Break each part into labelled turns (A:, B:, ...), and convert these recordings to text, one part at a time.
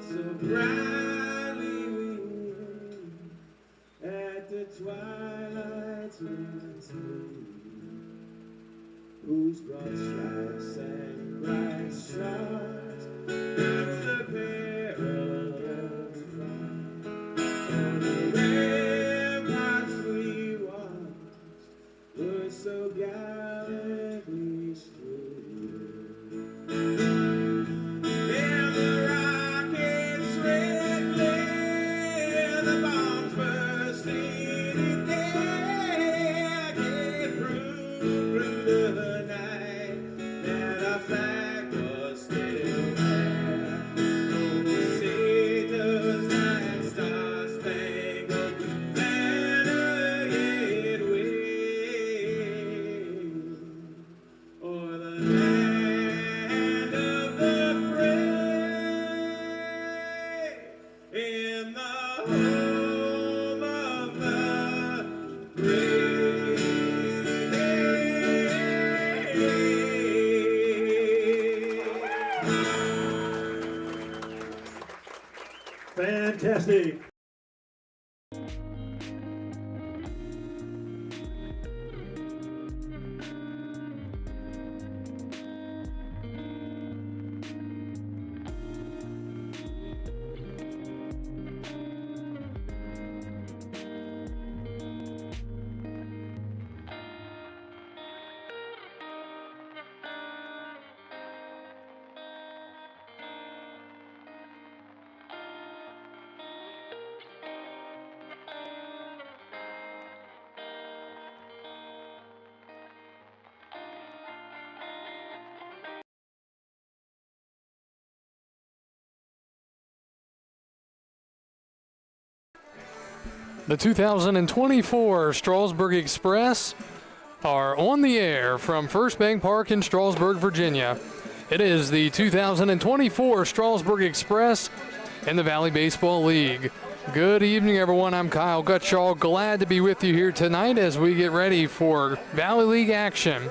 A: so brightly at the twilight's sleep, whose broad stripes and bright stars and the perilous fight on the ramparts we watched were so gallantly strewn. And the rockets red glare, the bombs bursting in air, it through the night that our flag was still there. Oh, say does that star-spangled banner yet wave o'er the land of the free, in the home of the brave.
B: Fantastic.
C: The 2024 Strasburg Express are on the air from First Bank Park in Strasburg, Virginia. It is the 2024 Strasburg Express in the Valley Baseball League. Good evening, everyone. I'm Kyle Gutschall. Glad to be with you here tonight as we get ready for Valley League action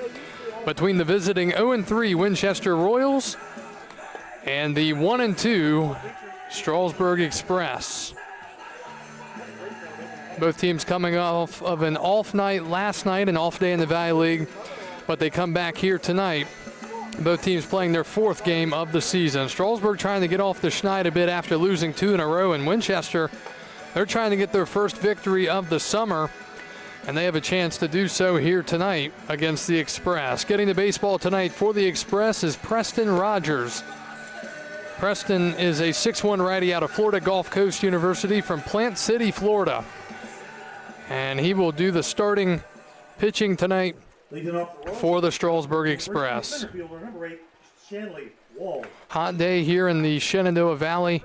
C: between the visiting 0-3 Winchester Royals and the 1-2 Strasburg Express. Both teams coming off of an off night last night, an off day in the Valley League, but they come back here tonight. Both teams playing their fourth game of the season. Strasburg trying to get off the schneid a bit after losing 2 in a row, and Winchester, they're trying to get their first victory of the summer, and they have a chance to do so here tonight against the Express. Getting the baseball tonight for the Express is Preston Rogers. Preston is a 6'1" righty out of Florida Gulf Coast University from Plant City, Florida. And he will do the starting pitching tonight for the Strasburg Express. Hot day here in the Shenandoah Valley,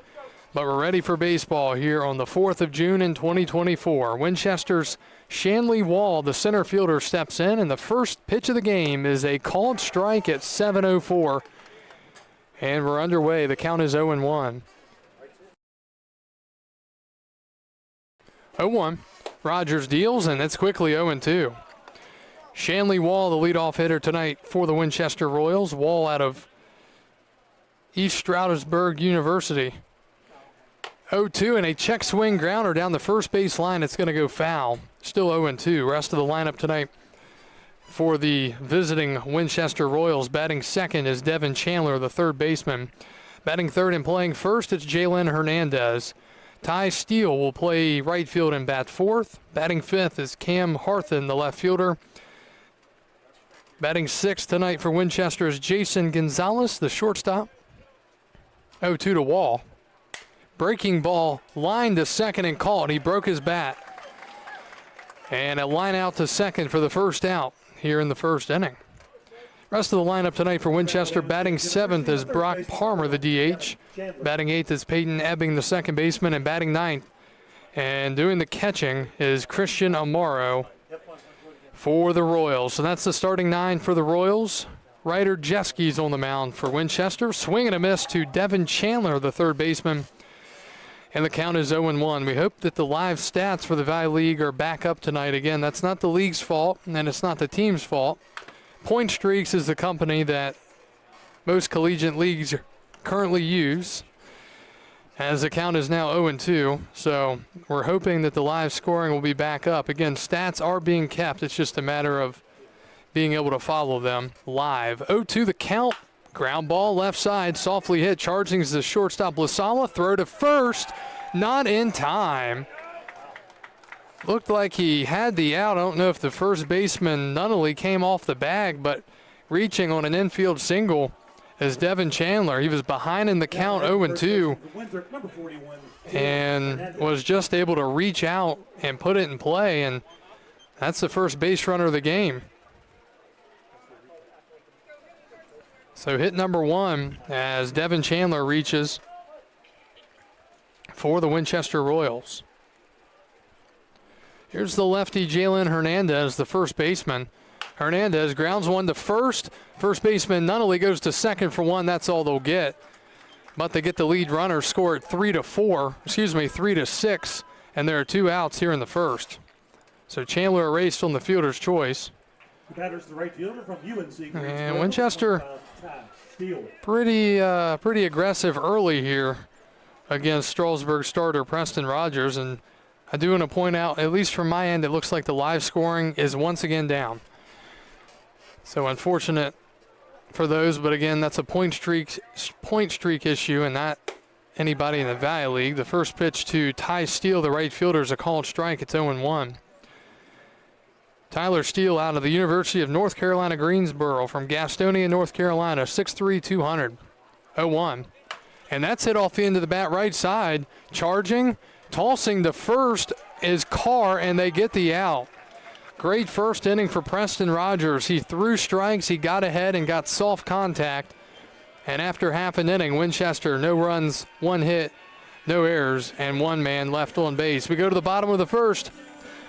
C: but we're ready for baseball here on the 4th of June in 2024. Winchester's Shanley Wall, the center fielder, steps in, and the first pitch of the game is a called strike at 7:04. And we're underway. The count is 0-1. 0-1. Rogers deals, and it's quickly 0-2. Shanley Wall, the leadoff hitter tonight for the Winchester Royals. Wall out of East Stroudsburg University. 0-2, and a check swing grounder down the first base line. It's going to go foul. Still 0-2. Rest of the lineup tonight for the visiting Winchester Royals. Batting second is Devin Chandler, the third baseman. Batting third and playing first, it's Jalen Hernandez. Ty Steele will play right field and bat fourth. Batting fifth is Cam Harthen, the left fielder. Batting sixth tonight for Winchester is Jason Gonzalez, the shortstop. 0-2 to Wall. Breaking ball, line to second and caught. He broke his bat. And a line out to second for the first out here in the first inning. Rest of the lineup tonight for Winchester, batting seventh is Brock Palmer, the DH. Batting eighth is Peyton Ebbing, the second baseman, and batting ninth and doing the catching is Christian Amaro for the Royals. So that's the starting nine for the Royals. Ryder Jeski's on the mound for Winchester. Swing and a miss to Devin Chandler, the third baseman. And the count is 0-1. We hope that the live stats for the Valley League are back up tonight. Again, that's not the league's fault, and it's not the team's fault. Point Streaks is the company that most collegiate leagues currently use. as the count is now 0-2. So we're hoping that the live scoring will be back up. Again, stats are being kept. It's just a matter of being able to follow them live. 0-2 the count. Ground ball left side, softly hit. Charging is the shortstop Lasala. Throw to first, not in time. Looked like he had the out. I don't know if the first baseman Nunnally came off the bag, but reaching on an infield single is Devin Chandler. He was behind in the count 0-2 and was just able to reach out and put it in play, and that's the first base runner of the game. So hit number 1 as Devin Chandler reaches for the Winchester Royals. Here's the lefty Jalen Hernandez, the first baseman. Hernandez grounds one to first. First baseman Nunnally goes to second for 1. That's all they'll get. But they get the lead runner, score at 3-6, and there are 2 outs here in the first. So Chandler erased on the fielder's choice.
B: The batter's the right fielder from UNC.
C: And Winchester pretty aggressive early here against Strasburg starter Preston Rogers. And I do want to point out, at least from my end, it looks like the live scoring is once again down. So unfortunate for those, but again, that's a point streak issue and not anybody in the Valley League. The first pitch to Ty Steele, the right fielder, is a called strike. It's 0-1. Tyler Steele out of the University of North Carolina, Greensboro, from Gastonia, North Carolina, 6'3", 200, 0-1. And that's hit off the end of the bat right side. Charging, tossing to first is Carr, and they get the out. Great first inning for Preston Rogers. He threw strikes, he got ahead and got soft contact. And after half an inning, Winchester, no runs, 1 hit, no errors, and 1 man left on base. We go to the bottom of the first.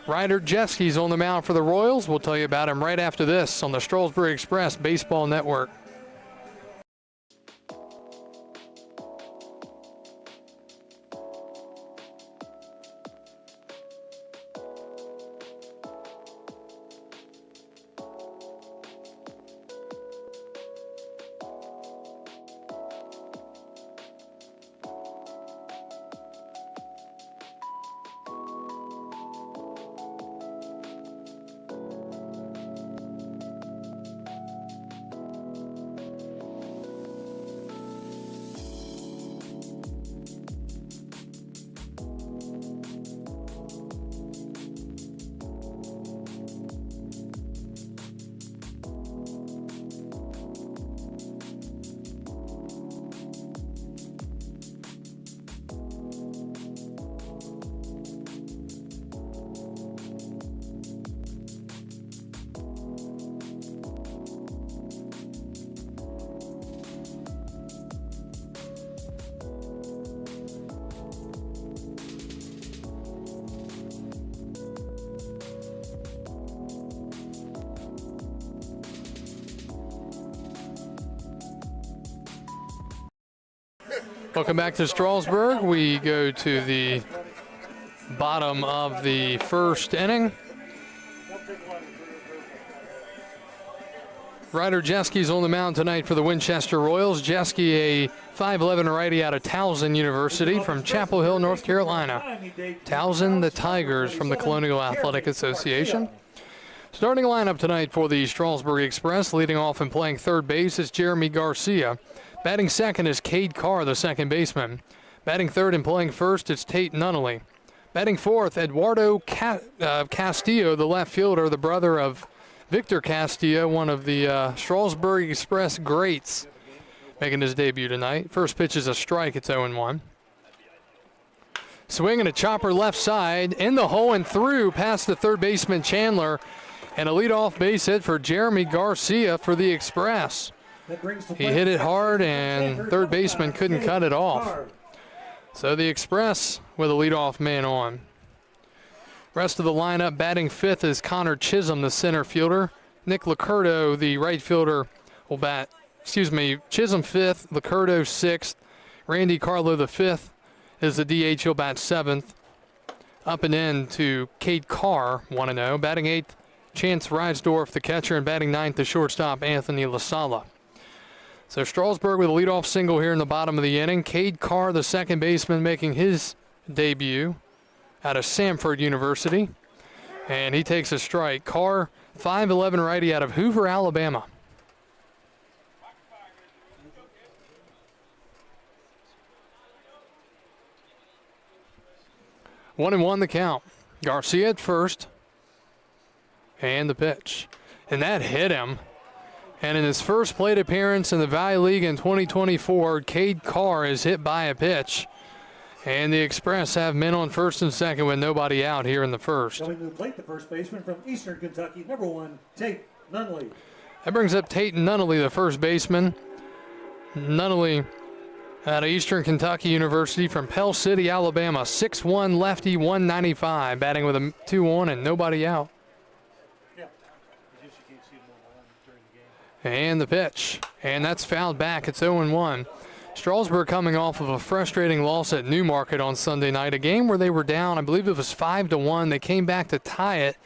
C: Ryder Jeski's on the mound for the Royals. We'll tell you about him right after this on the Strasburg Express Baseball Network. Welcome back to Strasburg. We go to the bottom of the first inning. Ryder Jeski's on the mound tonight for the Winchester Royals. Jeski, a 5'11" righty out of Towson University from Chapel Hill, North Carolina. Towson, the Tigers from the Colonial Athletic Association. Starting lineup tonight for the Strasburg Express, leading off and playing third base is Jeremy Garcia. Batting second is Cade Carr, the second baseman. Batting third and playing first is Tate Nunnally. Batting fourth, Eduardo Castillo, the left fielder, the brother of Victor Castillo, one of the Strasburg Express greats, making his debut tonight. First pitch is a strike. It's 0-1. Swing and a chopper left side, in the hole and through past the third baseman Chandler, and a leadoff base hit for Jeremy Garcia for the Express. He hit it hard, and third baseman couldn't cut it off. So the Express with a leadoff man on. Rest of the lineup, batting fifth is Connor Chisholm, the center fielder. Nick Licurdo, the right fielder, will bat, Chisholm fifth, Licurdo sixth. Randy Carlo, the fifth, is the DH. He'll bat seventh. Up and in to Cade Carr, 1-0. Batting eighth, Chance Reisdorf, the catcher, and batting ninth, the shortstop, Anthony Lasala. So Strasburg with a leadoff single here in the bottom of the inning. Cade Carr, the second baseman, making his debut out of Samford University. And he takes a strike. Carr, 5'11" righty out of Hoover, Alabama. One and one the count. Garcia at first. And the pitch. And that hit him. And in his first plate appearance in the Valley League in 2024, Cade Carr is hit by a pitch. And the Express have men on first and second with nobody out here in the first.
B: Coming to the plate, the first baseman from Eastern Kentucky, number 1, Tate Nunley.
C: That brings up Tate Nunley, the first baseman. Nunley out of Eastern Kentucky University from Pell City, Alabama. 6'1", lefty, 195, batting with a 2-1 and nobody out. And the pitch. And that's fouled back. It's 0-1. Strasburg coming off of a frustrating loss at Newmarket on Sunday night. A game where they were down, I believe it was 5-1. They came back to tie it,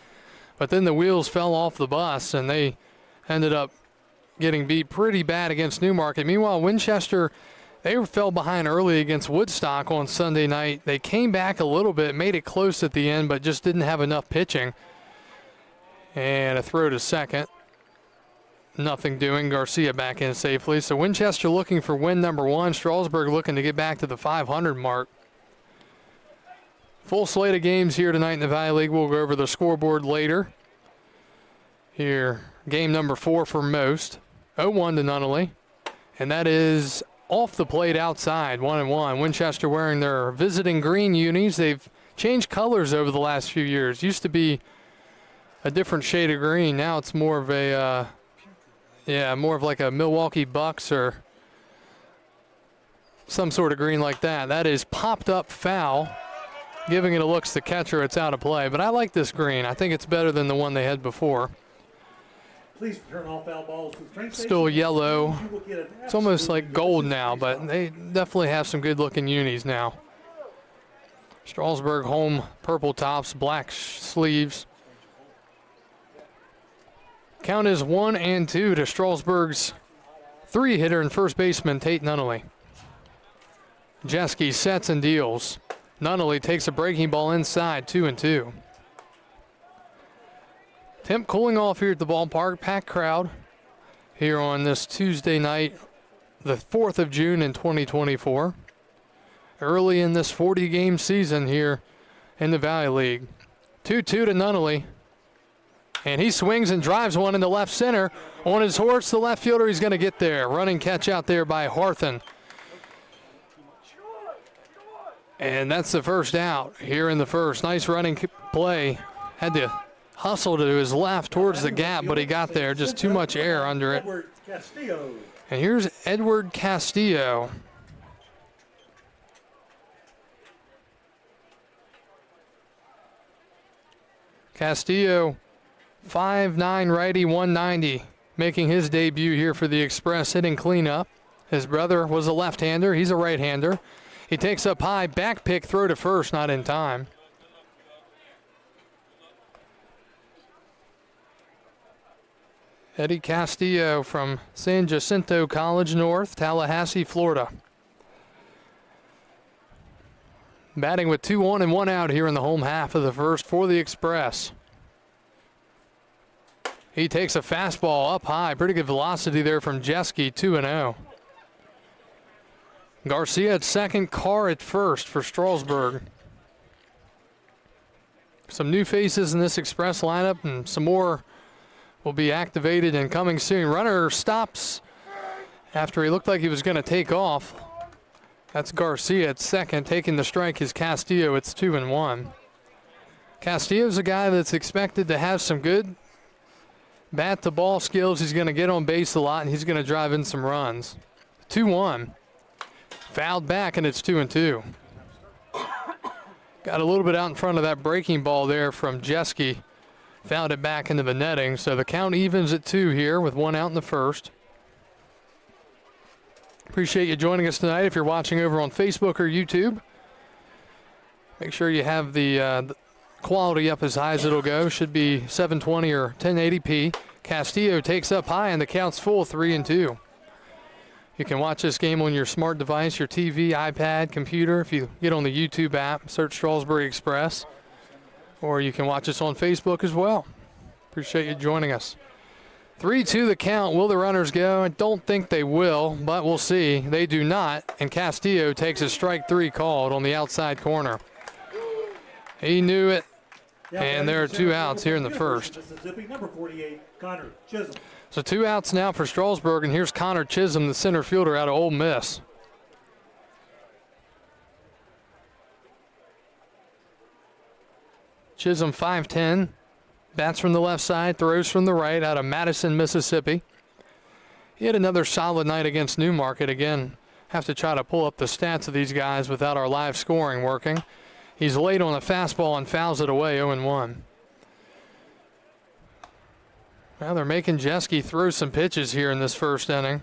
C: but then the wheels fell off the bus and they ended up getting beat pretty bad against Newmarket. Meanwhile, Winchester, they fell behind early against Woodstock on Sunday night. They came back a little bit, made it close at the end, but just didn't have enough pitching. And a throw to second. Nothing doing. Garcia back in safely. So Winchester looking for win number 1. Strasburg looking to get back to the 500 mark. Full slate of games here tonight in the Valley League. We'll go over the scoreboard later. Here, game number 4 for most. 0-1 to Nunley. And that is off the plate outside, 1-1. Winchester wearing their visiting green unis. They've changed colors over the last few years. Used to be a different shade of green. Now it's more of a... more of like a Milwaukee Bucks or some sort of green like that. That is popped up foul. Giving it a look to the catcher, it's out of play. But I like this green. I think it's better than the one they had before.
B: Please turn all foul balls to the train station.
C: Still yellow. It's almost like gold now, but they definitely have some good looking unis now. Strasburg home purple tops, black sleeves. Count is 1-2 to Strasburg's 3-hitter and first baseman Tate Nunley. Jeske sets and deals. Nunley takes a breaking ball inside, 2-2. Temp cooling off here at the ballpark. Packed crowd here on this Tuesday night, the 4th of June in 2024. Early in this 40-game season here in the Valley League. 2-2 to Nunley. And he swings and drives one into left center. On his horse, the left fielder, he's going to get there. Running catch out there by Harthen. And that's the first out here in the first. Nice running play. Had to hustle to his left towards the gap, but he got there. Just too much air under it. And here's Edward Castillo. Castillo, 5'9", righty, 190, making his debut here for the Express, hitting cleanup. His brother was a left-hander. He's a right-hander. He takes up high, back pick, throw to first, not in time. Eddie Castillo from San Jacinto College North, Tallahassee, Florida. Batting with 2 on and 1 out here in the home half of the first for the Express. He takes a fastball up high. Pretty good velocity there from Jeske, 2-0. Garcia at second, Carr at first for Strasburg. Some new faces in this Express lineup, and some more will be activated and coming soon. Runner stops after he looked like he was going to take off. That's Garcia at second. Taking the strike is Castillo. It's 2-1. Castillo's a guy that's expected to have some good bat-to-ball skills. He's going to get on base a lot, and he's going to drive in some runs. 2-1. Fouled back, and it's 2-2. Got a little bit out in front of that breaking ball there from Jeske. Fouled it back into the netting, so the count evens at 2 here with 1 out in the first. Appreciate you joining us tonight. If you're watching over on Facebook or YouTube, make sure you have the quality up as high as it'll go. Should be 720 or 1080p. Castillo takes up high, and the count's full, 3-2. You can watch this game on your smart device, your TV, iPad, computer. If you get on the YouTube app, search Strasburg Express. Or you can watch us on Facebook as well. Appreciate you joining us. 3-2 the count. Will the runners go? I don't think they will, but we'll see. They do not, and Castillo takes a strike 3 called on the outside corner. He knew it, and there are 2 outs here in the first.
B: Mississippi, number 48, Connor Chisholm.
C: So 2 outs now for Strasburg, and here's Connor Chisholm, the center fielder out of Ole Miss. Chisholm 5'10", bats from the left side, throws from the right out of Madison, Mississippi. He had another solid night against Newmarket. Again, have to try to pull up the stats of these guys without our live scoring working. He's late on a fastball and fouls it away 0-1. Well, they're making Jeske throw some pitches here in this first inning.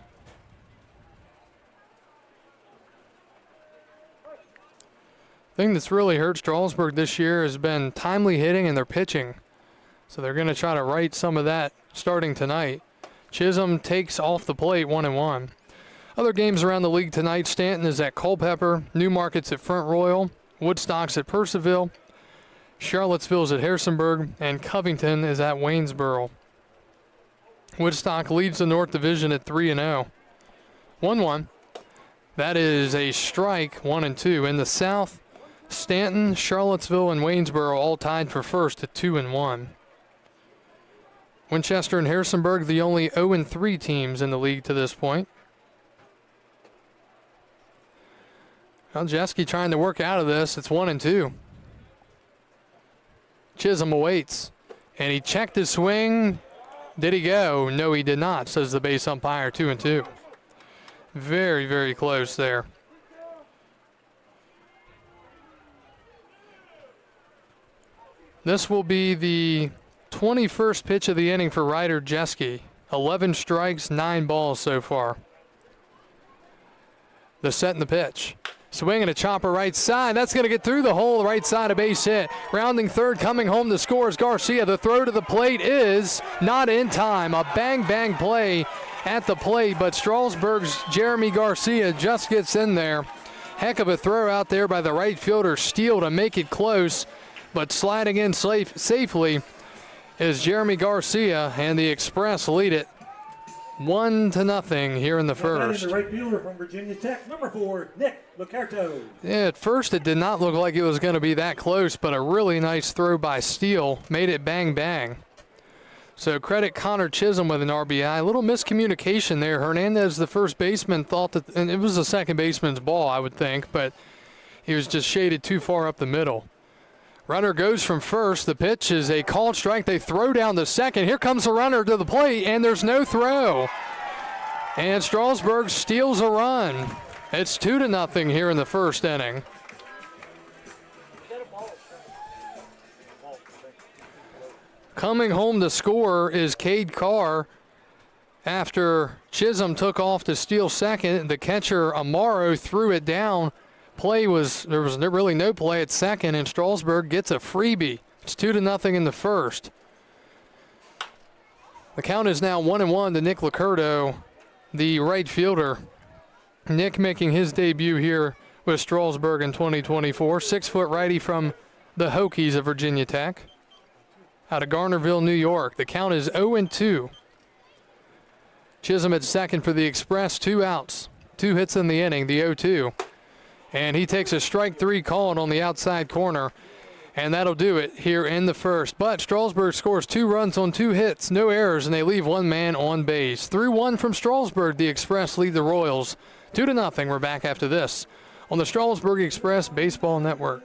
C: Thing that's really hurt Strasburg this year has been timely hitting and their pitching. So they're going to try to right some of that starting tonight. Chisholm takes off the plate 1-1. Other games around the league tonight, Stanton is at Culpeper, Newmarket's at Front Royal, Woodstock's at Percival, Charlottesville's at Harrisonburg, and Covington is at Waynesboro. Woodstock leads the North Division at 3-0. 1-1. That is a strike, 1-2. In the South, Stanton, Charlottesville, and Waynesboro all tied for first at 2-1. Winchester and Harrisonburg, the only 0-3 teams in the league to this point. Well, Jeske trying to work out of this. It's 1-2. Chisholm awaits, and he checked his swing. Did he go? No, he did not, says the base umpire. 2-2. Very, very close there. This will be the 21st pitch of the inning for Ryder Jeske. 11 strikes, 9 balls so far. The set and the pitch. Swing and a chopper right side. That's going to get through the hole, right side, a base hit. Rounding third, coming home to score is Garcia. The throw to the plate is not in time. A bang play at the plate, but Strasburg's Jeremy Garcia just gets in there. Heck of a throw out there by the right fielder, Steele, to make it close, but sliding in safely is Jeremy Garcia, and the Express lead it 1-0 here in the first.
B: The right fielder from Virginia Tech, number 4, Nick Lucarto.
C: Yeah, at first it did not look like it was going to be that close, but a really nice throw by Steele made it bang. So credit Connor Chisholm with an RBI. A little miscommunication there. Hernandez, the first baseman, thought that, and it was the second baseman's ball, I would think, but he was just shaded too far up the middle. Runner goes from first. The pitch is a called strike. They throw down to second. Here comes the runner to the plate, and there's no throw. And Strasburg steals a run. It's 2-0 here in the first inning. Coming home to score is Cade Carr. After Chisholm took off to steal second, the catcher Amaro threw it down. There was really no play at second, and Strasburg gets a freebie. It's 2-0 in the first. The count is now 1-1 to Nick Lucarto, the right fielder. Nick making his debut here with Strasburg in 2024. 6-foot righty from the Hokies of Virginia Tech, out of Garnerville, New York. The count is 0-2. Chisholm at second for the Express. 2 outs, 2 hits in the inning. The 0-2. And he takes a strike 3 called on the outside corner. And that'll do it here in the first. But Strasburg scores 2 runs on 2 hits, no errors, and they leave 1 man on base. 3-1 from Strasburg. The Express lead the Royals 2-0. We're back after this on the Strasburg Express Baseball Network.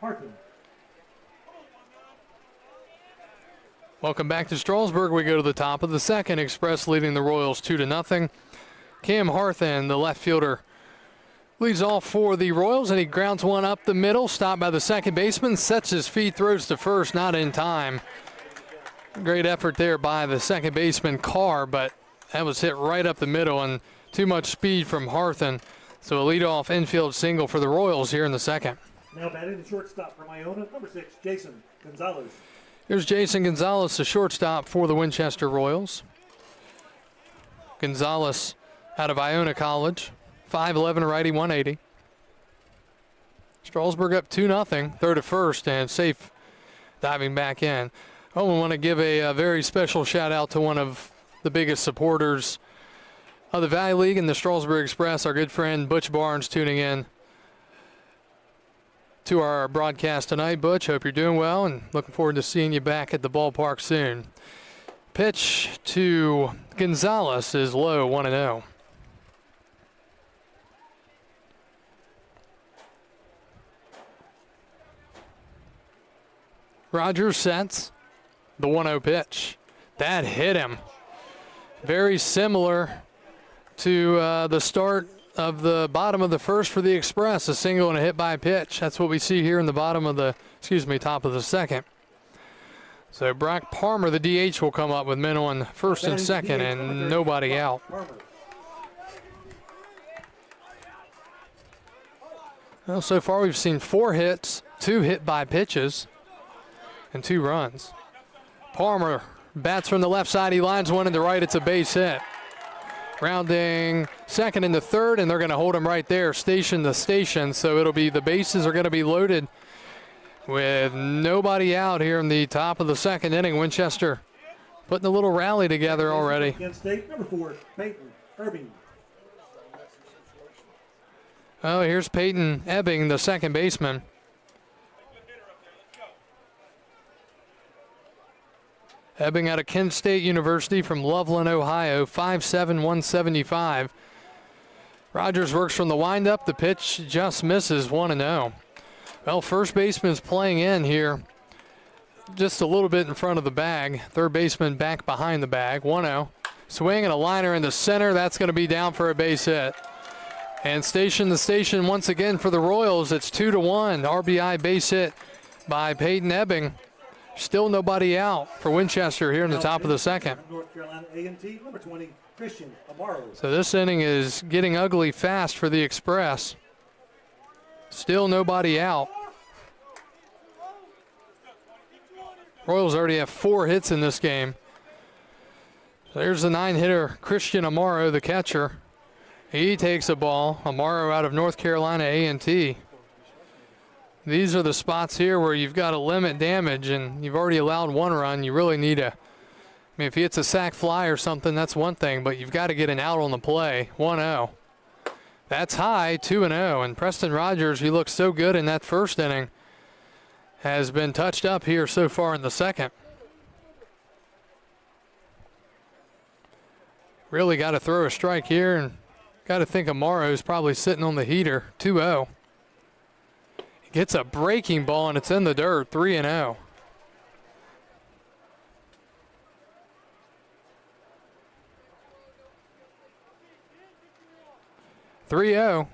B: Hartman.
C: Welcome back to Strasburg. We go to the top of the second. Express leading the Royals 2-0. Cam Harthan, the left fielder, leads off for the Royals, and he grounds one up the middle. Stopped by the second baseman. Sets his feet, throws to first, not in time. Great effort there by the second baseman, Carr, but that was hit right up the middle and too much speed from Harthan. So a leadoff infield single for the Royals here in the second.
B: Now batting the shortstop from Iona, number 6, Jason Gonzalez.
C: Here's Jason Gonzalez, the shortstop for the Winchester Royals. Gonzalez out of Iona College, 5'11", righty, 180. Strasburg up 2-0, third to first, and safe diving back in. I want to give a very special shout out to one of the biggest supporters of the Valley League and the Strasburg Express, our good friend Butch Barnes, tuning in to our broadcast tonight. Butch, hope you're doing well and looking forward to seeing you back at the ballpark soon. Pitch to Gonzalez is low, 1-0. Rogers sets the 1-0 pitch. That hit him. Very similar to the start of the bottom of the first for the Express, a single and a hit by pitch. That's what we see here in the top of the second. So Brock Palmer, the DH, will come up with men on first and second and nobody out. Well, so far we've seen 4 hits, 2 hit by pitches, and 2 runs. Palmer bats from the left side. He lines one in the right. It's a base hit. Rounding second into third, and they're going to hold him right there, station to station. So it'll be, the bases are going to be loaded with nobody out here in the top of the second inning. Winchester putting a little rally together already.
B: Against State, number 4, Peyton Irving.
C: Oh, here's Peyton Ebbing, the second baseman. Ebbing out of Kent State University from Loveland, Ohio, 5'7", 175. Rogers works from the windup. The pitch just misses, 1-0. Well, first baseman is playing in here just a little bit in front of the bag. Third baseman back behind the bag, 1-0. Swing and a liner in the center. That's going to be down for a base hit. And station to station once again for the Royals. It's 2-1. RBI base hit by Peyton Ebbing. Still nobody out for Winchester here in the top of the second.
B: North Carolina A&T, number 20, Christian Amaro.
C: So this inning is getting ugly fast for the Express. Still nobody out. Royals already have 4 hits in this game. So there's the 9-hitter Christian Amaro, the catcher. He takes a ball. Amaro out of North Carolina A&T. These are the spots here where you've got to limit damage, and you've already allowed 1 run. You really need a, I mean, if he hits a sac fly or something, that's one thing, but you've got to get an out on the play. 1-0. That's high, 2-0. And Preston Rogers, he looked so good in that first inning, has been touched up here so far in the second. Really got to throw a strike here, and got to think Amaro's probably sitting on the heater. 2-0. Gets a breaking ball, and it's in the dirt. 3-0.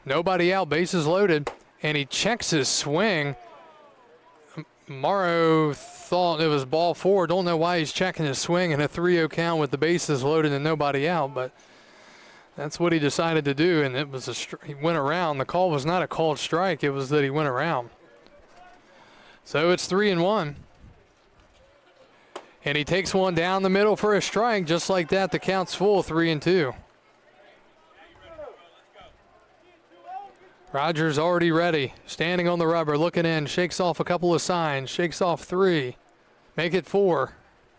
C: Nobody out, bases loaded, and he checks his swing. Morrow thought it was ball 4. Don't know why he's checking his swing in a 3-0 count with the bases loaded and nobody out, but that's what he decided to do, and it was he went around. The call was not a called strike. It was that he went around. So it's 3-1. And he takes one down the middle for a strike. Just like that, the count's full, 3-2. Rogers already ready, standing on the rubber, looking in, shakes off a couple of signs, shakes off 3, make it 4.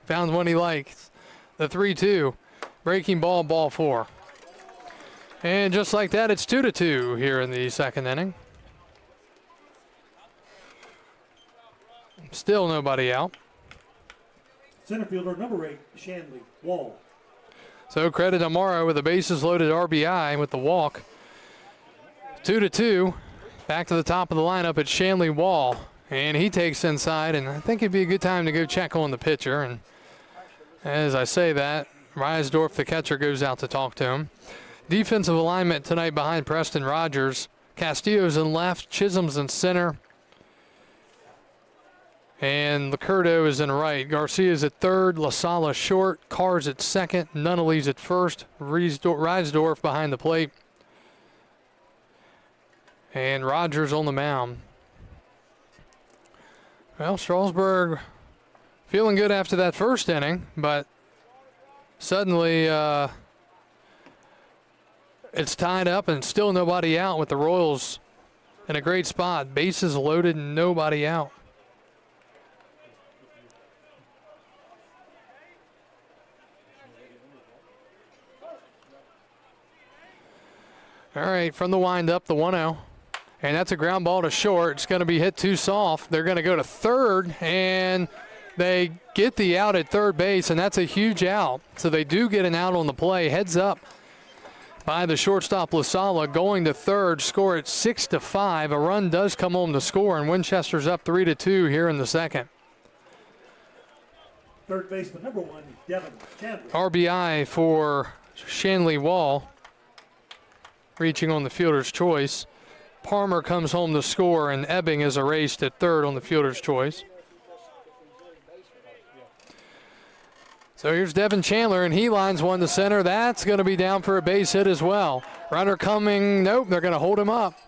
C: Found one he likes. The 3-2, breaking ball, ball 4. And just like that, it's 2-2 here in the second inning. Still nobody out.
B: Center fielder number 8, Shanley Wall.
C: So credit Amaro with a bases loaded RBI with the walk. 2-2. Back to the top of the lineup at Shanley Wall. And he takes inside, and I think it'd be a good time to go check on the pitcher. And as I say that, Reisdorf, the catcher, goes out to talk to him. Defensive alignment tonight behind Preston Rogers. Castillo's in left, Chisholm's in center, and Licurdo is in right. Garcia's at third, LaSala short, Carr's at second, Nunnally's at first, Reisdorf behind the plate, and Rogers on the mound. Well, Strasburg feeling good after that first inning, but suddenly it's tied up and still nobody out with the Royals in a great spot. Bases loaded and nobody out. All right, from the windup, the 1-0. And that's a ground ball to short. It's going to be hit too soft. They're going to go to third, and they get the out at third base, and that's a huge out. So they do get an out on the play. Heads up by the shortstop LaSala, going to third, score at 6-5. A run does come home to score, and Winchester's up 3-2 here in the second.
B: Third baseman, number 1, Devin Chandler.
C: RBI for Shanley Wall, reaching on the fielder's choice. Palmer comes home to score, and Ebbing is erased at third on the fielder's choice. So here's Devin Chandler, and he lines one to center. That's going to be down for a base hit as well. Runner coming, nope, they're going to hold him up.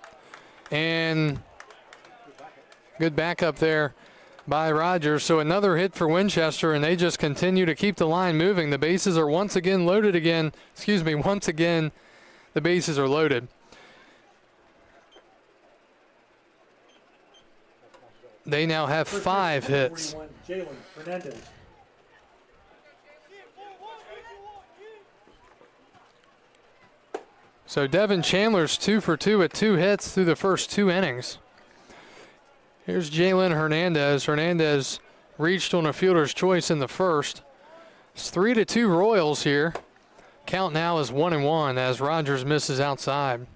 C: And good backup there by Rogers. So another hit for Winchester, and they just continue to keep the line moving. The bases are once again loaded again. Once again, the bases are loaded. They now have 5 hits.
B: 41, Jalen Hernandez.
C: So Devin Chandler's 2 for 2 at 2 hits through the first 2 innings. Here's Jalen Hernandez. Hernandez reached on a fielder's choice in the first. It's 3-2 Royals here. Count now is 1-1 as Rogers misses outside.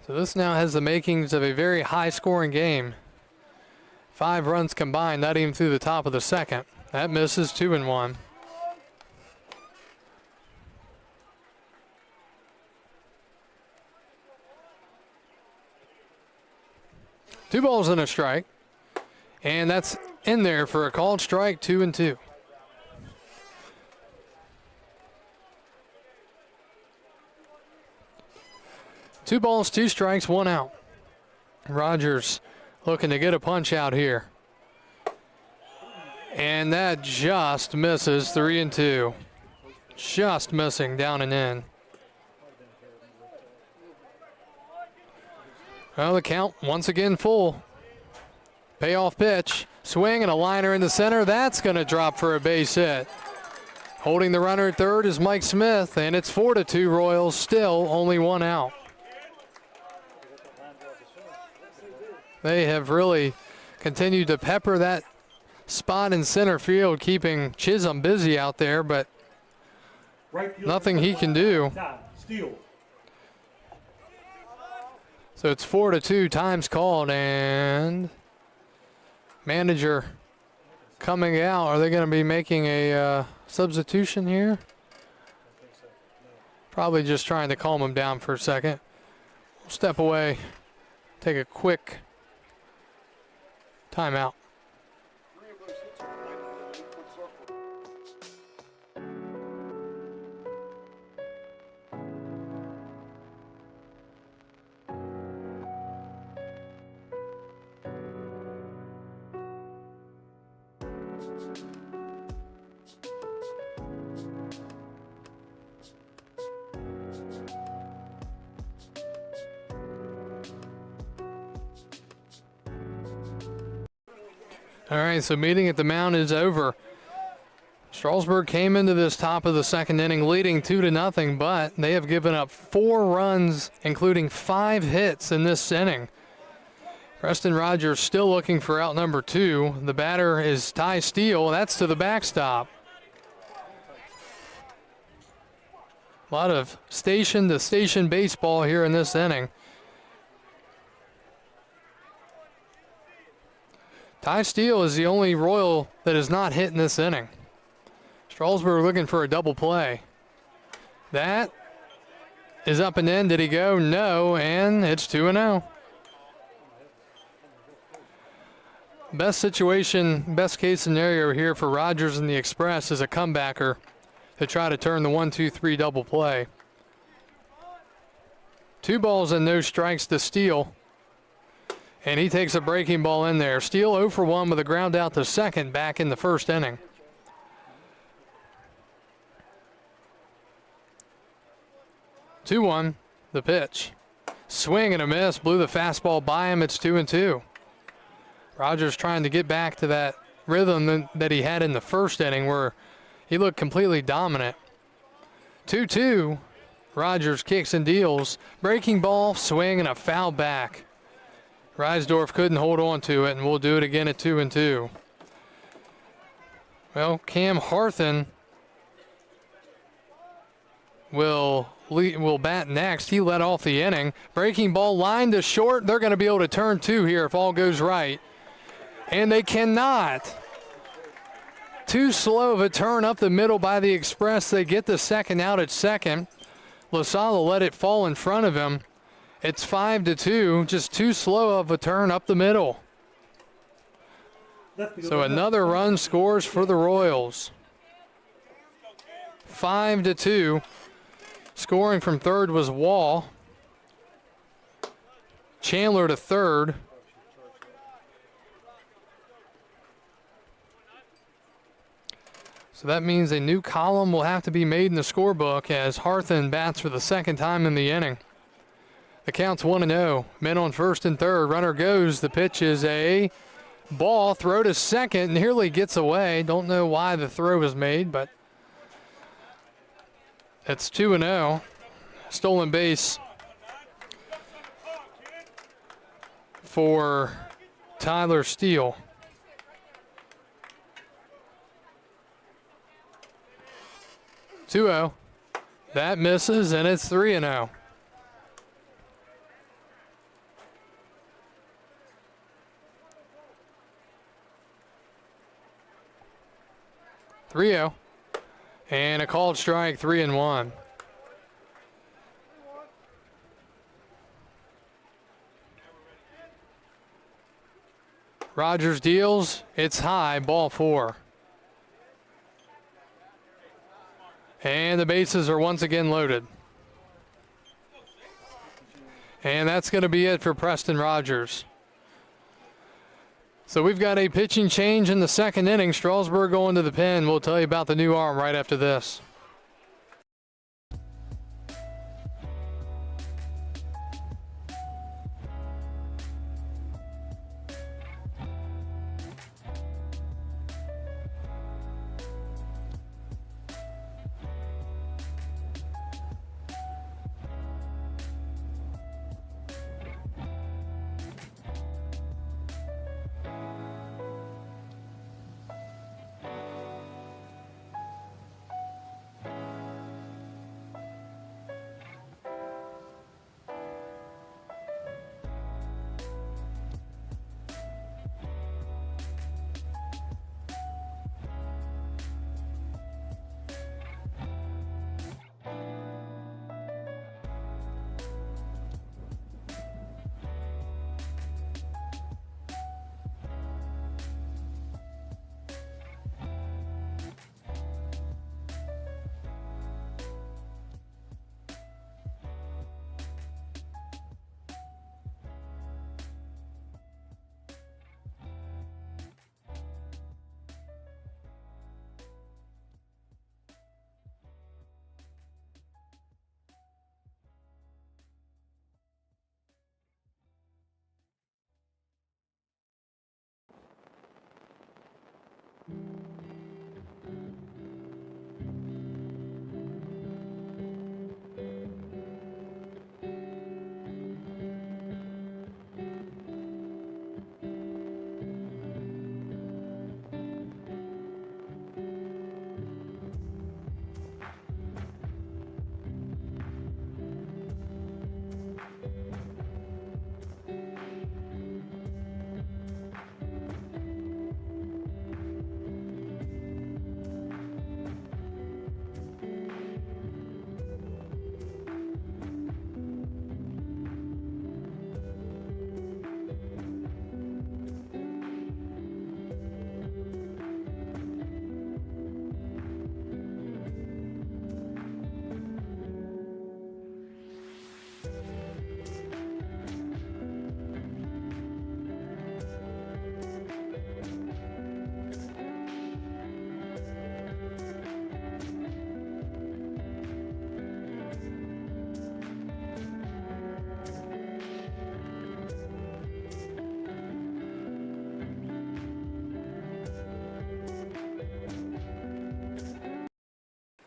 C: So this now has the makings of a very high-scoring game. 5 runs combined, not even through the top of the second. That misses, 2-1. Two balls and a strike. And that's in there for a called strike, 2-2. Two balls, 2 strikes, 1 out. Rogers looking to get a punch out here. And that just misses, 3-2. Just missing down and in. Well, the count once again full. Payoff pitch, swing and a liner in the center. That's going to drop for a base hit. Holding the runner at third is Mike Smith, and it's 4-2 Royals, still only 1 out. They have really continued to pepper that spot in center field, keeping Chisholm busy out there, but nothing he can do. So it's 4-2, time's called, and manager coming out. Are they going to be making a substitution here? Probably just trying to calm him down for a second. We'll step away, take a quick timeout. All right, so meeting at the mound is over. Strasburg came into this top of the second inning leading 2-0, but they have given up 4 runs, including 5 hits in this inning. Preston Rogers still looking for out number 2. The batter is Ty Steele. That's to the backstop. A lot of station-to-station baseball here in this inning. Ty Steele is the only Royal that is not hit in this inning. Strasburg looking for a double play. That is up and in. Did he go? No, and it's 2-0. Best situation, best case scenario here for Rogers and the Express is a comebacker to try to turn the 1-2-3 double play. 2 balls and no strikes to Steele. And he takes a breaking ball in there. Steele 0 for 1 with a ground out to second back in the first inning. Two one, the pitch. Swing and a miss, blew the fastball by him. It's 2-2. Rogers trying to get back to that rhythm that he had in the first inning where he looked completely dominant. 2-2, Rogers kicks and deals. Breaking ball, swing, and a foul back. Reisdorf couldn't hold on to it, and we'll do it again at 2-2. Well, Cam Harthen will bat next. He led off the inning. Breaking ball line to short. They're going to be able to turn 2 here if all goes right. And they cannot. Too slow of a turn up the middle by the Express. They get the second out at second. LaSala let it fall in front of him. It's 5-2, just too slow of a turn up the middle. So another run scores for the Royals. 5-2. Scoring from third was Wall. Chandler to third. So that means a new column will have to be made in the scorebook as Harthen bats for the second time in the inning. The count's 1-0. Men on first and third. Runner goes. The pitch is a ball. Throw to second. Nearly gets away. Don't know why the throw was made, but it's 2-0. Stolen base for Tyler Steele. 2-0. That misses, and it's 3-0. And a called strike, 3-1. Rogers deals. It's high, ball 4. And the bases are once again loaded. And that's going to be it for Preston Rogers. So we've got a pitching change in the second inning. Strasburg going to the pen. We'll tell you about the new arm right after this.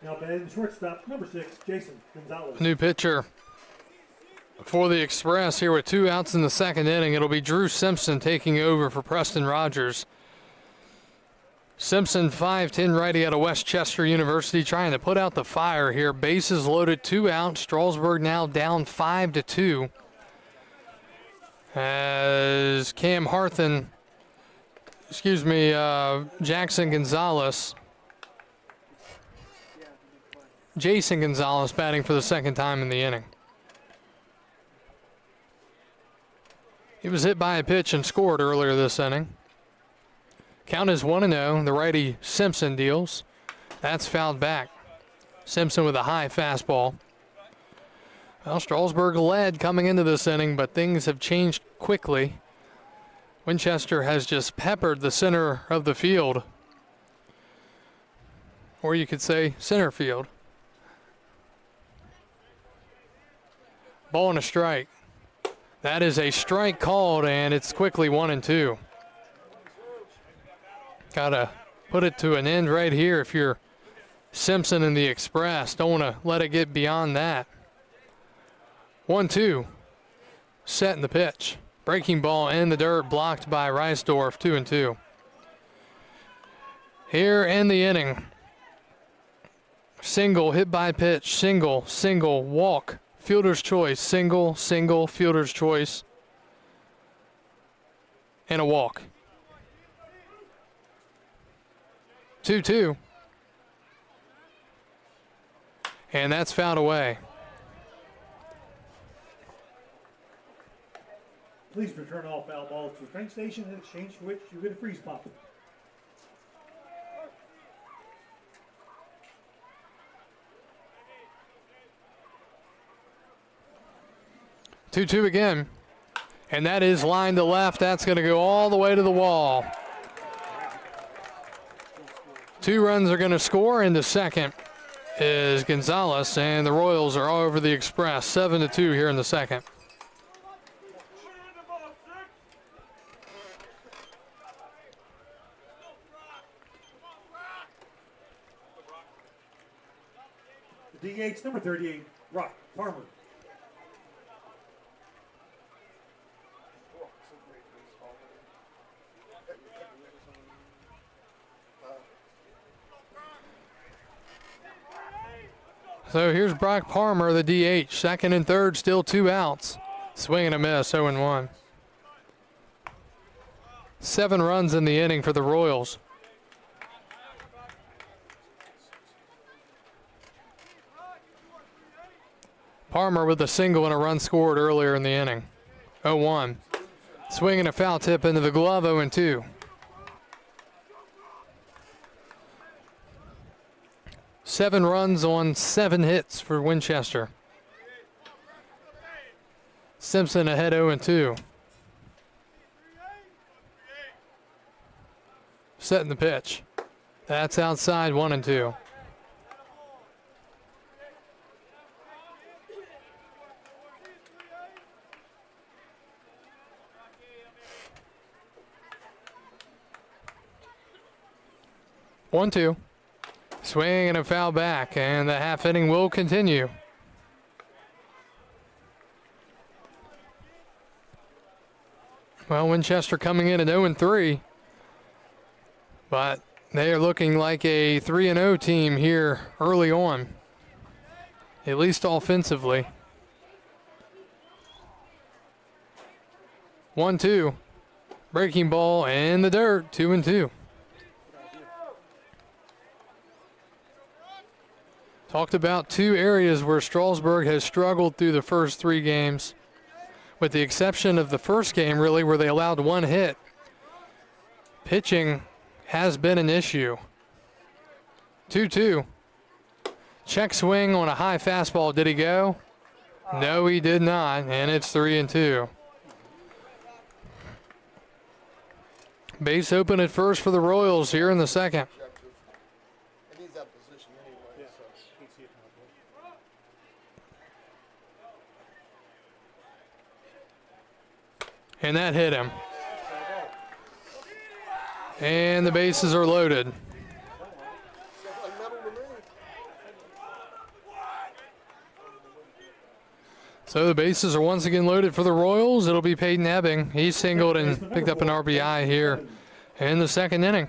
B: Now batting shortstop, number 6, Jason Gonzalez.
C: New pitcher for the Express here with 2 outs in the second inning. It'll be Drew Simpson taking over for Preston Rogers. Simpson, 5'10" righty out of Winchester University, trying to put out the fire here. Bases loaded, 2 out. Strasburg now down 5-2. As Jason Gonzalez batting for the second time in the inning. He was hit by a pitch and scored earlier this inning. Count is 1-0. The righty Simpson deals. That's fouled back. Simpson with a high fastball. Well, Strasburg led coming into this inning, but things have changed quickly. Winchester has just peppered the center of the field. Or you could say center field. Ball and a strike. That is a strike called, and it's quickly 1-2. Gotta put it to an end right here if you're Simpson in the Express. Don't want to let it get beyond that. 1-2. Setting the pitch. Breaking ball in the dirt, blocked by Reisdorf, 2-2. Here in the inning. Single, hit by pitch, single, walk. Fielder's choice, single, fielder's choice. And a walk. 2-2. And that's fouled away.
B: Please return all foul balls to the train station, in exchange for which you get a freeze pop.
C: Two again. And that is line to left. That's going to go all the way to the wall. 2 runs are going to score, and the second is Gonzalez, and the Royals are all over the Express. 7-2 here in the second.
B: The DH, number 38, Rock Farmer.
C: So here's Brock Palmer, the DH. Second and third, still 2 outs. Swing and a miss, 0-1. 7 runs in the inning for the Royals. Palmer with a single and a run scored earlier in the inning. 0-1. Swing and a foul tip into the glove, 0-2. 7 runs on 7 hits for Winchester. Simpson ahead 0-2. Setting the pitch. That's outside, 1-2. One, two. Swing and a foul back, and the half inning will continue. Well, Winchester coming in at 0-3, but they are looking like a 3-0 team here early on, at least offensively. 1-2. Breaking ball in the dirt, 2-2. Talked about 2 areas where Strasburg has struggled through the first 3 games, with the exception of the first game, really, where they allowed 1 hit. Pitching has been an issue. 2-2. Check swing on a high fastball. Did he go? No, he did not, and it's 3-2. Base open at first for the Royals here in the second. And that hit him. And the bases are loaded. So the bases are once again loaded for the Royals. It'll be Peyton Ebbing. He singled and picked up an RBI here in the second inning.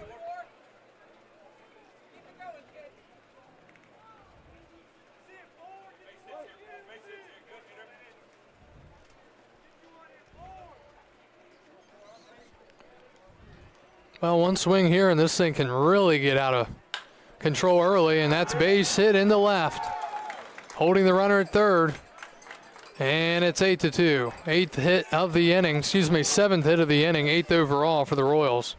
C: Well, one swing here, and this thing can really get out of control early, and that's base hit into left. Holding the runner at third, and it's 8-2. Eighth hit of the inning, excuse me, seventh hit of the inning, eighth overall for the Royals.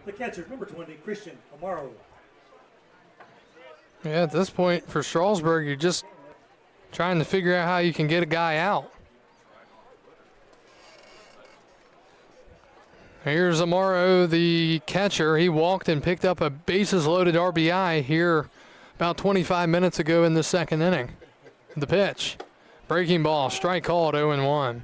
B: The catcher, number 20, Christian Amaro.
C: Yeah, at this point for Strasburg, you're just trying to figure out how you can get a guy out. Here's Amaro, the catcher. He walked and picked up a bases-loaded RBI here about 25 minutes ago in the second inning. The pitch. Breaking ball, strike called, 0-1.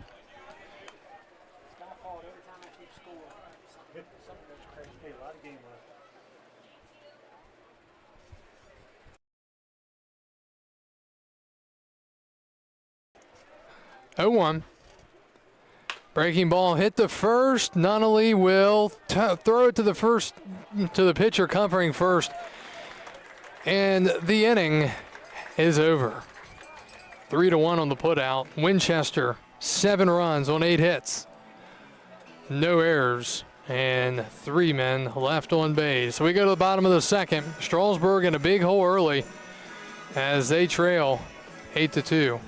C: Oh, 1. Breaking ball hit the first. Nunnally will throw it to the pitcher covering first. And the inning is over. 3-1 on the putout. Winchester, 7 runs on 8 hits. No errors and 3 men left on base. So we go to the bottom of the second. Strasburg in a big hole early as they trail 8-2.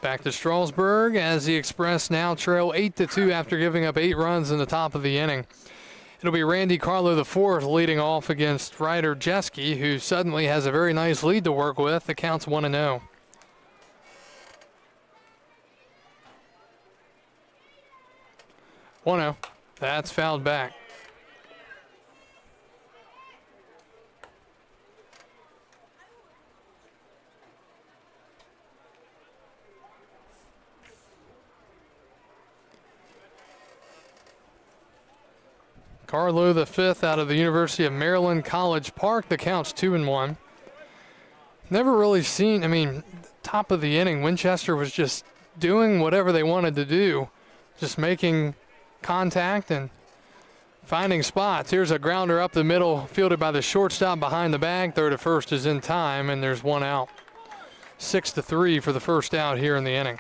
C: Back to Strasburg as the Express now trail 8-2 after giving up 8 runs in the top of the inning. It'll be Randy Carlo IV leading off against Ryder Jeske, who suddenly has a very nice lead to work with. The count's 1-0. That's fouled back. Carlo the fifth out of the University of Maryland College Park. The count's 2-1. Never really seen, top of the inning, Winchester was just doing whatever they wanted to do, just making contact and finding spots. Here's a grounder up the middle, fielded by the shortstop behind the bag. Third to first is in time, and there's 1 out. 6-3 for the first out here in the inning.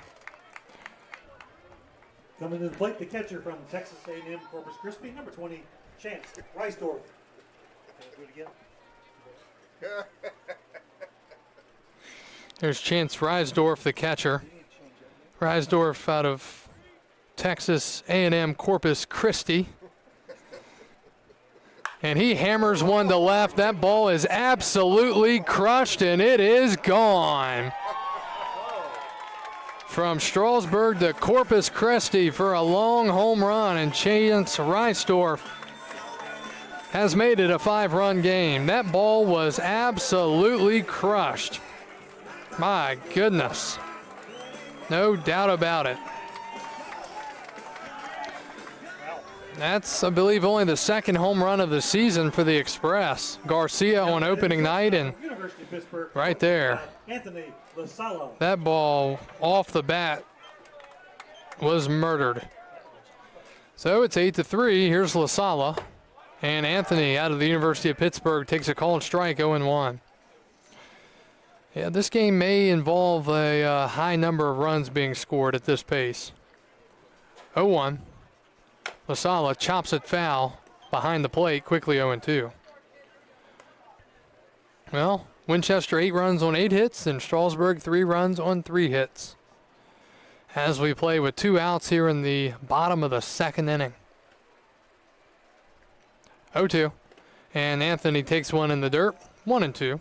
B: Coming to the plate, the catcher from Texas A&M Corpus Christi, number 20, Chance Reisdorf. Do it again.
C: There's Chance Reisdorf, the catcher. Reisdorf out of Texas A&M Corpus Christi. And he hammers one to left. That ball is absolutely crushed, and it is gone. from Strasburg to Corpus Christi for a long home run, and Chance Reisdorf has made it a 5-run game. That ball was absolutely crushed. My goodness. No doubt about it. That's, I believe, only the second home run of the season for the Express. Garcia on opening night, and
B: University of Pittsburgh.
C: right there,
B: Anthony Lasala.
C: that ball off the bat was murdered. So it's 8-3. Here's Lasala. And Anthony out of the University of Pittsburgh takes a called strike, 0-1. Yeah, this game may involve a high number of runs being scored at this pace. 0-1. Lasala chops it foul behind the plate, quickly 0-2. Well, Winchester 8 runs on 8 hits, and Strasburg 3 runs on 3 hits. As we play with 2 outs here in the bottom of the second inning. 0-2. And Anthony takes one in the dirt, 1-2.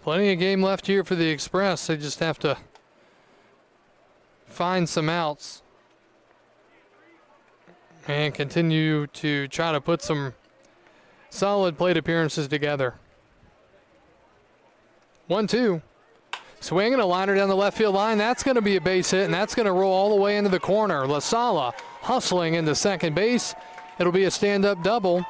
C: Plenty of game left here for the Express. They just have to find some outs and continue to try to put some solid plate appearances together. 1-2. Swinging a liner down the left field line. That's going to be a base hit, and that's going to roll all the way into the corner. Lasala hustling into second base. It'll be a stand-up double.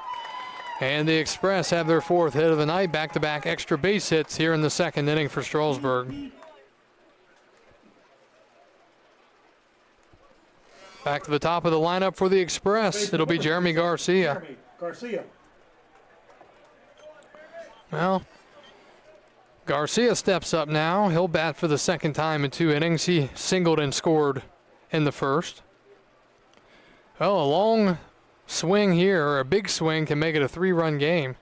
C: And the Express have their 4th hit of the night. Back-to-back extra base hits here in the second inning for Strasburg. Back to the top of the lineup for the Express. It'll be Jeremy Garcia.
B: Jeremy Garcia.
C: Well, Garcia steps up now. He'll bat for the second time in 2 innings. He singled and scored in the first. Well, a long swing here, or a big swing, can make it a 3-run game.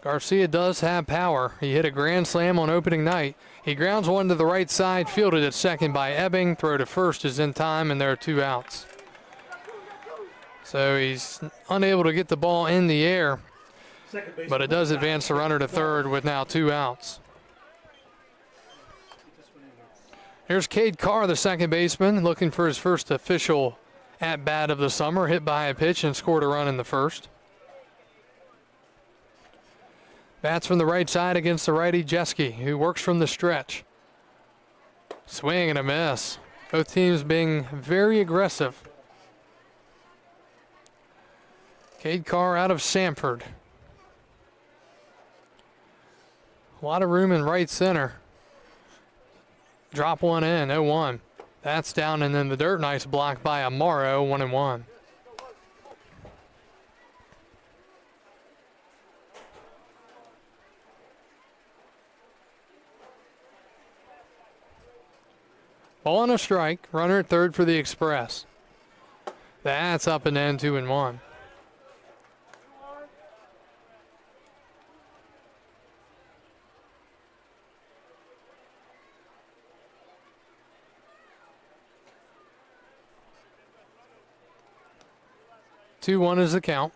C: Garcia does have power. He hit a grand slam on opening night. He grounds one to the right side, fielded at second by Ebbing. Throw to first is in time, and there are 2 outs. So he's unable to get the ball in the air, but it does advance the runner to third with now 2 outs. Here's Cade Carr, the second baseman, looking for his first official at-bat of the summer. Hit by a pitch and scored a run in the first. Bats from the right side against the righty Jeske, who works from the stretch. Swing and a miss. Both teams being very aggressive. Cade Carr out of Sanford. A lot of room in right center. Drop one in, 0-1. That's down and in the dirt. Nice block by Amaro, 1-1. Ball and a strike. Runner at third for the Express. That's up and in, 2-1. Two one is the count.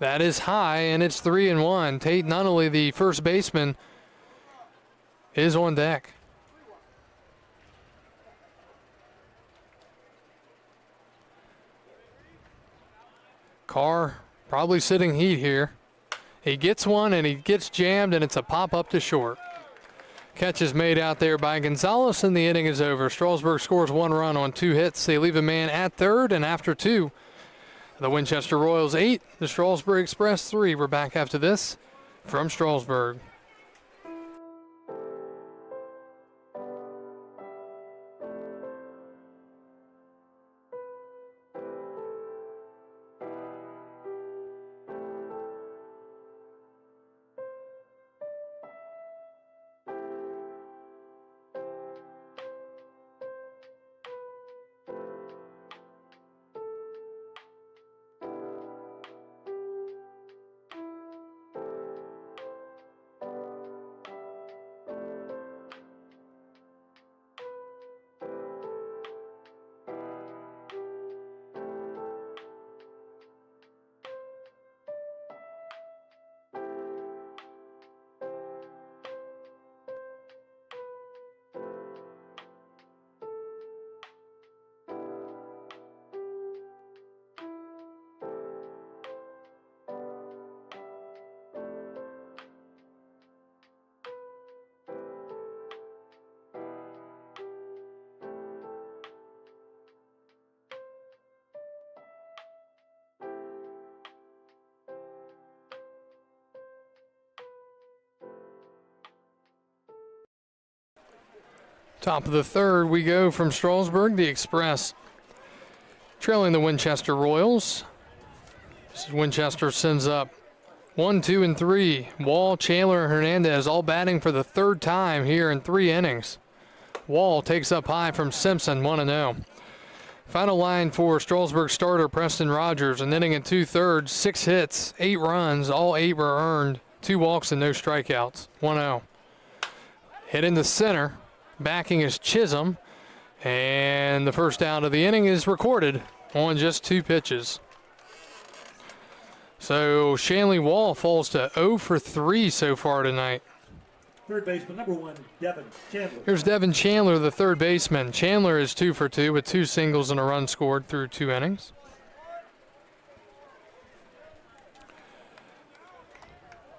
C: That is high, and it's 3-1. Tate Nunnally, the first baseman, is on deck. Carr probably sitting heat here. He gets one, and he gets jammed, and it's a pop up to short. Catch is made out there by Gonzalez, and the inning is over. Strasburg scores 1 run on 2 hits. They leave a man at third, and after 2, the Winchester Royals 8, the Strasburg Express 3. We're back after this from Strasburg. Top of the third, we go from Strasburg, the Express, trailing the Winchester Royals. This is Winchester sends up 1, 2, and 3. Wall, Chandler, and Hernandez all batting for the third time here in 3 innings. Wall takes up high from Simpson, 1-0. Final line for Strasburg starter Preston Rogers, an inning and 2/3, 6 hits, 8 runs, all 8 were earned, 2 walks and no strikeouts, 1-0. Hit into center, backing is Chisholm, and the first out of the inning is recorded on just 2 pitches. So Shanley Wall falls to 0 for 3 so far tonight.
B: Third baseman, number 1, Devin Chandler.
C: Here's Devin Chandler, the third baseman. Chandler is 2 for 2 with 2 singles and a run scored through 2 innings.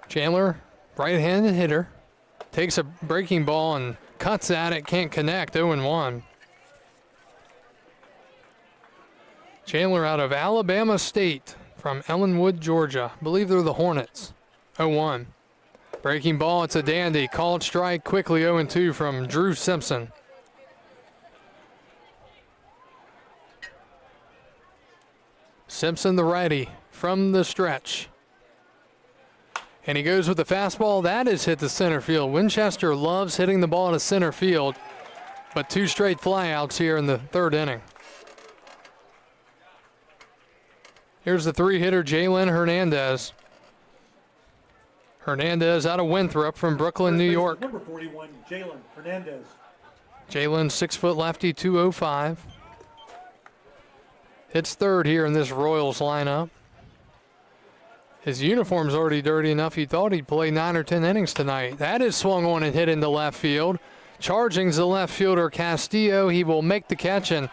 C: Chandler, right-handed hitter, takes a breaking ball and cuts at it, can't connect, 0-1. Chandler out of Alabama State from Ellenwood, Georgia. I believe they're the Hornets, 0-1. Breaking ball, it's a dandy. Called strike quickly, 0-2 from Drew Simpson. Simpson, the righty, from the stretch. And he goes with the fastball. That is hit to center field. Winchester loves hitting the ball to center field, but 2 straight flyouts here in the 3rd inning. Here's the 3-hitter, Jalen Hernandez. Hernandez out of Winthrop from Brooklyn, New York.
B: Number 41, Jalen Hernandez.
C: Jalen, 6-foot lefty, 205. Hits third here in this Royals lineup. His uniform's already dirty enough he thought he'd play 9 or 10 innings tonight. That is swung on and hit into left field. Charging's the left fielder, Castillo. He will make the catch, and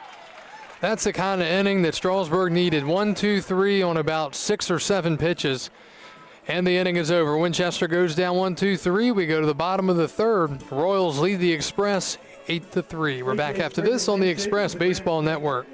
C: that's the kind of inning that Strasburg needed. 1, 2, 3 on about 6 or 7 pitches. And the inning is over. Winchester goes down 1, 2, 3. We go to the bottom of the 3rd. Royals lead the Express 8-3. We're back after this on the Express Baseball Network.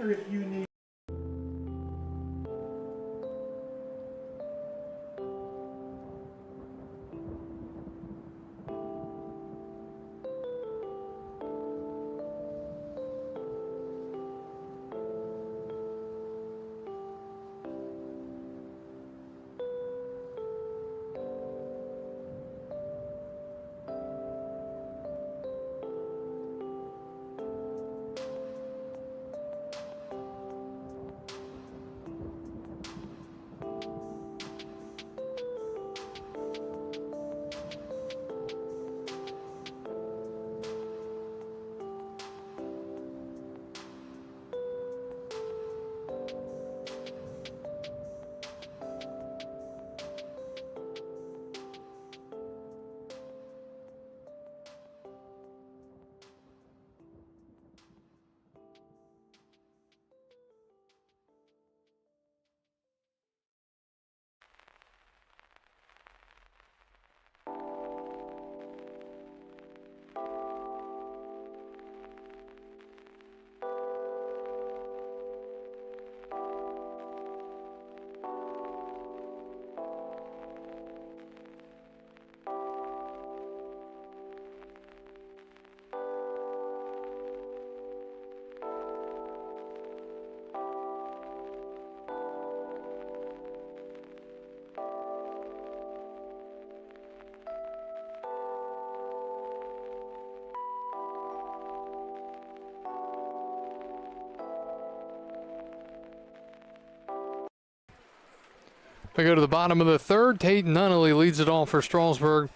C: We go to the bottom of the 3rd. Tate Nunnally leads it all for Strasburg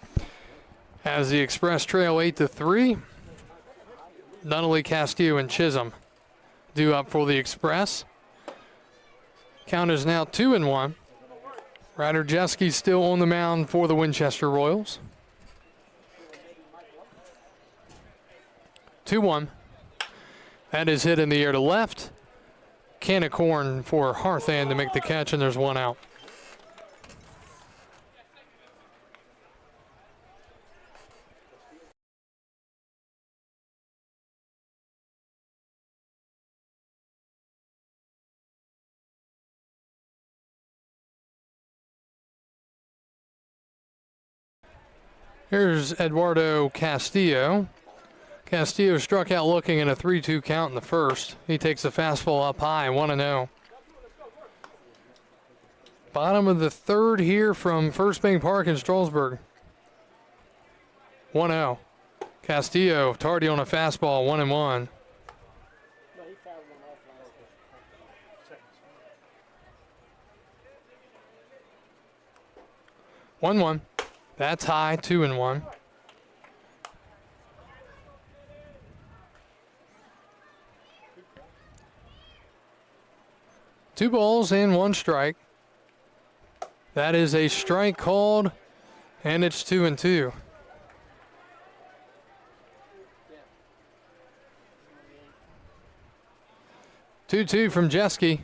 C: as the Express trail 8-3. Nunnally, Castillo, and Chisholm due up for the Express. Count is now 2-1. Ryder Jeske still on the mound for the Winchester Royals. 2-1. That is hit in the air to left. Can of corn for Harthan to make the catch, and there's 1 out. Here's Eduardo Castillo. Castillo struck out looking in a 3-2 count in the first. He takes the fastball up high, 1-0. Bottom of the third here from First Bank Park in Strasburg. 1-0. Castillo, tardy on a fastball, 1-1. 1-1. That's high, 2-1. Two balls and one strike. That is a strike called, and it's 2-2. Two from Jeske.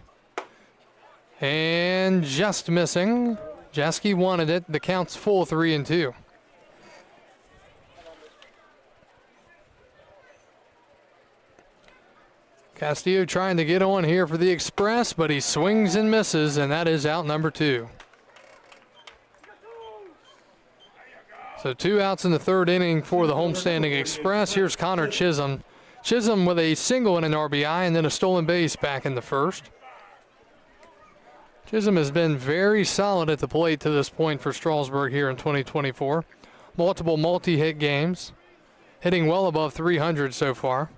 C: And just missing. Jeske wanted it. The count's full, 3-2. Castillo trying to get on here for the Express, but he swings and misses, and that is out number 2. So 2 outs in the third inning for the homestanding Express. Here's Connor Chisholm. Chisholm with a single and an RBI, and then a stolen base back in the first. Chisholm has been very solid at the plate to this point for Strasburg here in 2024. Multiple multi-hit games, hitting well above 300 so far.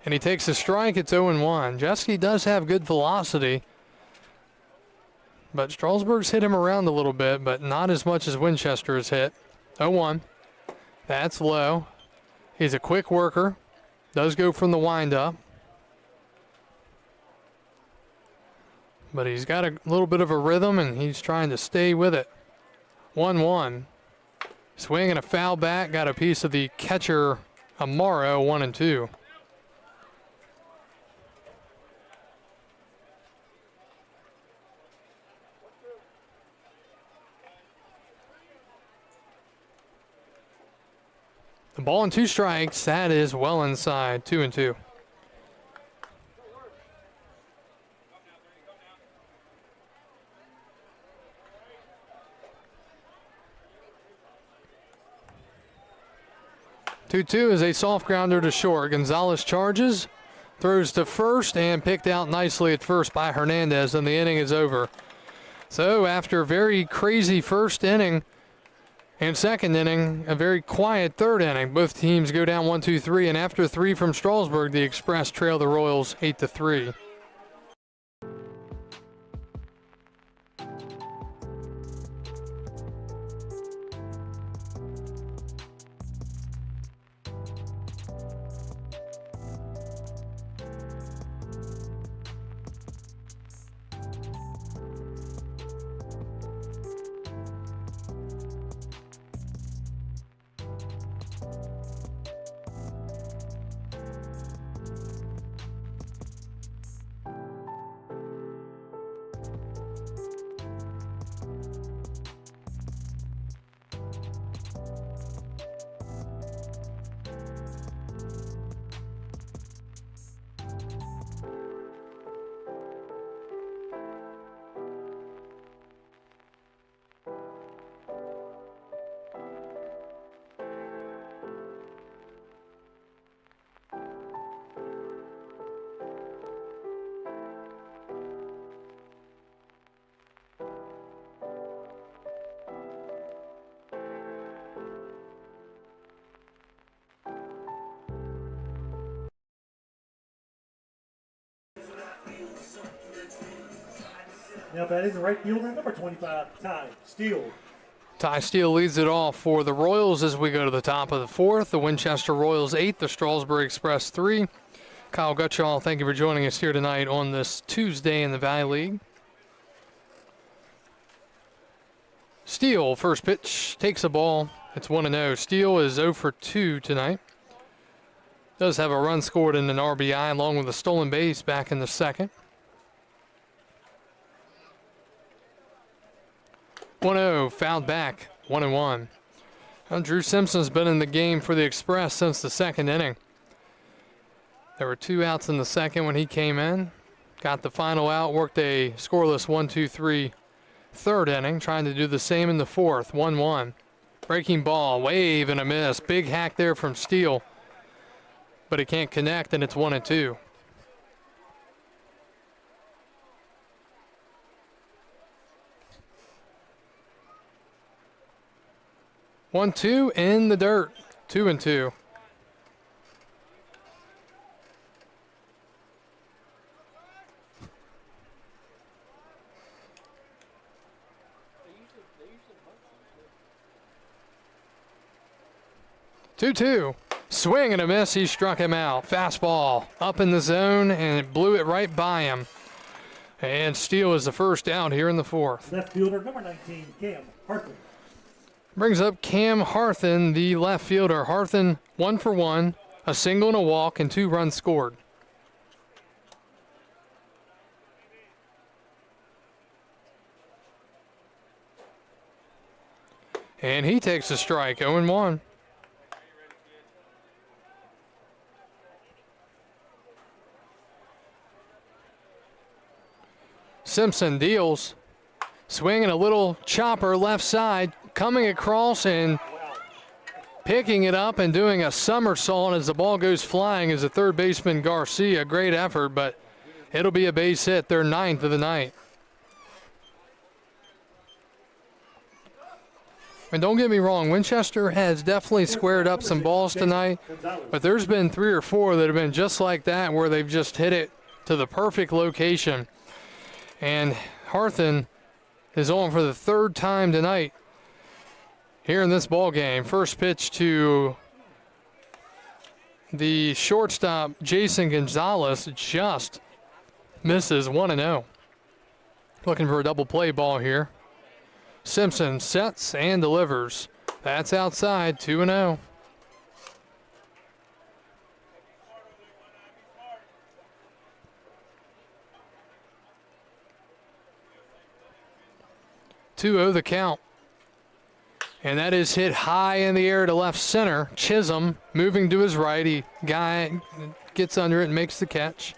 C: And he takes a strike, it's 0-1. Jeske does have good velocity, but Strasburg's hit him around a little bit, but not as much as Winchester has hit. 0-1. That's low. He's a quick worker. Does go from the windup. But he's got a little bit of a rhythm, and he's trying to stay with it. 1-1. Swing and a foul back. Got a piece of the catcher, Amaro, 1-2. The ball and 2 strikes. That is well inside. 2-2. Two is a soft grounder to short. Gonzalez charges, throws to first, and picked out nicely at first by Hernandez, and the inning is over. So after a very crazy first inning and second inning, a very quiet third inning, both teams go down 1-2-3, and after 3 from Strasburg, the Express trail the Royals 8-3.
B: Now batting the right fielder, number 25, Ty Steele.
C: Ty Steele leads it off for the Royals as we go to the top of the fourth. The Winchester Royals 8, the Strasburg Express 3. Kyle Gutschall, thank you for joining us here tonight on this Tuesday in the Valley League. Steele, first pitch, takes a ball. It's 1-0. Steele is 0 for 2 tonight. Does have a run scored and an RBI along with a stolen base back in the second. 1-0, fouled back, 1-1. Well, Drew Simpson's been in the game for the Express since the second inning. There were 2 outs in the second when he came in. Got the final out, worked a scoreless 1-2-3 third inning, trying to do the same in the fourth, 1-1. Breaking ball, wave and a miss. Big hack there from Steele. but he can't connect, and it's 1-2. 1-2 in the dirt. 2-2. Two. Swing and a miss. He struck him out. Fastball up in the zone, and it blew it right by him. And Steele is the first out here in the fourth.
B: Left fielder number 19, Cam Hartman.
C: Brings up Cam Harthen, the left fielder. Harthen 1 for 1, a single and a walk, and 2 runs scored. And he takes a strike, 0-1. Simpson deals. Swinging a little chopper left side, coming across and picking it up and doing a somersault as the ball goes flying is the third baseman Garcia. Great effort, but it'll be a base hit, their 9th of the night. And don't get me wrong, Winchester has definitely squared up some balls tonight, but there's been 3 or 4 that have been just like that where they've just hit it to the perfect location. And Harthen is on for the 3rd time tonight here in this ball game. First pitch to the shortstop, Jason Gonzalez, just misses. 1-0. Looking for a double play ball here. Simpson sets and delivers. That's outside. 2-0. The count. And that is hit high in the air to left center. Chisholm moving to his right. Guy gets under it and makes the catch.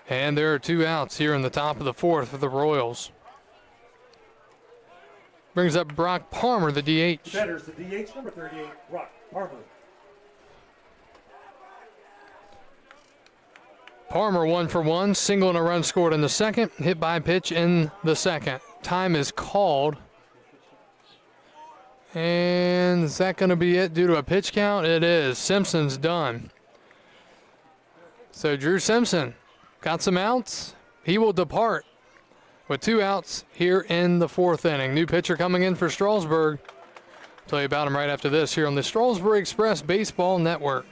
C: And there are 2 outs here in the top of the 4th for the Royals. Brings up Brock Palmer, the DH.
B: Batters the DH, number 38, Brock Palmer.
C: Palmer 1 for 1, single and a run scored in the second. Hit by pitch in the second. Time is called. And is that going to be it due to a pitch count? It is. Simpson's done. So Drew Simpson got some outs. He will depart with 2 outs here in the 4th inning. New pitcher coming in for Strasburg. I'll tell you about him right after this here on the Strasburg Express Baseball Network.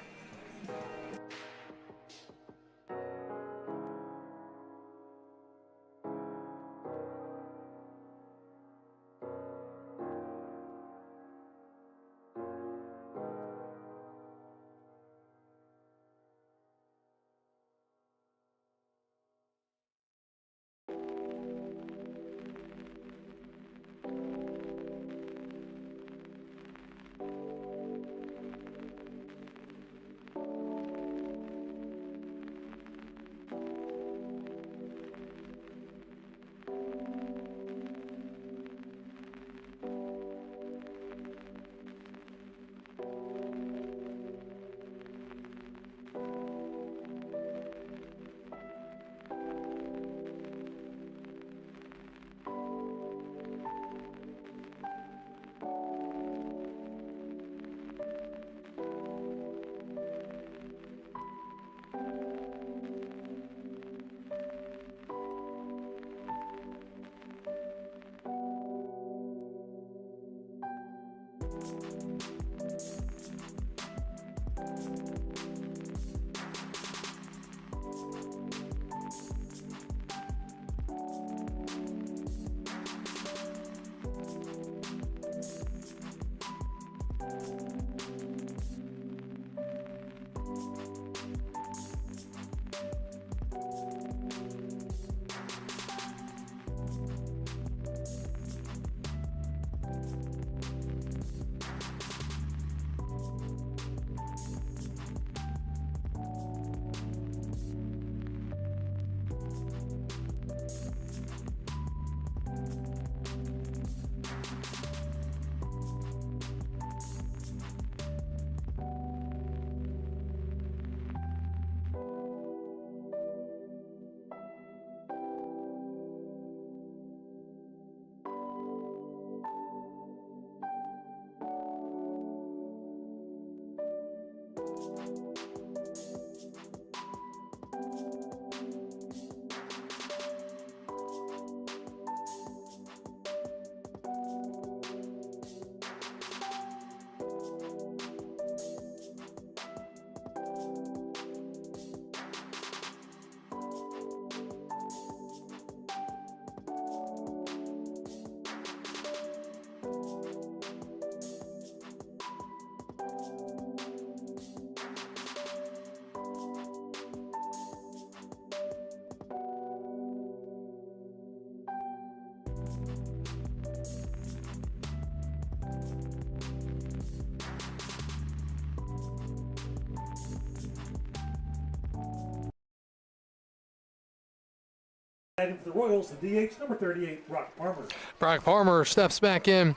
B: Adding for the Royals, the DH, number 38, Brock Palmer.
C: Brock Palmer steps back in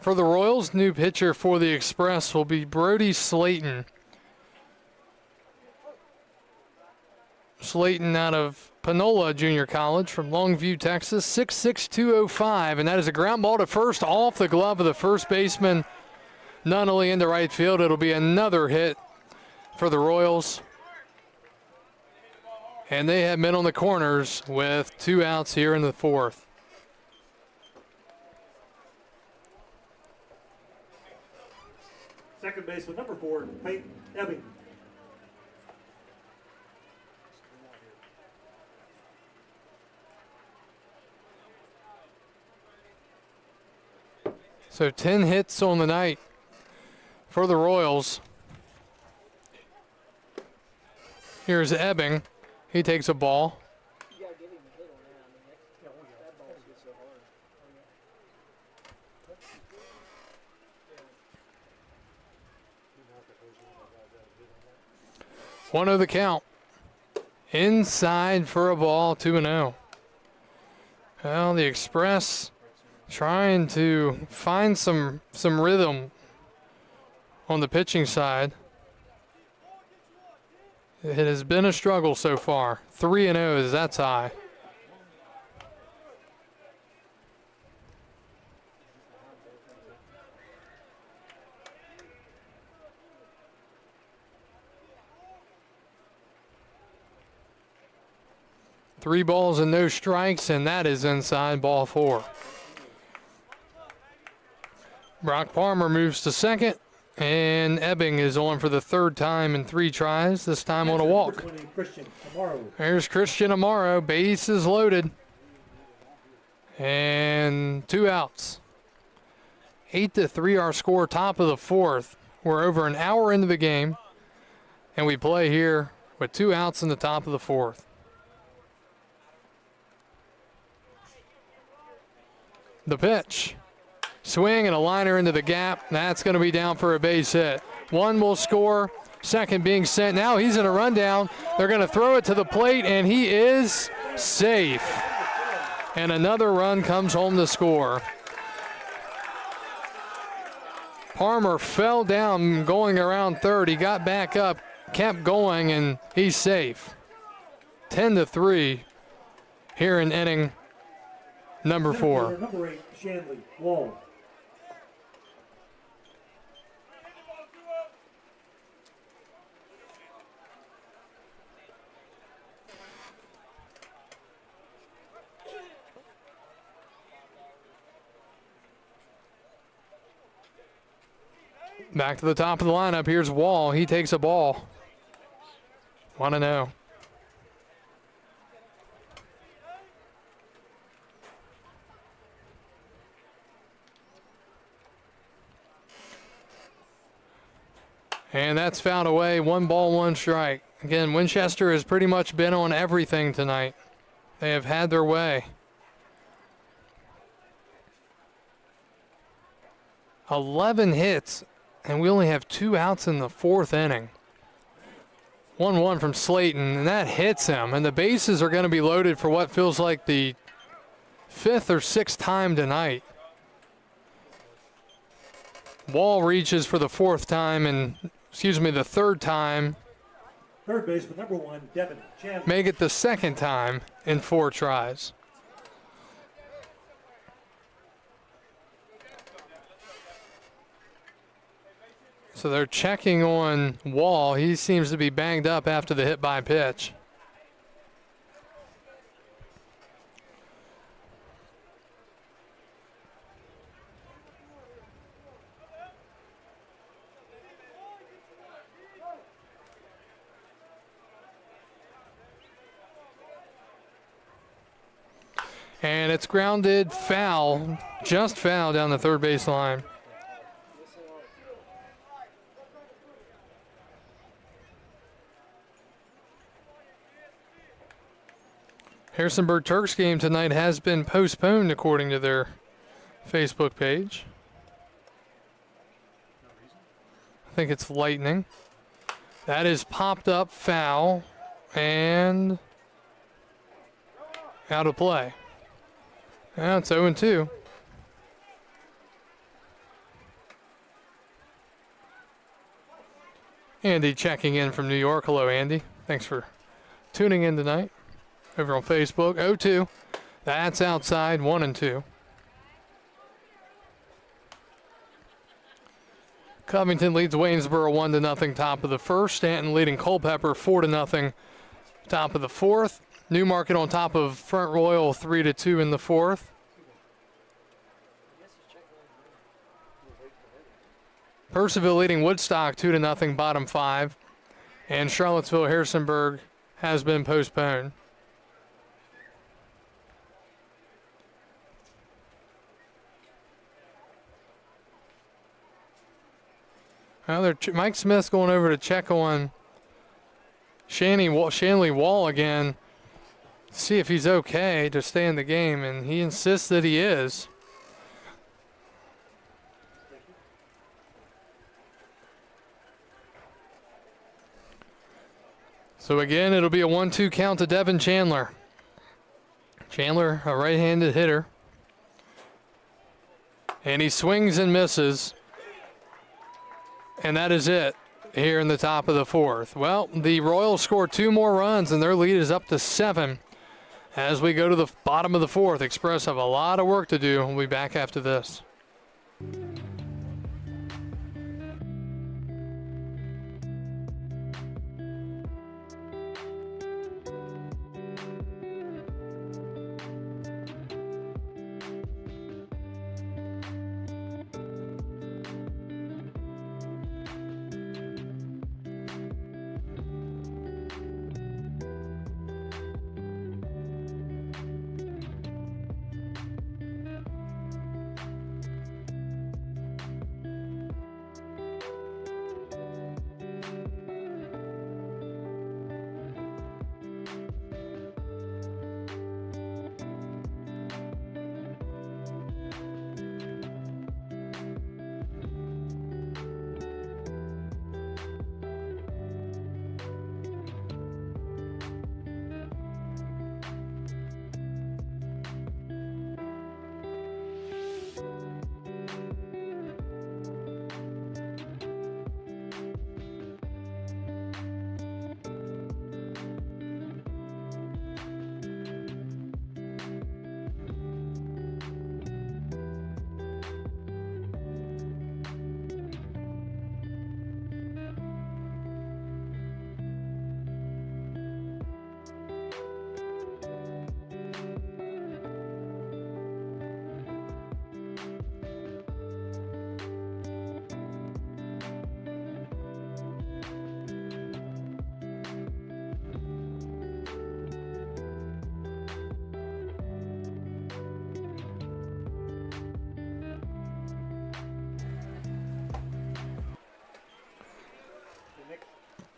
C: for the Royals. New pitcher for the Express will be Brody Slayton. Slayton out of Panola Junior College from Longview, Texas, 6'6", 205, and that is a ground ball to first off the glove of the first baseman, Nunnally into right field. It'll be another hit for the Royals. And they have men on the corners with 2 outs here in the 4th.
B: Second baseman, number 4, Peyton Ebbing.
C: So 10 hits on the night for the Royals. Here's Ebbing. He takes a ball.
D: You gotta give him a hit on that. I mean, that ball gets so hard.
C: One of the count. Inside for a ball, 2-0. Well, the Express trying to find some rhythm on the pitching side. It has been a struggle so far. 3-0 is that's high. Three balls and no strikes, and that is inside, ball 4. Brock Palmer moves to second, and Ebbing is on for the 3rd time in 3 tries, this time on a walk.
B: Number 20, Christian Amaro.
C: There's Christian Amaro, bases loaded, and 2 outs. 8-3 our score, top of the 4th. We're over an hour into the game, and we play here with 2 outs in the top of the 4th. The pitch. Swing and a liner into the gap. That's going to be down for a base hit. One will score. Second being sent. Now he's in a rundown. They're going to throw it to the plate, and he is safe. And another run comes home to score. Palmer fell down going around third. He got back up, kept going, and he's safe. 10-3 here in inning number 4.
B: Number 8, Shanley Wall.
C: Back to the top of the lineup. Here's Wall. He takes a ball. 1-0. And that's fouled away. 1 ball, 1 strike. Again, Winchester has pretty much been on everything tonight. They have had their way. 11 hits, and we only have 2 outs in the 4th inning. 1-1 from Slayton, and that hits him. And the bases are going to be loaded for what feels like the 5th or 6th time tonight. Wall reaches for the 4th time, and the 3rd time.
B: Third baseman, number 1, Devin Chandler.
C: Make it the 2nd time in 4 tries. So they're checking on Wall. He seems to be banged up after the hit by pitch. And it's grounded foul, just foul down the 3rd base line. Harrisonburg Turks game tonight has been postponed according to their Facebook page. I think it's lightning. That is popped up foul, and out of play. That's 0-2. Andy checking in from New York. Hello, Andy. Thanks for tuning in tonight. Over on Facebook. 0-2. That's outside. 1-2. Covington leads Waynesboro 1-0 top of the first. Stanton leading Culpeper 4-0 top of the fourth. Newmarket on top of Front Royal 3-2 in the fourth. Percival leading Woodstock 2-0 bottom five. And Charlottesville Harrisonburg has been postponed. Well, Mike Smith's going over to check on Shanley Wall again, see if he's okay to stay in the game, and he insists that he is. So again, it'll be a 1-2 count to Devin Chandler. Chandler, a right-handed hitter. And he swings and misses. And that is it here in the top of the fourth. Well, the Royals score 2 more runs, and their lead is up to 7. As we go to the bottom of the fourth, Express have a lot of work to do. We'll be back after this.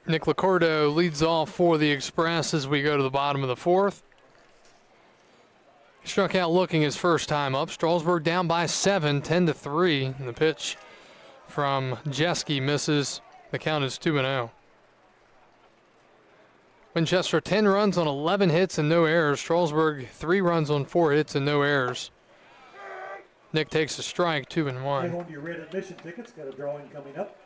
C: Nick Licurdo leads off for the Express as we go to the bottom of the fourth. Struck out looking his first time up. Strasburg down by 7, 10-3. And the pitch from Jeske misses. The count is 2-0. Winchester 10 runs on 11 hits and no errors. Strasburg 3 runs on 4 hits and no errors. Nick takes a strike, 2-1.
B: Hang on to your red admission tickets. Got a drawing coming up.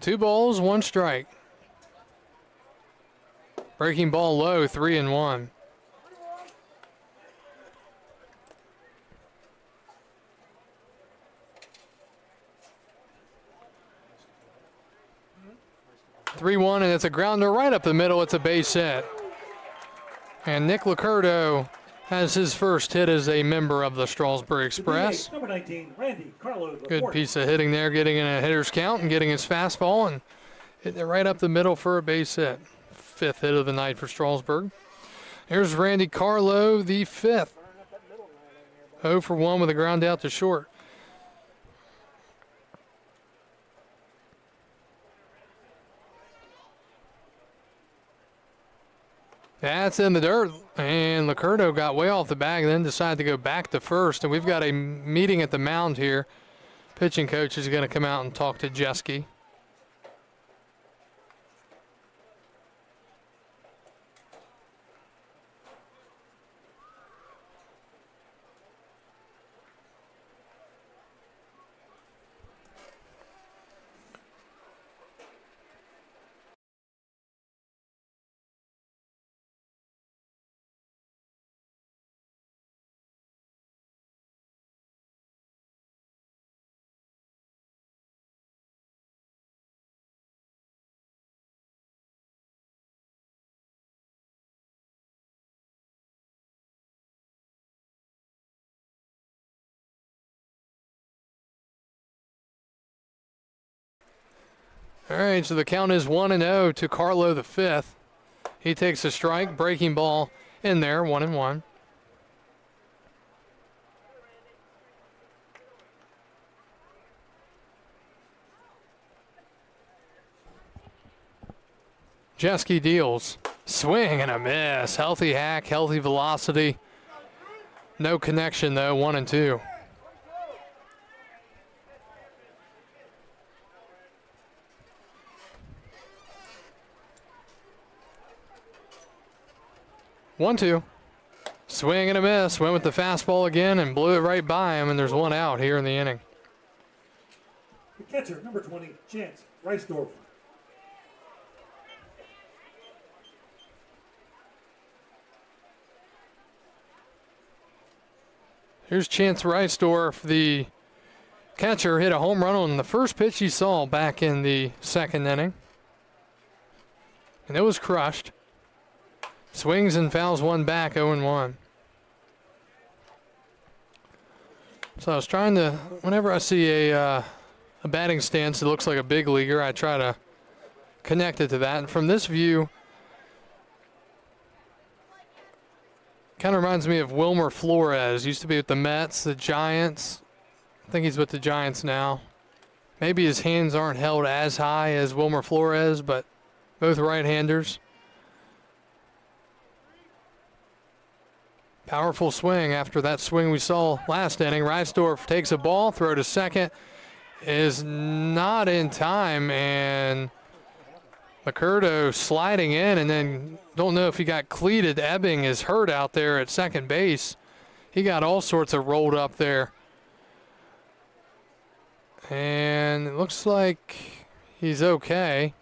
C: Two balls, 1 strike. Breaking ball low, 3-1. And it's a grounder right up the middle. It's a base hit. And Nick Licurdo has his first hit as a member of the Strasburg Express.
B: Number 19, Randy Carlo.
C: Good piece of hitting there, getting in a hitter's count and getting his fastball and hitting it right up the middle for a base hit. 5th hit of the night for Strasburg. Here's Randy Carlo, the 5th. 0 for 1 with a ground out to short. That's in the dirt, and Licurdo got way off the bag and then decided to go back to first, and we've got a meeting at the mound here. Pitching coach is going to come out and talk to Jeske. All right, so the count is 1-0 to Carlo the fifth. He takes a strike, breaking ball in there, 1-1. Jeske deals. Swing and a miss. Healthy hack, healthy velocity. No connection though, 1-2. One, two. Swing and a miss. Went with the fastball again and blew it right by him, and there's one out here in the inning.
B: The catcher, number 20, Chance Reisdorf.
C: Here's Chance Reisdorf, the catcher, hit a home run on the first pitch he saw back in the second inning. And it was crushed. Swings and fouls one back, 0-1. So I was trying to, whenever I see a batting stance that looks like a big leaguer, I try to connect it to that. And from this view, kind of reminds me of Wilmer Flores. Used to be with the Mets, the Giants. I think he's with the Giants now. Maybe his hands aren't held as high as Wilmer Flores, but both right-handers. Powerful swing after that swing we saw last inning. Reisdorf takes a ball, throw to second, is not in time, and McCurdo sliding in, and then don't know if he got cleated. Ebbing is hurt out there at second base. He got all sorts of rolled up there. And it looks like he's okay.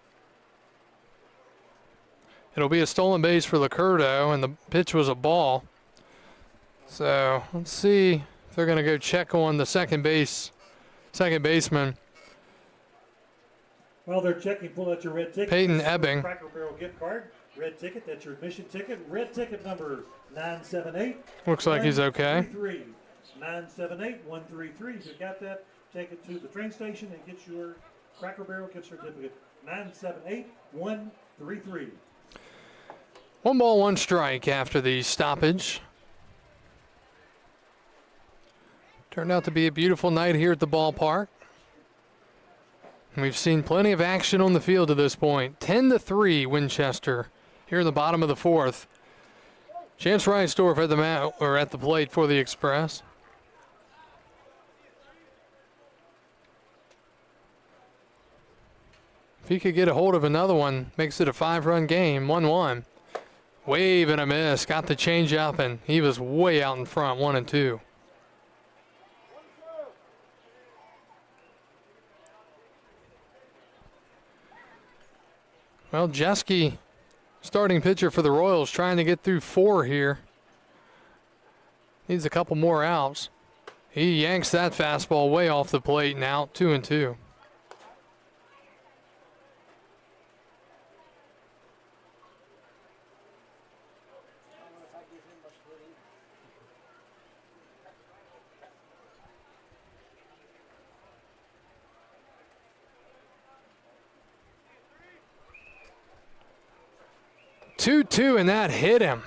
C: It'll be a stolen base for Licurdo, and the pitch was a ball. So let's see if they're going to go check on the second baseman.
B: While they're checking, pull out your red ticket.
C: Peyton
B: This is your
C: Ebbing.
B: Cracker Barrel gift card. Red ticket, that's your admission ticket. Red ticket number 978.
C: Looks like he's okay.
B: 978-133. If you got that, take it to the train station and get your Cracker Barrel gift certificate. 978-133.
C: 1 ball, 1 strike after the stoppage. Turned out to be a beautiful night here at the ballpark. We've seen plenty of action on the field to this point. 10-3 Winchester here in the bottom of the fourth. Chance Reisdorf at the plate for the Express. If he could get a hold of another one, makes it a 5-run game, 1-1. Wave and a miss, got the change up, and he was way out in front, 1-2. Well, Jeske, starting pitcher for the Royals, trying to get through 4 here. Needs a couple more outs. He yanks that fastball way off the plate and out, 2-2. Two, and that hit him.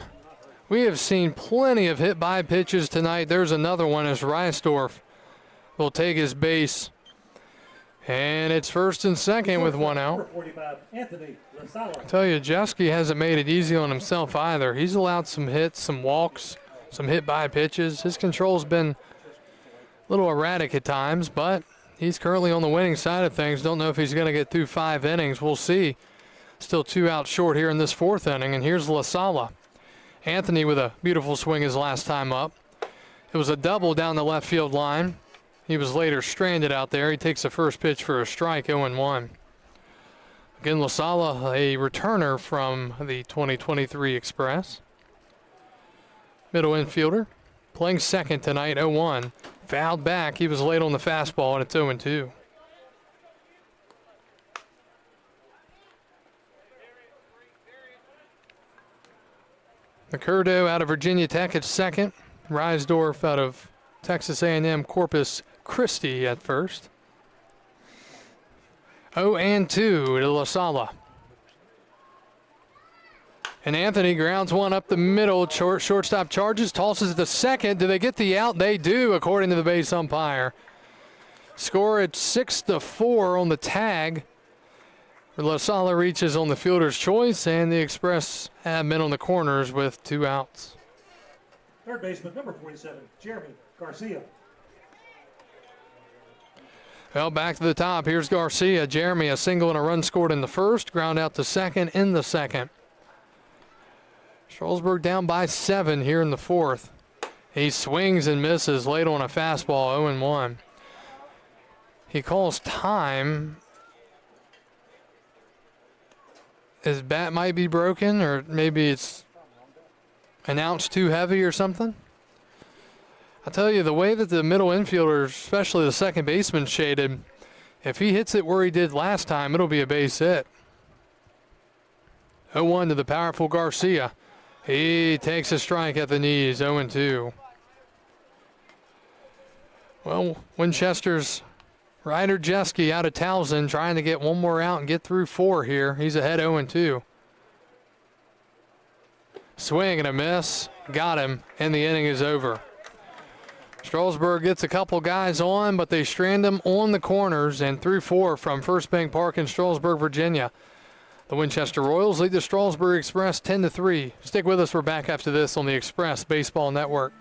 C: We have seen plenty of hit by pitches tonight. There's another one as Reisdorf will take his base. And it's first and second with 1 out.
B: 45, Anthony Lasala.
C: I tell you, Jeske hasn't made it easy on himself either. He's allowed some hits, some walks, some hit by pitches. His control's been a little erratic at times, but he's currently on the winning side of things. Don't know if he's going to get through 5 innings. We'll see. Still 2 out short here in this 4th inning, and here's Lasala. Anthony with a beautiful swing his last time up. It was a double down the left field line. He was later stranded out there. He takes the first pitch for a strike, 0-1. Again, Lasala, a returner from the 2023 Express. Middle infielder, playing second tonight, 0-1. Fouled back. He was late on the fastball, and it's 0-2. McCurdo out of Virginia Tech at second. Reisdorf out of Texas A&M Corpus Christi at first. 0-2 to La Sala. And Anthony grounds one up the middle. Shortstop charges, tosses the second. Do they get the out? They do, according to the base umpire. Score at 6-4 on the tag. La Sala reaches on the fielder's choice, and the Express have men on the corners with 2 outs.
B: Third baseman, number 47, Jeremy Garcia.
C: Well, back to the top. Here's Garcia. Jeremy, a single and a run scored in the first. Ground out to second in the second. Strasburg down by 7 here in the fourth. He swings and misses late on a fastball, 0-1. He calls time. His bat might be broken, or maybe it's an ounce too heavy or something. I tell you, the way that the middle infielders, especially the second baseman, shaded, if he hits it where he did last time, it'll be a base hit. 0-1 to the powerful Garcia. He takes a strike at the knees, 0-2. Well, Winchester's Ryder Jeske out of Towson, trying to get one more out and get through 4 here. He's ahead 0-2. Swing and a miss. Got him, and the inning is over. Strasburg gets a couple guys on, but they strand them on the corners, and through 4 from First Bank Park in Strasburg, Virginia. The Winchester Royals lead the Strasburg Express 10-3. Stick with us. We're back after this on the Express Baseball Network.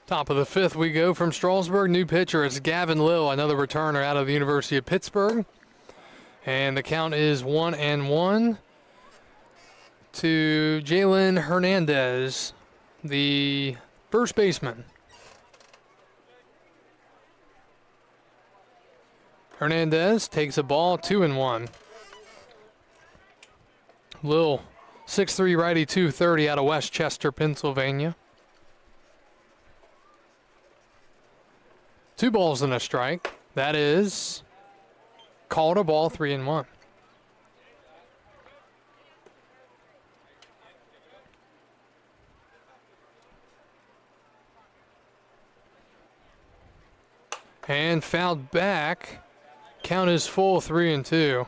C: Top of the 5th we go from Strasburg. New pitcher is Gavin Lill, another returner out of the University of Pittsburgh. And the count is 1-1 to Jalen Hernandez, the first baseman. Hernandez takes a ball, 2-1. Lil, 6'3", righty, 230 out of Winchester, Pennsylvania. 2 balls and a strike. That is called a ball, 3-1. And fouled back. Count is full, 3-2.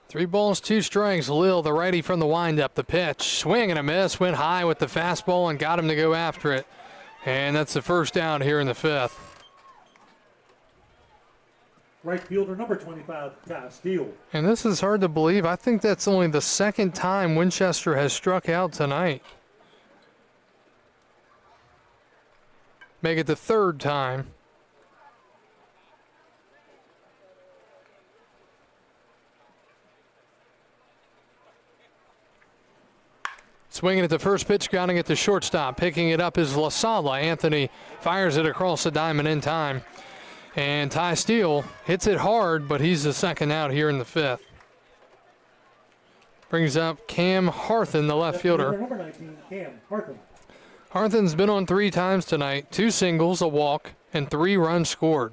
C: Three balls, 2 strikes. Lil, the righty from the windup. The pitch, swing and a miss. Went high with the fastball and got him to go after it. And that's the first down here in the 5th.
B: Right fielder number 25, Ty Steele.
C: And this is hard to believe. I think that's only the 2nd time Winchester has struck out tonight. Make it the 3rd time. Swinging at the first pitch, grounding at the shortstop. Picking it up is La Sala. Anthony fires it across the diamond in time. And Ty Steele hits it hard, but he's the 2nd out here in the 5th. Brings up Cam Harthen, the left fielder.
B: Number 19, Cam Harthen.
C: Harthen's been on 3 times tonight. 2 singles, a walk, and 3 runs scored.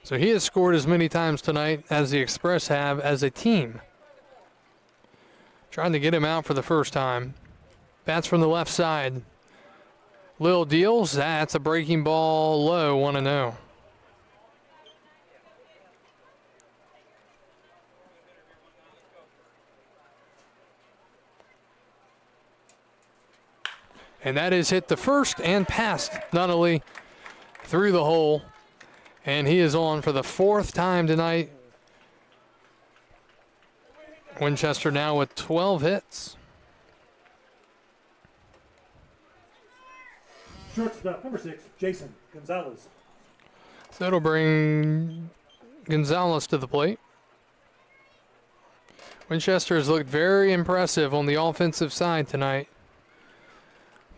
C: So he has scored as many times tonight as the Express have as a team. Trying to get him out for the first time. Bats from the left side. Lil deals. That's a breaking ball low, 1-0. And that is hit the first and past Nunnally through the hole. And he is on for the 4th time tonight. Winchester now with 12 hits.
B: Shortstop number 6, Jason Gonzalez.
C: So it'll bring Gonzalez to the plate. Winchester has looked very impressive on the offensive side tonight.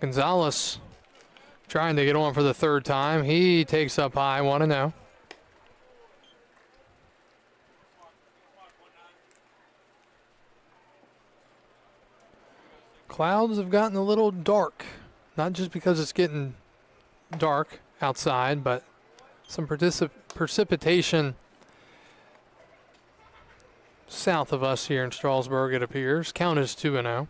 C: Gonzalez trying to get on for the 3rd time. He takes up high, 1-0. Clouds have gotten a little dark, not just because it's getting dark outside, but some precipitation south of us here in Strasburg, it appears. Count is 2-0.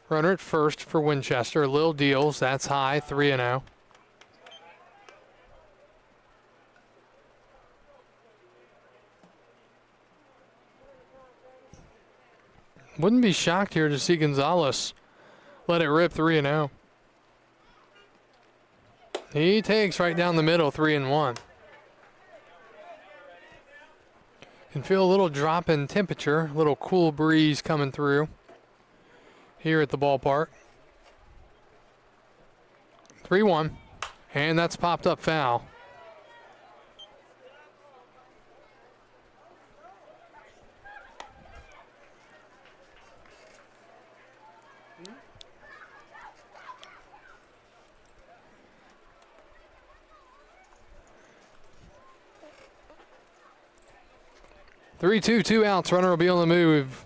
C: Runner at first for Winchester. Lil deals. That's high, 3-0. Wouldn't be shocked here to see Gonzalez let it rip, 3-0. He takes right down the middle, 3-1. Can feel a little drop in temperature, a little cool breeze coming through here at the ballpark. 3-1, and that's popped up foul. Three, two outs. Runner will be on the move.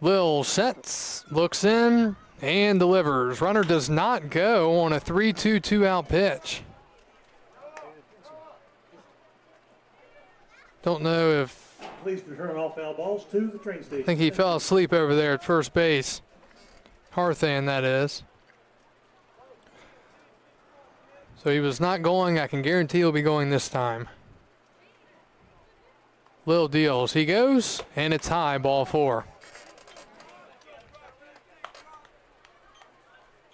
C: Lil sets, looks in, and delivers. Runner does not go on a 3-2 two-out pitch. Don't know if...
B: Please return all foul balls to the train station.
C: I think he fell asleep over there at first base. Harthan, that is. So he was not going. I can guarantee he'll be going this time. Lil deals. He goes, and it's high, ball 4.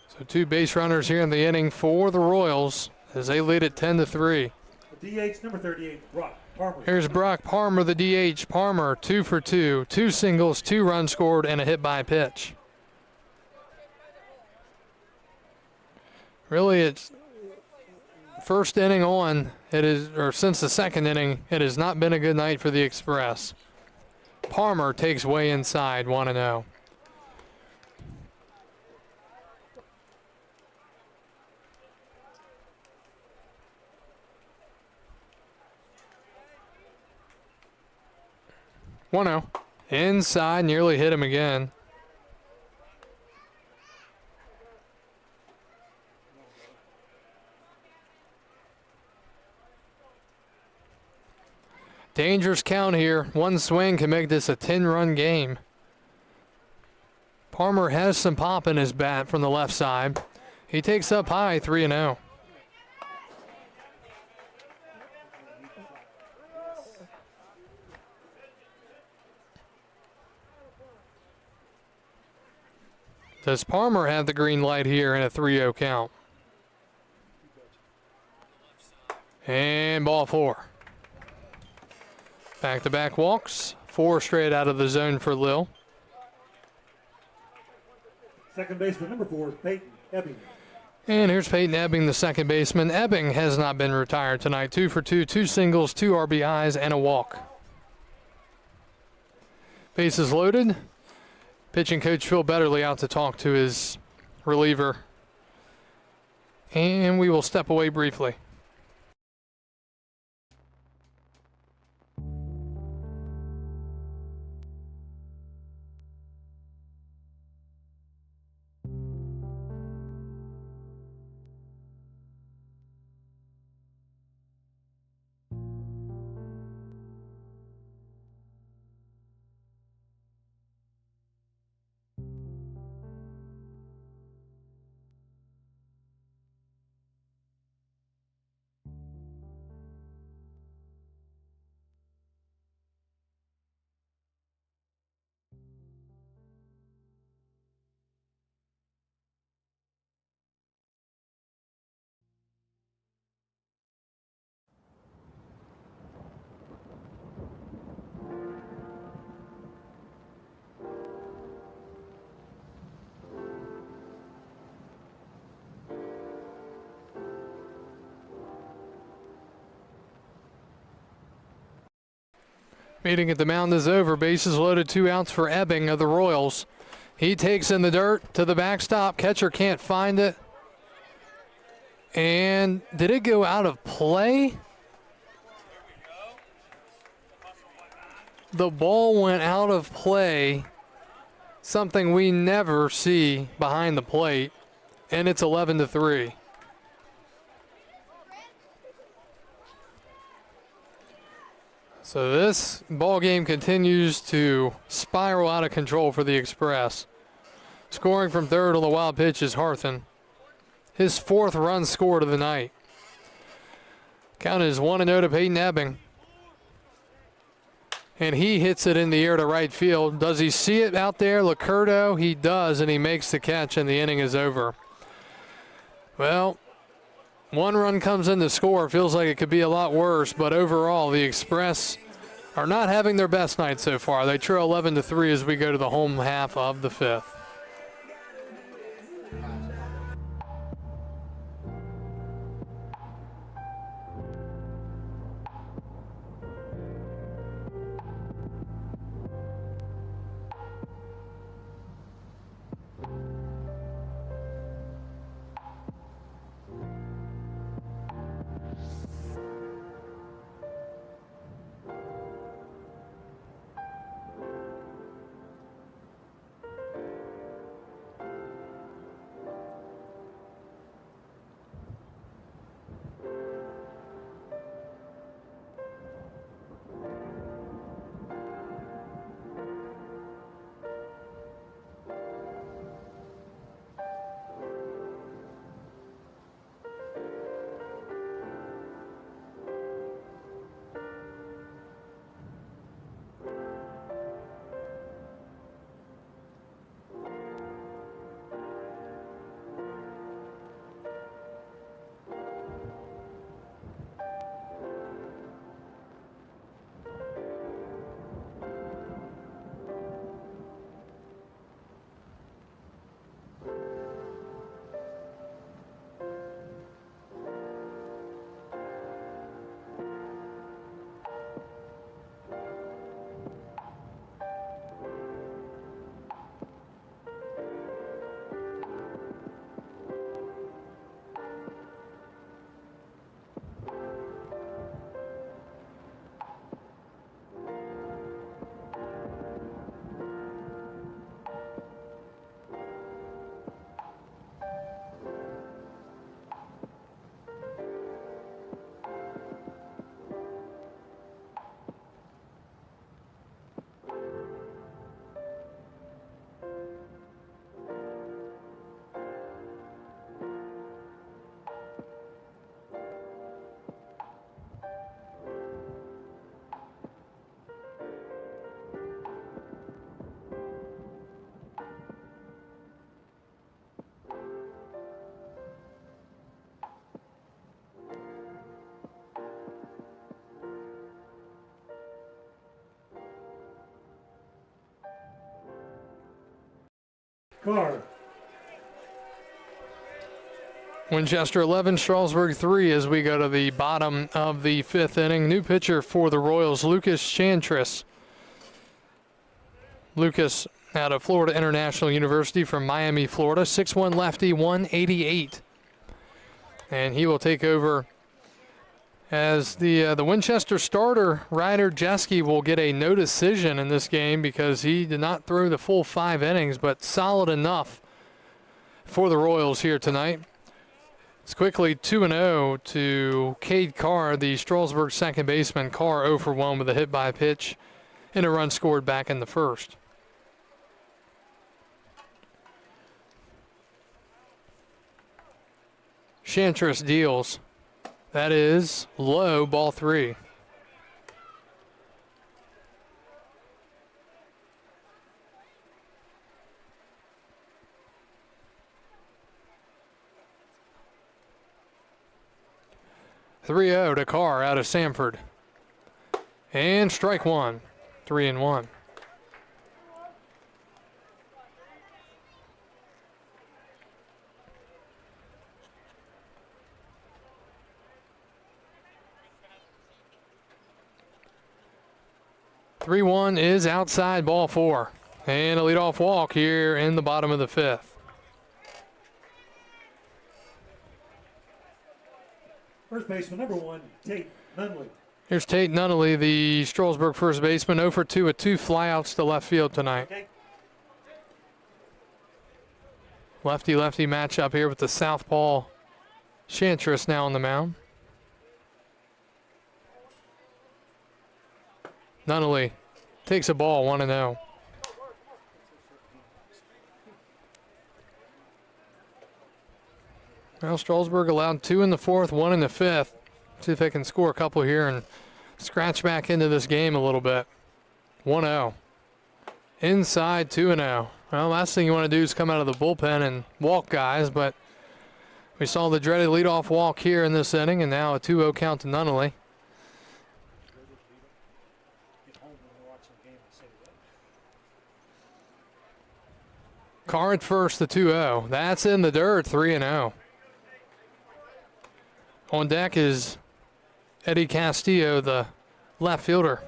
C: So 2 base runners here in the inning for the Royals as they lead it 10-3.
B: The DH number 38, Brock Palmer.
C: Here's Brock Palmer, the DH. Palmer, 2 for 2. 2 singles, 2 runs scored, and a hit by pitch. Really, it's first inning on, since the second inning, it has not been a good night for the Express. Palmer takes way inside, 1-0. Inside, nearly hit him again. Dangerous count here. One swing can make this a 10-run game. Palmer has some pop in his bat from the left side. He takes up high, 3-0. Does Palmer have the green light here in a 3-0 count? And ball 4. Back-to-back walks. 4 straight out of the zone for Lil.
B: Second baseman, number 4, Peyton Ebbing.
C: And here's Peyton Ebbing, the second baseman. Ebbing has not been retired tonight. 2 for 2, 2 singles, 2 RBIs, and a walk. Bases loaded. Pitching coach Phil Betterly out to talk to his reliever. And we will step away briefly. Meeting at the mound is over. Bases loaded, 2 outs for Ebbing of the Royals. He takes in the dirt to the backstop. Catcher can't find it. And did it go out of play? The ball went out of play. Something we never see behind the plate. And it's 11-3. So this ball game continues to spiral out of control for the Express. Scoring from third on the wild pitch is Harthen. His 4th run scored of the night. Count is 1-0 to Peyton Ebbing. And he hits it in the air to right field. Does he see it out there, Licurdo? He does, and he makes the catch, and the inning is over. Well, 1 run comes in to score. Feels like it could be a lot worse, but overall, the Express are not having their best night so far. They trail 11-3 as we go to the home half of the 5th.
B: Carr.
C: Winchester 11, Strasburg 3 as we go to the bottom of the 5th inning. New pitcher for the Royals, Lucas Chantris. Lucas out of Florida International University from Miami, Florida. 6'1 lefty, 188. And he will take over as the Winchester starter. Ryder Jeske will get a no decision in this game because he did not throw the full 5 innings, but solid enough for the Royals here tonight. It's quickly 2-0 to Cade Carr, the Strasburg second baseman. Carr 0 for 1 with a hit by pitch and a run scored back in the first. Chantris deals. That is low, ball 3. (3-0) to Carr out of Sanford. And strike 1. 3-1. (3-1) is outside, ball 4. And a leadoff walk here in the bottom of the 5th.
B: First baseman, number 1, Tate Nunley.
C: Here's Tate Nunley, the Strasburg first baseman, 0 for 2 with 2 flyouts to left field tonight.
B: Okay.
C: Lefty-lefty matchup here with the southpaw Chantris now on the mound. Nunley takes a ball, 1-0. Well, Strasburg allowed 2 in the 4th, 1 in the 5th. See if they can score a couple here and scratch back into this game a little bit. 1-0. Inside, 2-0. Well, last thing you want to do is come out of the bullpen and walk guys, but we saw the dreaded leadoff walk here in this inning, and now a 2-0 count to Nunley. Carr at first, the 2-0. That's in the dirt, 3-0. On deck is Eddie Castillo, the left fielder.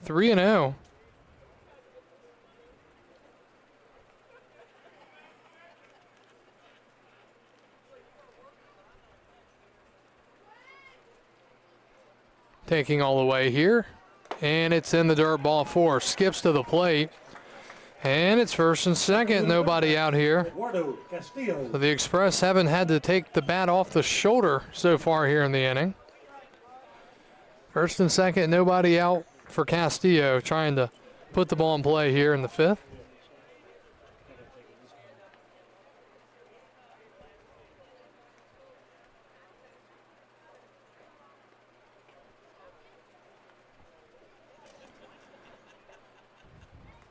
C: 3-0. Taking all the way here. And it's in the dirt, ball 4. Skips to the plate. And it's first and second, nobody out here.
B: Eduardo Castillo.
C: So the Express haven't had to take the bat off the shoulder so far here in the inning. First and second, nobody out for Castillo, trying to put the ball in play here in the 5th.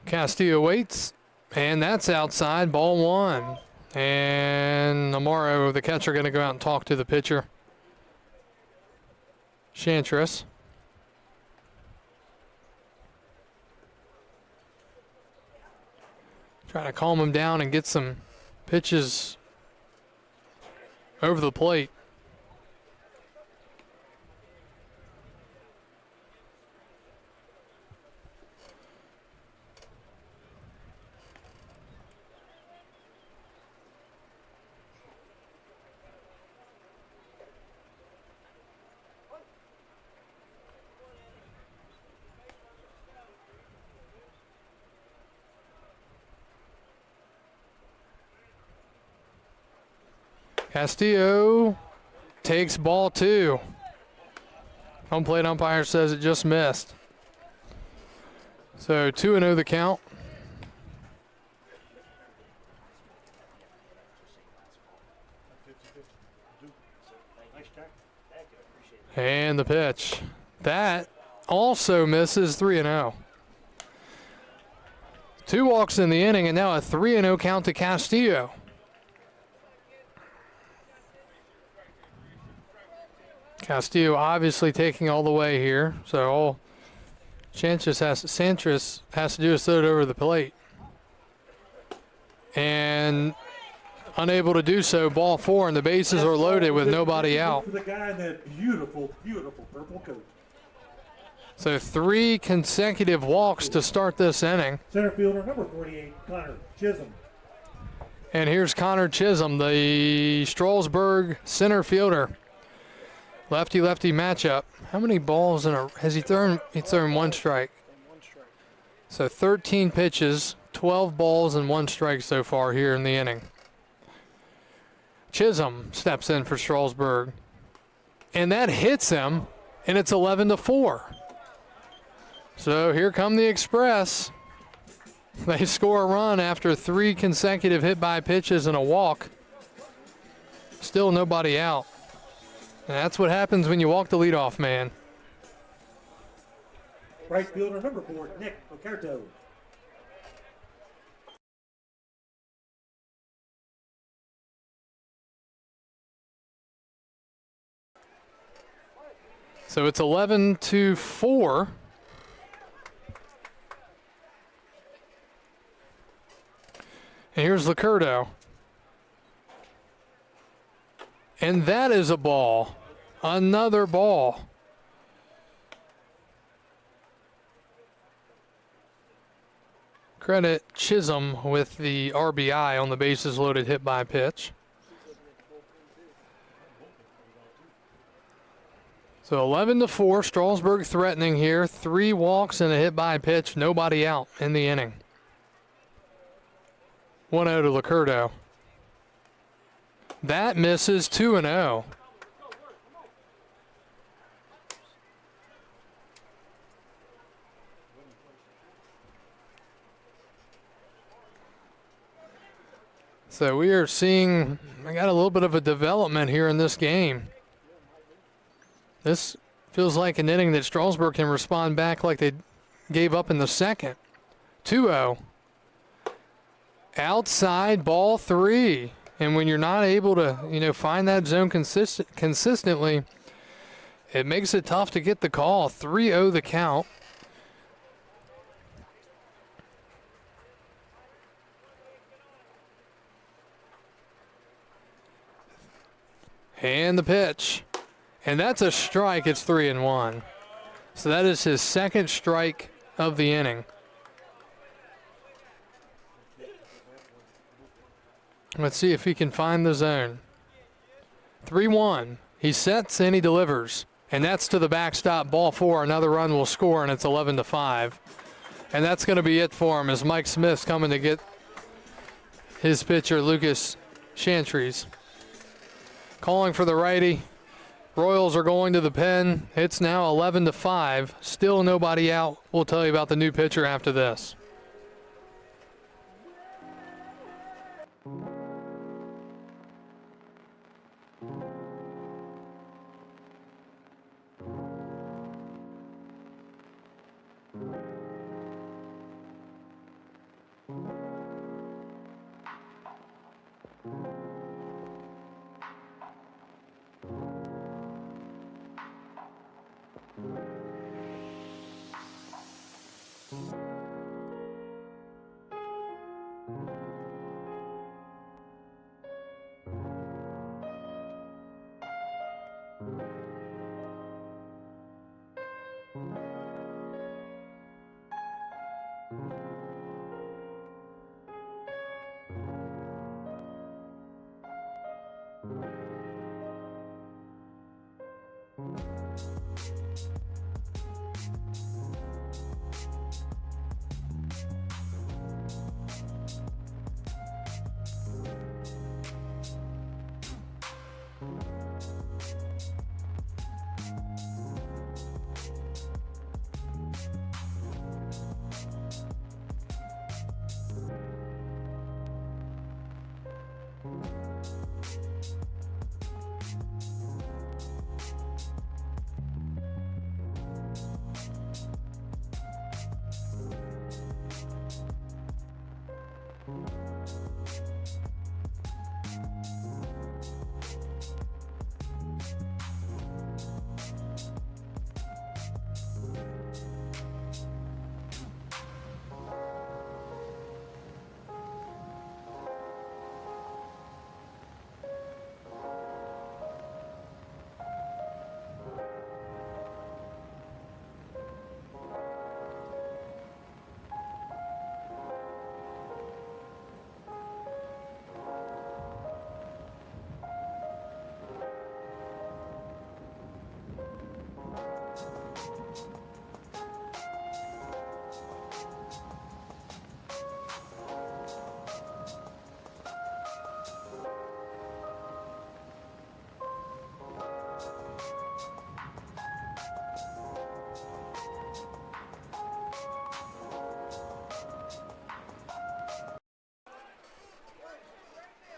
C: Castillo waits, and that's outside, ball 1. And Amaro, the catcher, going to go out and talk to the pitcher, Chantris. Trying to calm him down and get some pitches over the plate. Castillo takes ball 2. Home plate umpire says it just missed. So 2-0 the count. And the pitch. That also misses, 3-0. 2 walks in the inning, and now a 3-0 count to Castillo. Castillo obviously taking all the way here, so all Sanchez has to do is throw it over the plate. and unable to do so. Ball 4, and the bases are loaded with nobody out.
B: For the guy in that beautiful, beautiful purple coat.
C: So 3 consecutive walks to start this inning.
B: Center fielder number 48, Connor Chisholm.
C: And here's Connor Chisholm, the Strasburg center fielder. Lefty-lefty matchup. How many balls has he thrown? He's thrown 1 strike. So 13 pitches, 12 balls and 1 strike so far here in the inning. Chisholm steps in for Strasburg. And that hits him, and it's 11-4. So here come the Express. They score a run after 3 consecutive hit by pitches and a walk. Still nobody out. And that's what happens when you walk the leadoff man.
B: Right fielder number 4, Nick Ocarto.
C: So it's 11-4. And here's Licurdo. And that is a ball. Another ball. Credit Chisholm with the RBI on the bases loaded hit by pitch. So 11-4, Strasburg threatening here. 3 walks and a hit by pitch, nobody out in the inning. 1-0 to Licurdo. That misses. 2-0. So we are seeing, I got a little bit of a development here in this game. This feels like an inning that Strasburg can respond back like they gave up in the second. 2-0. Outside, ball 3. And when you're not able to, find that zone consistently, it makes it tough to get the call. 3-0 the count. And the pitch. And that's a strike. It's 3-1. So that is his second strike of the inning. Let's see if he can find the zone. 3-1. He sets and he delivers. And that's to the backstop. Ball 4. Another run will score, and it's 11-5. And that's going to be it for him as Mike Smith's coming to get his pitcher, Lucas Chantries. Calling for the righty. Royals are going to the pen. It's now 11-5. Still nobody out. We'll tell you about the new pitcher after this.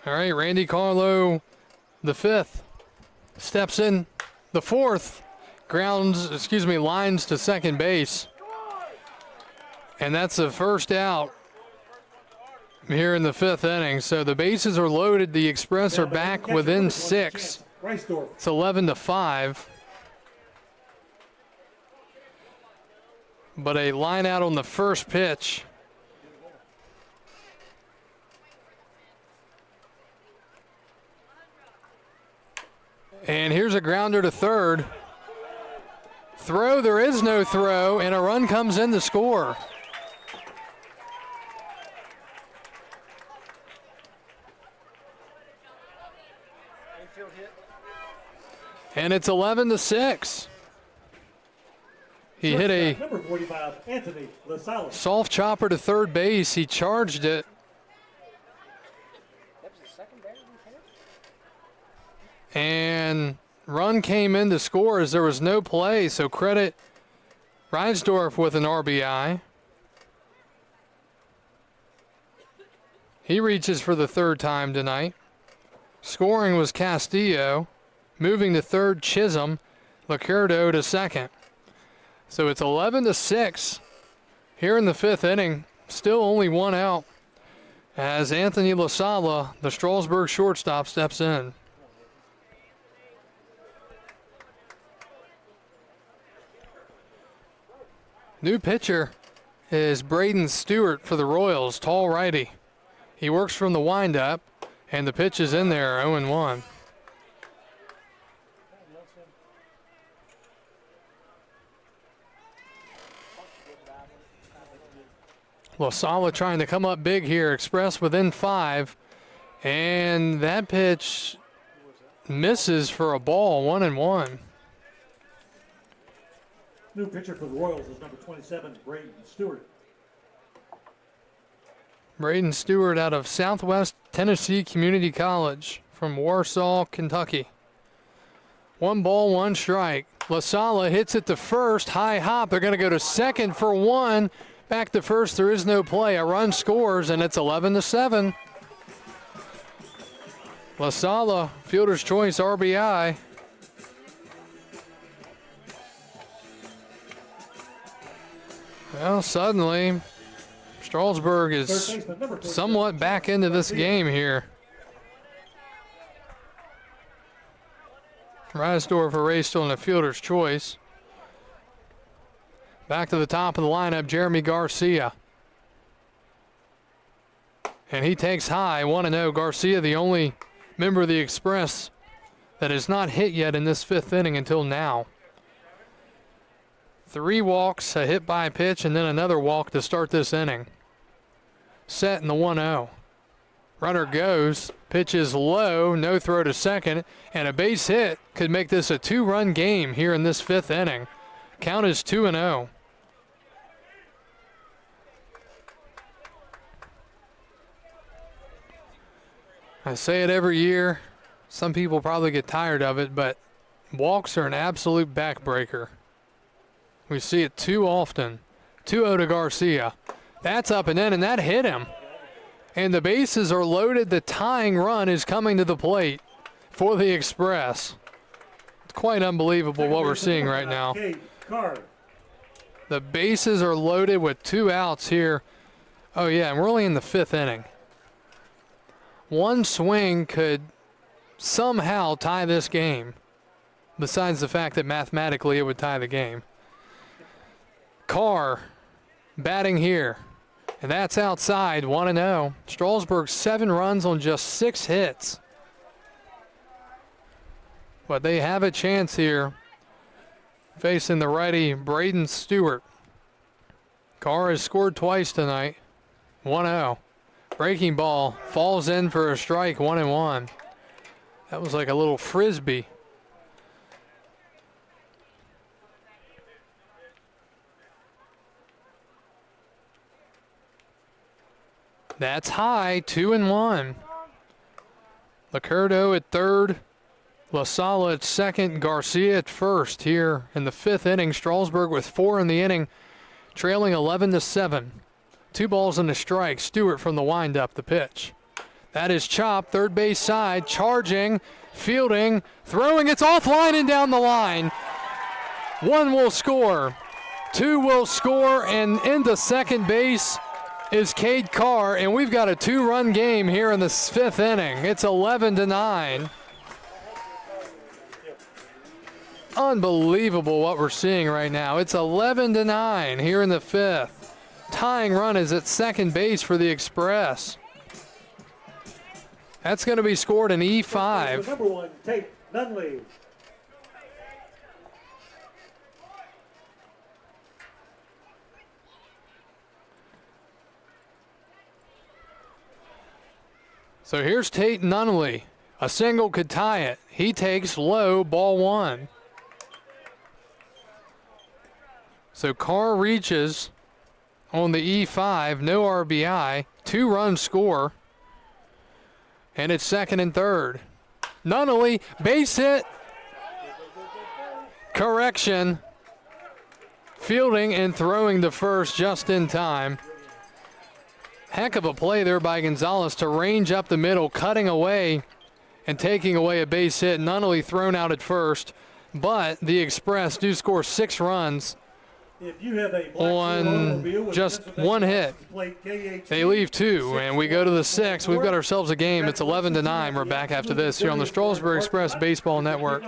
C: All right, Randy Carlo, the fifth, steps in the fourth, lines to second base. And that's the first out here in the fifth inning. So the bases are loaded. The Express are back within 6. It's 11-5. But a line out on the first pitch. And here's a grounder to third. Throw, there is no throw, and a run comes in to score. And it's 11-6. He hit a
B: number 45, Anthony LaSalle.
C: soft chopper to third base. He charged it. And run came in to score as there was no play, so credit Reinsdorf with an RBI. He reaches for the third time tonight. Scoring was Castillo. Moving to third, Chisholm. Licurdo to second. So it's 11-6 here in the fifth inning. Still only one out as Anthony LaSala, the Strasburg shortstop, steps in. New pitcher is Braden Stewart for the Royals, tall righty. He works from the windup, and the pitch is in there, 0-1. LaSala trying to come up big here. Express within 5. And that pitch misses for a ball, 1-1.
B: New pitcher for the Royals is number 27, Braden Stewart.
C: Braden Stewart out of Southwest Tennessee Community College from Warsaw, Kentucky. 1 ball, 1 strike. LaSala hits it to first. High hop. They're going to go to second for 1. Back to first. There is no play. A run scores, and it's 11-7. LaSala, fielder's choice RBI. Well, suddenly, Strasburg is somewhat back into this game here. Reisdorf erased on the fielder's choice. Back to the top of the lineup, Jeremy Garcia. And he takes high, 1-0. Garcia, the only member of the Express that has not hit yet in this fifth inning until now. 3 walks, a hit by pitch, and then another walk to start this inning. Set in the 1-0. Runner goes, pitch is low, no throw to second, and a base hit could make this a 2-run game here in this fifth inning. Count is 2-0. I say it every year. Some people probably get tired of it, but walks are an absolute backbreaker. We see it too often. 2-0 to Garcia. That's up and in, and that hit him. And the bases are loaded. The tying run is coming to the plate for the Express. It's quite unbelievable what we're seeing right now. The bases are loaded with 2 outs here. Oh, yeah, and we're only in the fifth inning. One swing could somehow tie this game, besides the fact that mathematically it would tie the game. Carr batting here, and that's outside, 1-0. Strasburg 7 runs on just 6 hits. But they have a chance here facing the righty Braden Stewart. Carr has scored twice tonight, 1-0. Breaking ball falls in for a strike, 1-1. That was like a little frisbee. That's high, 2-1. Licurdo at third, LaSala at second, Garcia at first here in the fifth inning. Strasburg with 4 in the inning, trailing 11-7. 2 balls and a strike. Stewart from the windup, the pitch. That is Chop, third base side, charging, fielding, throwing. It's offline and down the line. One will score. Two will score, and into second base is Cade Carr, and we've got a 2-run game here in the 5th inning. It's 11-9. Unbelievable what we're seeing right now. It's 11-9 here in the 5th. Tying run is at second base for the Express. That's going to be scored in E5.
B: Number 1, Tate Nunley.
C: So here's Tate Nunley. A single could tie it. He takes low, ball 1. So Carr reaches on the E5, no RBI, 2-run score, and it's second and third. Nunley, base hit, correction, fielding and throwing to first just in time. Heck of a play there by Gonzalez to range up the middle, cutting away and taking away a base hit. Nunley thrown out at first, but the Express do score 6 runs
B: If you have a
C: on just 1 hit. They leave 2, and we go to the 6th. We've got ourselves a game. It's 11-9. We're back after this here on the Strasburg Express Baseball Network.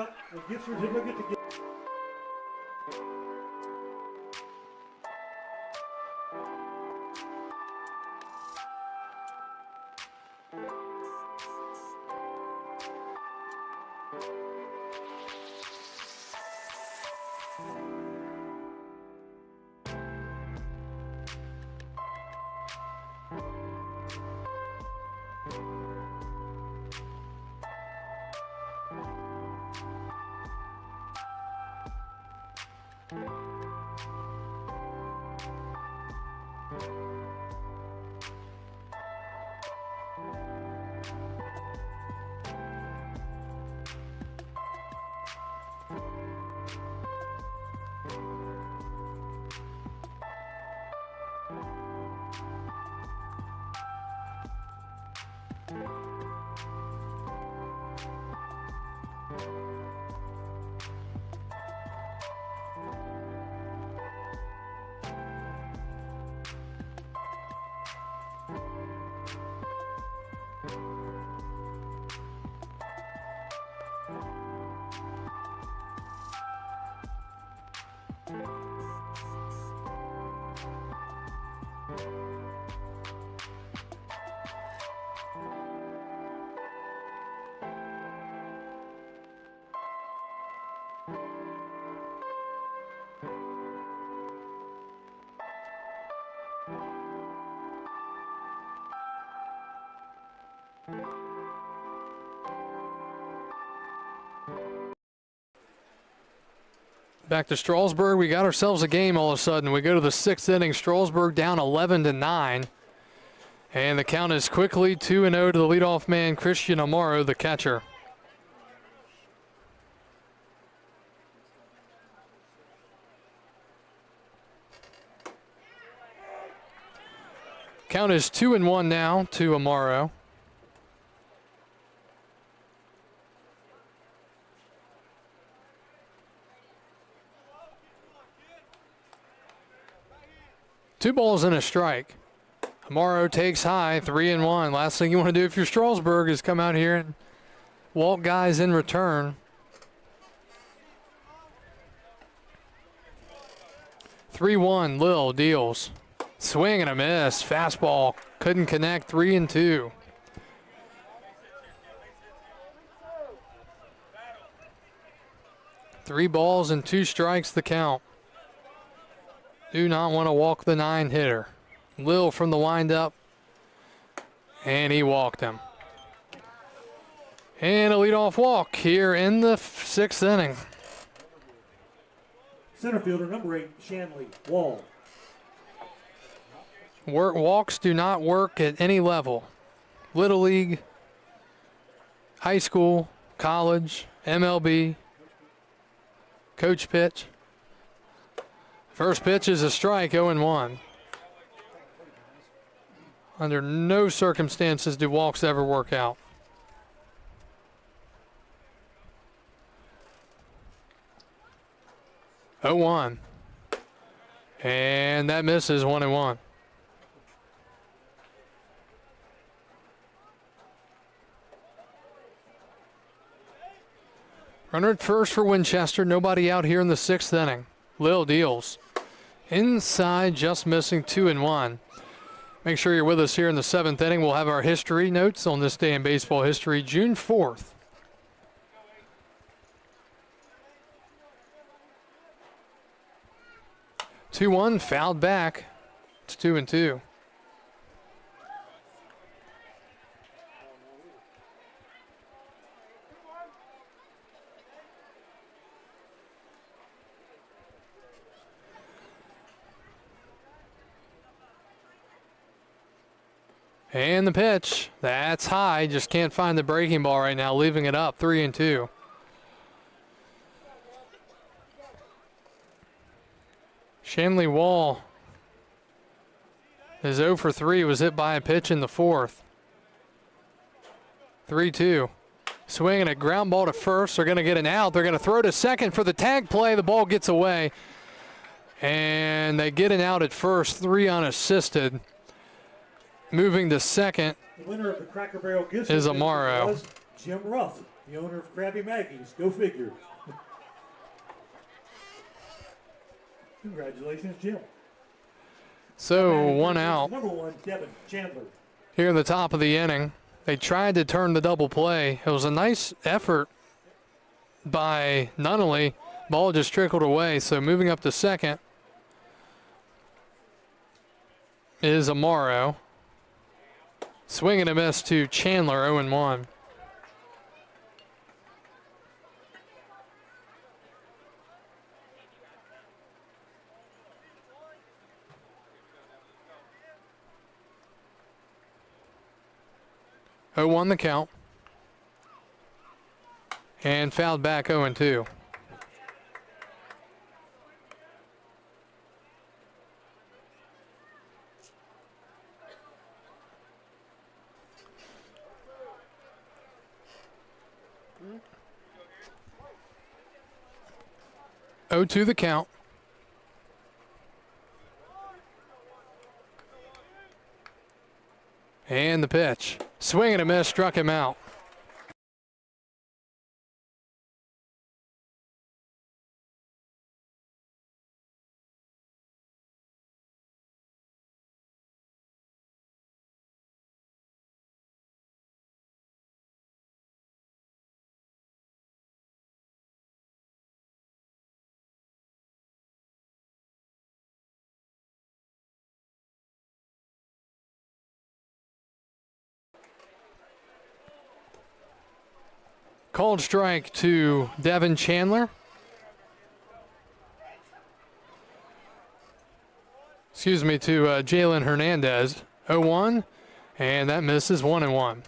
C: Back to Strasburg. We got ourselves a game all of a sudden. We go to the 6th inning. Strasburg down 11-9. And the count is quickly 2-0 to the leadoff man, Christian Amaro, the catcher. Count is 2-1 now to Amaro. Two balls and a strike. Amaro takes high, 3-1. Last thing you want to do if you're Strasburg is come out here and walk guys in return. 3-1, Lil deals. Swing and a miss. Fastball couldn't connect, 3-2. Three balls and 2 strikes the count. Do not want to walk the 9-hitter. Lil from the windup, and he walked him. And a leadoff walk here in the 6th inning.
B: Center fielder number 8, Shanley Wall.
C: Walks do not work at any level. Little League, high school, college, MLB, coach pitch. First pitch is a strike, 0-1. Under no circumstances do walks ever work out. Oh, 1. And that misses 1-1. Runner at first for Winchester. Nobody out here in the 6th inning. Lil deals. Inside, just missing 2-1. Make sure you're with us here in the 7th inning. We'll have our history notes on this day in baseball history, June 4th. Two one, fouled back. It's 2-2. And the pitch. That's high. Just can't find the breaking ball right now, leaving it up 3-2. Shanley Wall is 0 for 3. Was hit by a pitch in the 4th. 3-2. Swinging a ground ball to first. They're going to get an out. They're going to throw to second for the tag play. The ball gets away. And they get an out at first. 3 unassisted. Moving to second
B: The winner of the Cracker Barrel gift
C: is
B: certificate
C: Amaro.
B: was Jim Ruff, the owner of Krabby Maggie's. Go figure. Congratulations, Jim.
C: So 1 out.
B: Number 1, Devin Chandler.
C: Here in the top of the inning. They tried to turn the double play. It was a nice effort by Nunnally. Ball just trickled away. So moving up to second is Amaro. Swing and a miss to Chandler, 0-1. Oh, 1 the count. And fouled back 0-2. Oh, 2 the count. And the pitch. Swing and a miss, struck him out. Called strike to Devin Chandler. Excuse me, to Jalen Hernandez. 0-1, and that misses 1-1.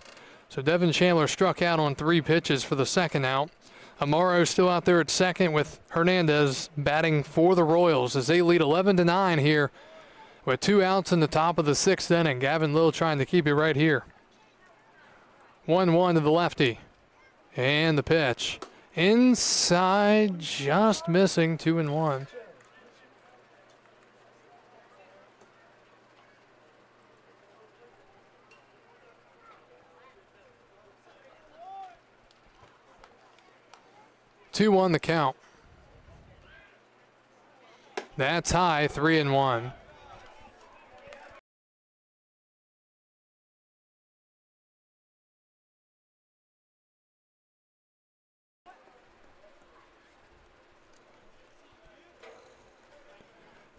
C: So Devin Chandler struck out on 3 pitches for the second out. Amaro still out there at second with Hernandez batting for the Royals as they lead 11-9 here with 2 outs in the top of the 6th inning. Gavin Lill trying to keep it right here. 1-1 to the lefty. And the pitch. Inside, just missing, 2-1. Two one the count. That's high, 3-1.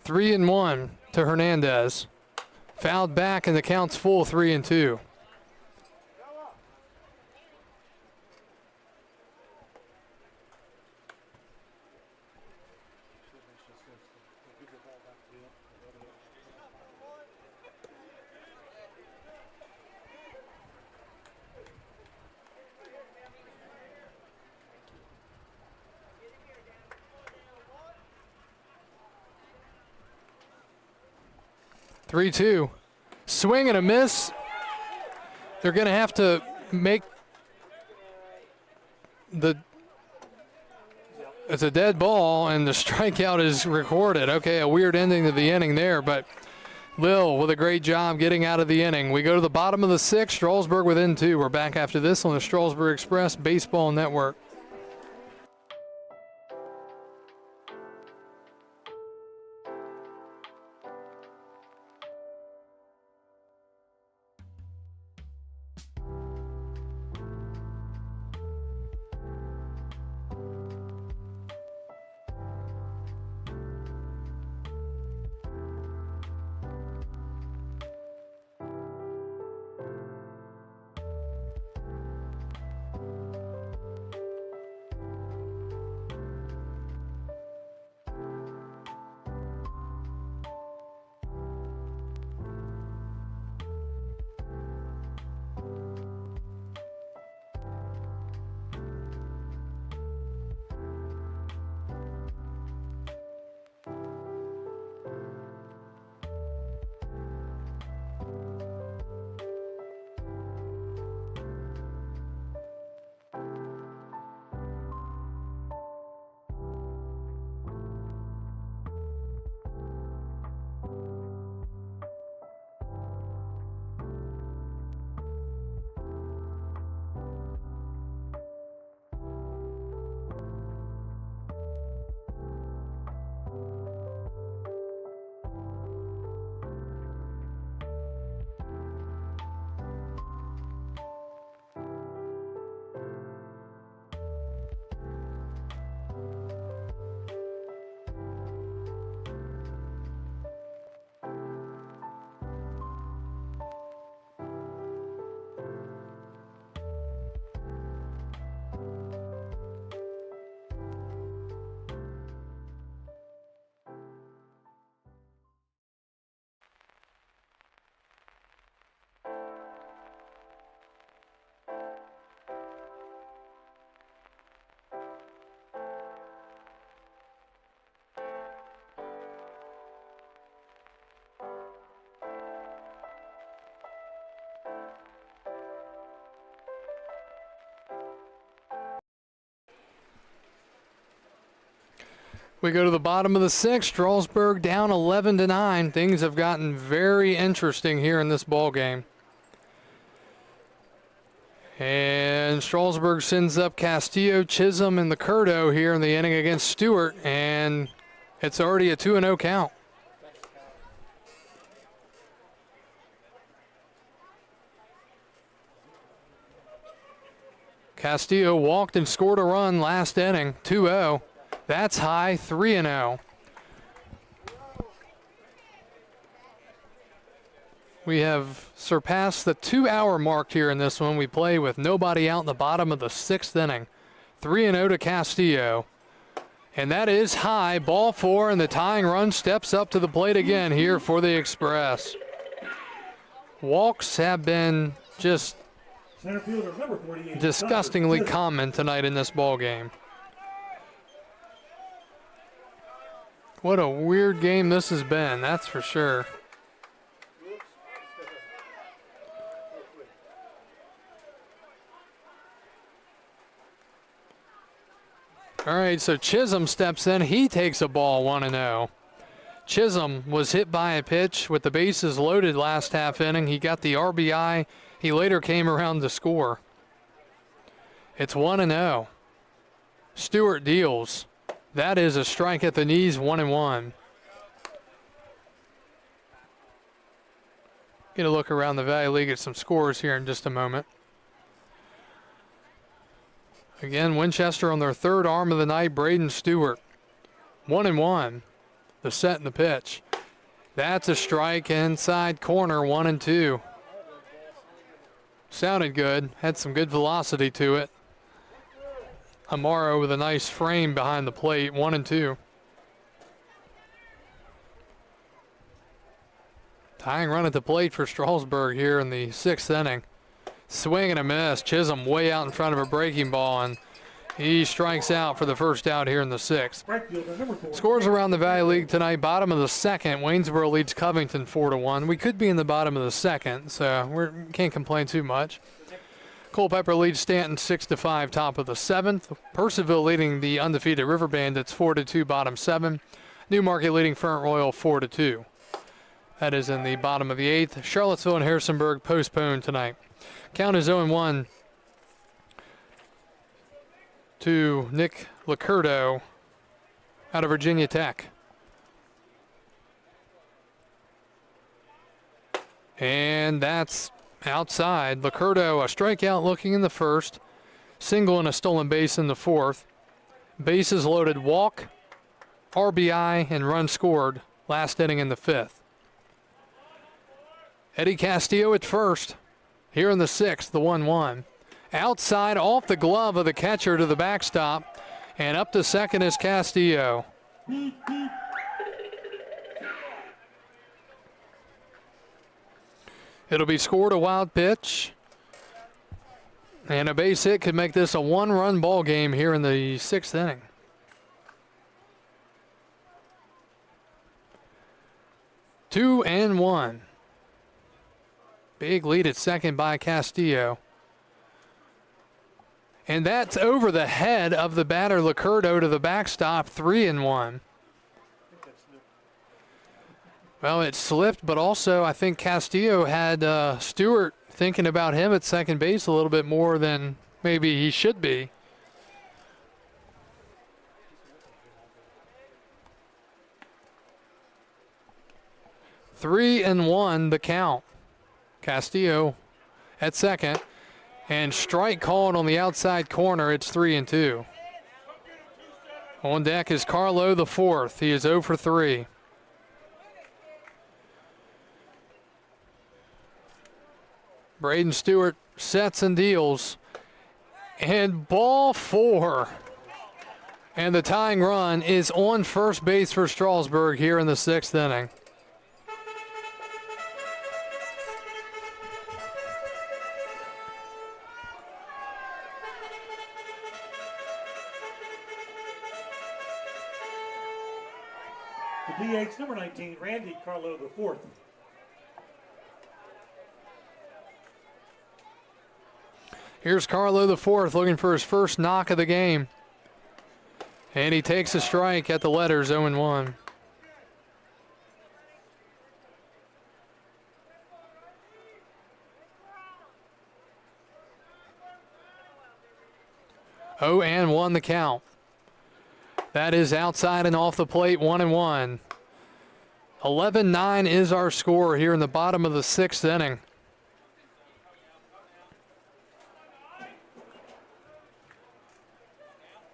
C: Three and 1 to Hernandez. Fouled back and the count's full, 3-2. Three-two. Swing and a miss. They're going to have to make it's a dead ball, and the strikeout is recorded. Okay, a weird ending to the inning there, but Lil with a great job getting out of the inning. We go to the bottom of the sixth, Strasburg within 2. We're back after this on the Strasburg Express Baseball Network. We go to the bottom of the sixth. Strasburg down 11-9. Things have gotten very interesting here in this ball game. And Strasburg sends up Castillo, Chisholm, and the Curdo here in the inning against Stewart, and it's already a 2-0 count. Castillo walked and scored a run last inning, 2-0. That's high, 3-0. We have surpassed the 2-hour mark here in this one. We play with nobody out in the bottom of the sixth inning. 3-0 to Castillo. And that is high, ball 4, and the tying run steps up to the plate again here for the Express. Walks have been just
B: Center fielder, number 48,
C: disgustingly common tonight in this ball game. What a weird game this has been, that's for sure. All right, so Chisholm steps in. He takes a ball 1-0. Chisholm was hit by a pitch with the bases loaded last half inning. He got the RBI. He later came around to score. It's 1-0. Stewart deals. That is a strike at the knees, 1-1. Get a look around the Valley League at some scores here in just a moment. Again, Winchester on their third arm of the night, Braden Stewart. 1-1. The set and the pitch. That's a strike inside corner, 1-2. Sounded good, had some good velocity to it. Amaro with a nice frame behind the plate, 1-2. Tying run at the plate for Strasburg here in the sixth inning. Swing and a miss. Chisholm way out in front of a breaking ball, and He strikes out for the first out here in the sixth.
B: Right fielder, number 4.
C: Scores around the Valley League tonight. Bottom of the second. Waynesboro leads Covington 4-1. We could be in the bottom of the second, so we can't complain too much. Culpeper leads Stanton 6-5, top of the seventh. Purcellville leading the undefeated River Bandits 4-2, bottom seven. Newmarket leading Front Royal 4-2. That is in the bottom of the eighth. Charlottesville and Harrisonburg postponed tonight. Count is 0-1 to Nick Licurdo out of Virginia Tech. And that's outside. Licurdo, a strikeout looking in the first. Single and a stolen base in the fourth. Bases loaded, walk, RBI, and run scored last inning in the fifth. Eddie Castillo at first. Here in the sixth, the 1-1. Outside, off the glove of the catcher to the backstop. And up to second is Castillo. It'll be scored, a wild pitch. And a base hit could make this a one-run ball game here in the sixth inning. Two and one. Big lead at second by Castillo. And that's over the head of the batter, Licurdo, to the backstop, 3-1. Well, it slipped, but also I think Castillo had Stewart thinking about him at second base a little bit more than maybe he should be. Three and one, the count. Castillo at second. And strike called on the outside corner. It's 3-2. On deck is Carlo the fourth. He is 0 for 3. Braden Stewart sets and deals. And ball 4. And the tying run is on first base for Strasburg here in the sixth inning.
B: The DH, number 19, Randy Carlo the fourth.
C: Here's Carlo the fourth looking for his first knock of the game. And he takes a strike at the letters, 0-1. Oh, and 1 the count. That is outside and off the plate, 1-1. 11-9 is our score here in the bottom of the sixth inning.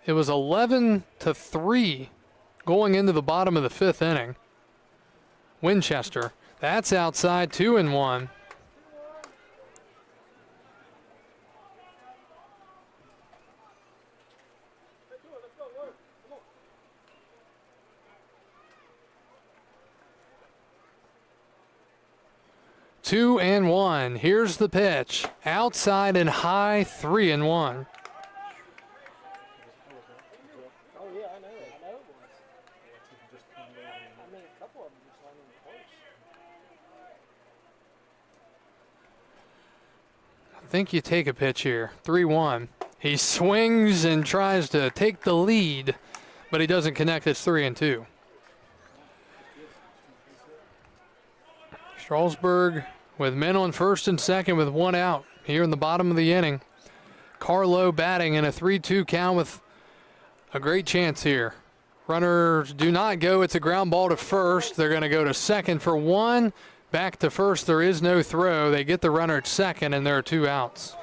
C: It was 11-3 going into the bottom of the fifth inning. Winchester, that's outside, 2-1. Two and one. Here's the pitch. Outside and high, 3-1.
D: Oh, yeah, I know it. I know it was. I mean, a couple of them just landed close.
C: I think you take a pitch here. 3-1. He swings and tries to take the lead, but he doesn't connect. It's 3-2. Strasburg with men on first and second with one out here in the bottom of the inning. Carlo batting in a 3-2 count with a great chance here. Runners do not go. It's a ground ball to first. They're going to go to second for one. Back to first. There is no throw. They get the runner at second, and there are 2 outs.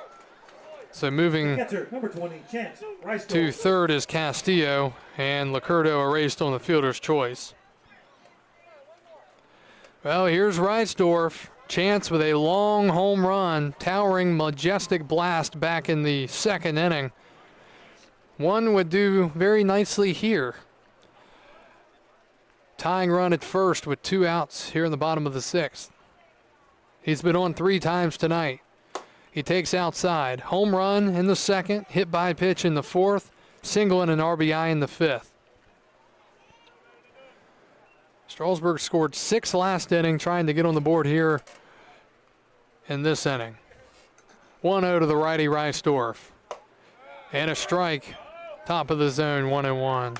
C: So moving
B: Catcher, number 20, Chance Rice
C: to third is Castillo, and Licurdo erased on the fielder's choice. Well, here's Reisdorf. Chance with a long home run, towering, majestic blast back in the second inning. One would do very nicely here. Tying run at first with 2 outs here in the bottom of the sixth. He's been on 3 times tonight. He takes outside. Home run in the second, hit by pitch in the fourth. single and an RBI in the 5th. Strasburg scored 6 last inning, trying to get on the board here in this inning. 1-0 to the righty Reisdorf. And a strike, top of the zone, 1-1.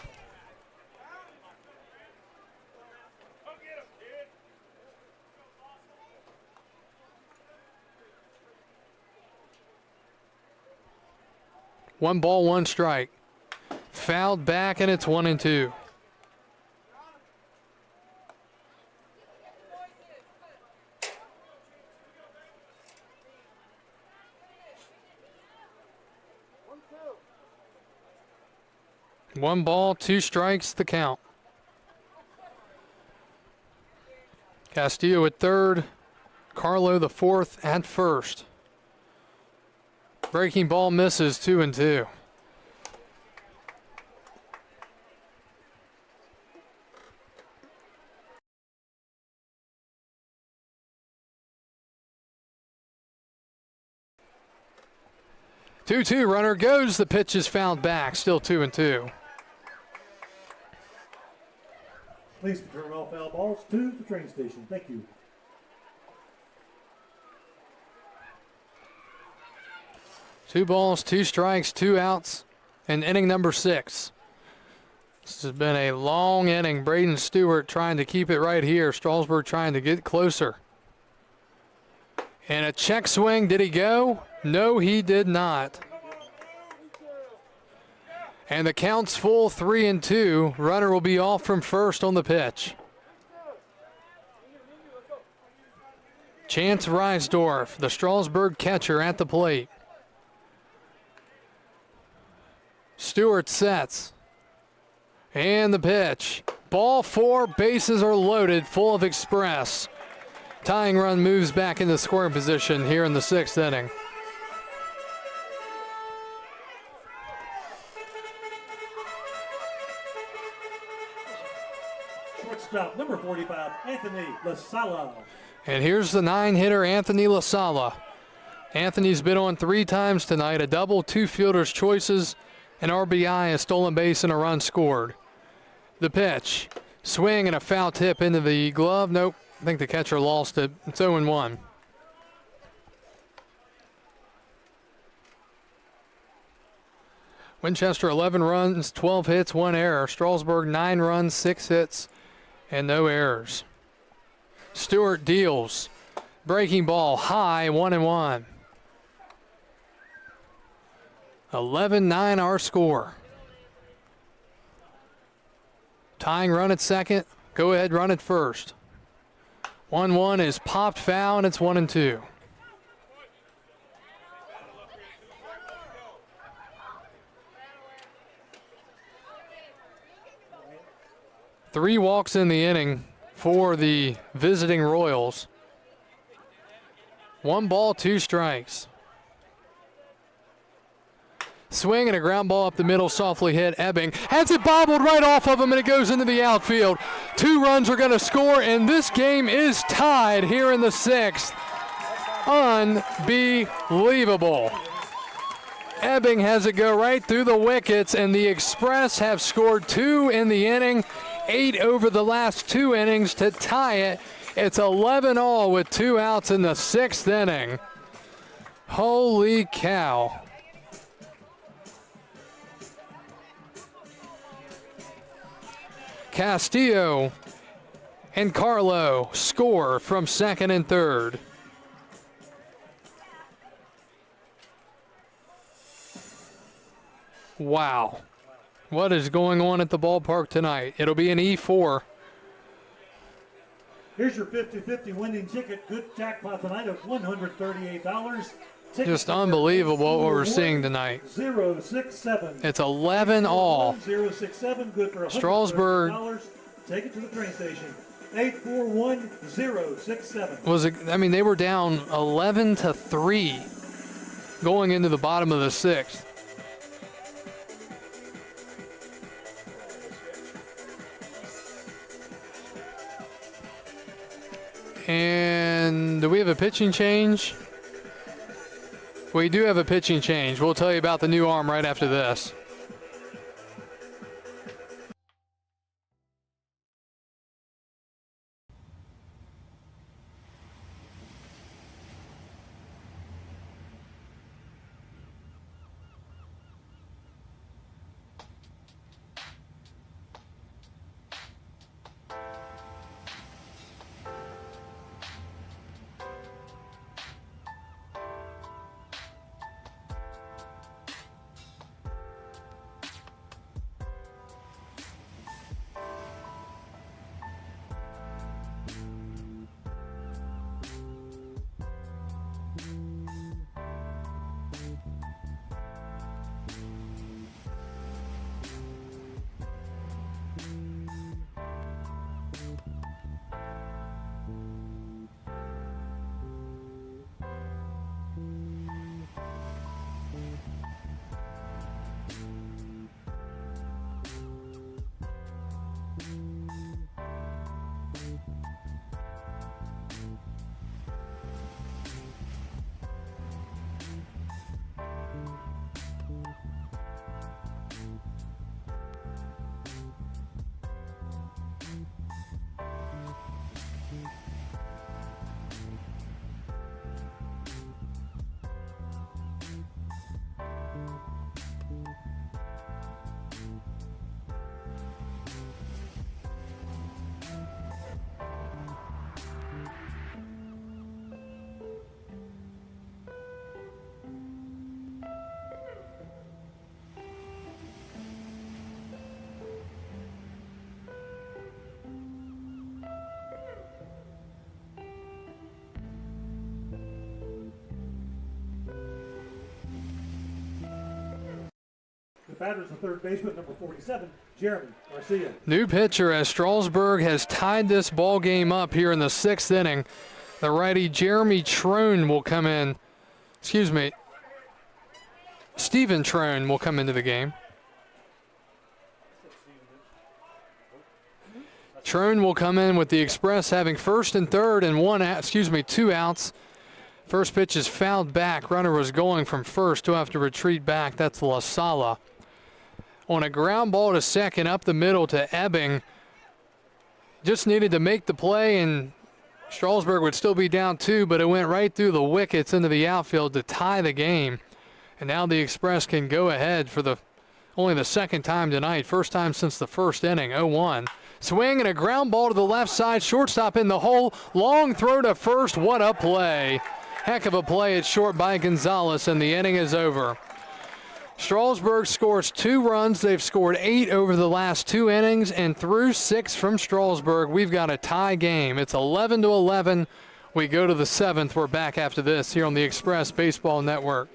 C: One ball, one strike. Fouled back, and it's 1-2. One ball, 2 strikes, the count. Castillo at third. Carlo the 4th at first. Breaking ball misses, 2-2. Two-two, runner goes. The pitch is fouled back. Still 2-2.
B: Please return all foul balls to the train station. Thank you.
C: Two balls, 2 strikes, 2 outs, and inning number 6. This has been a long inning. Braden Stewart trying to keep it right here. Strasburg trying to get closer. And a check swing. Did he go? No, he did not. And the count's full, 3-2. Runner will be off from first on the pitch. Chance Reisdorf, the Strasburg catcher, at the plate. Stewart sets. And the pitch. Ball 4, bases are loaded, full of express. Tying run moves back into scoring position here in the 6th inning.
B: Shortstop, number 45, Anthony LaSala.
C: And here's the 9-hitter, Anthony LaSala. Anthony's been on 3 times tonight, a double, 2 fielders' choices, an RBI, a stolen base, and a run scored. The pitch, swing and a foul tip into the glove. Nope, I think the catcher lost it. It's 0-1. Winchester 11 runs, 12 hits, 1 error. Strasburg 9 runs, 6 hits, and no errors. Stewart deals. Breaking ball high, 1-1. 11-9 our score. Tying run at second. Go ahead, run at first. 1-1 is popped foul, and it's 1-2. Three walks in the inning for the visiting Royals. 1 ball, 2 strikes. Swing and a ground ball up the middle, softly hit. Ebbing has it bobbled right off of him, and it goes into the outfield. 2 runs are going to score, and this game is tied here in the 6th. Unbelievable. Ebbing has it go right through the wickets, and the Express have scored 2 in the inning, 8 over the last 2 innings to tie it. It's 11-all with 2 outs in the 6th inning. Holy cow. Castillo and Carlo score from second and third. Wow. What is going on at the ballpark tonight? It'll be an E4.
B: Here's your 50-50 winning ticket. Good jackpot tonight of $138.
C: Just unbelievable what we're seeing tonight.
B: 067.
C: It's 11-all.
B: 067, good for
C: Strasburg.
B: $130. Take it to the train station. 841-067.
C: Was it? I mean, they were down 11-3 going into the bottom of the 6th. And do we have a pitching change? We do have a pitching change. We'll tell you about the new arm right after this.
B: The batter is the third baseman, number 47, Jeremy Garcia.
C: New pitcher as Strasburg has tied this ball game up here in the 6th inning. The righty Jeremy Trone will come in. Excuse me. Stephen Trone will come into the game. Trone will come in with the Express having first and third and 2 outs. First pitch is fouled back. Runner was going from first to have to retreat back. That's La Sala. On a ground ball to second, up the middle to Ebbing. Just needed to make the play, and Strasburg would still be down 2, but it went right through the wickets into the outfield to tie the game. And now the Express can go ahead for only the second time tonight. First time since the first inning, 0-1. Swing and a ground ball to the left side. Shortstop in the hole. Long throw to first. What a play. Heck of a play at short by Gonzalez, and the inning is over. Strasburg scores 2 runs. They've scored 8 over the last 2 innings, and through 6 from Strasburg, we've got a tie game. It's 11-11. We go to the 7th. We're back after this here on the Express Baseball Network.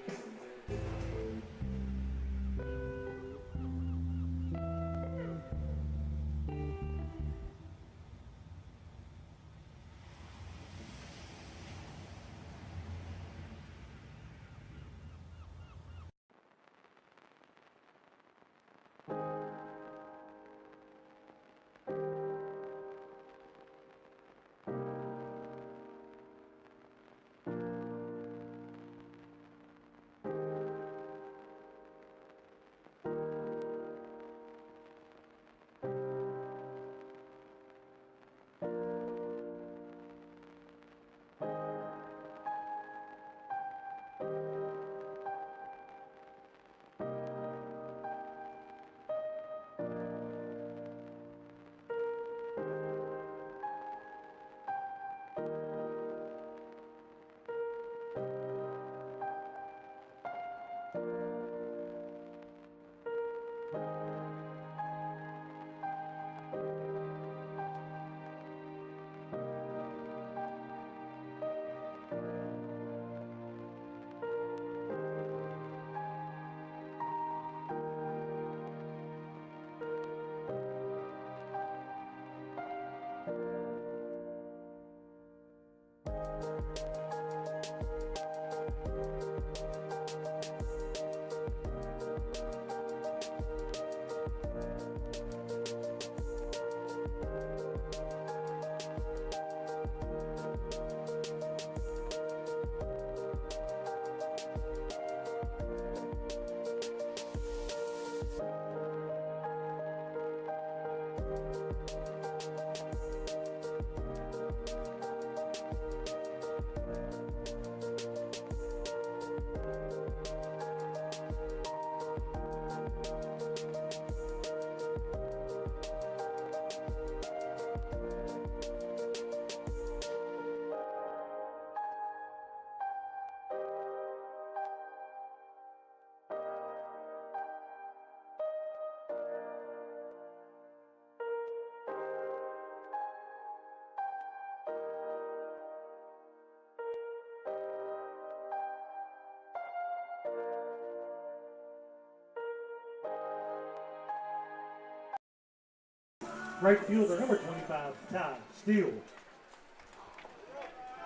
B: Right fielder, number 25, Ty Steele.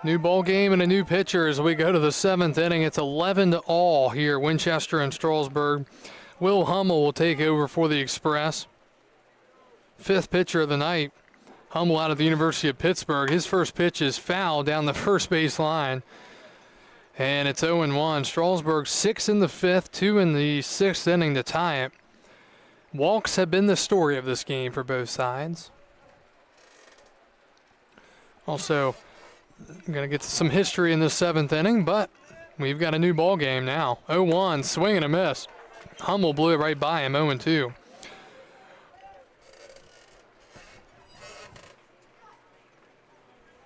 C: New ball game and a new pitcher as we go to the 7th inning. It's 11-all here, Winchester and Strasburg. Will Hummel will take over for the Express. 5th pitcher of the night. Hummel out of the University of Pittsburgh. His first pitch is foul down the first base line. And it's 0-1. Strasburg 6 in the 5th, 2 in the 6th inning to tie it. Walks have been the story of this game for both sides. Also, I'm going to get to some history in the 7th inning, but we've got a new ball game now. 0-1, swing and a miss. Hummel blew it right by him, 0-2.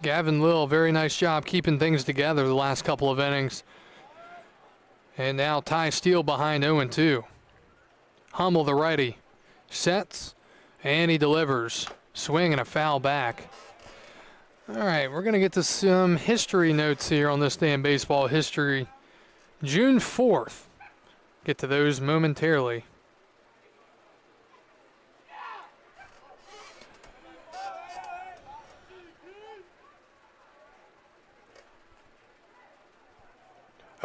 C: Gavin Lill, very nice job keeping things together the last couple of innings. And now Ty Steele behind 0-2. Hummel, the righty, sets, and he delivers. Swing and a foul back. All right, we're going to get to some history notes here on this day in baseball history. June 4th. Get to those momentarily.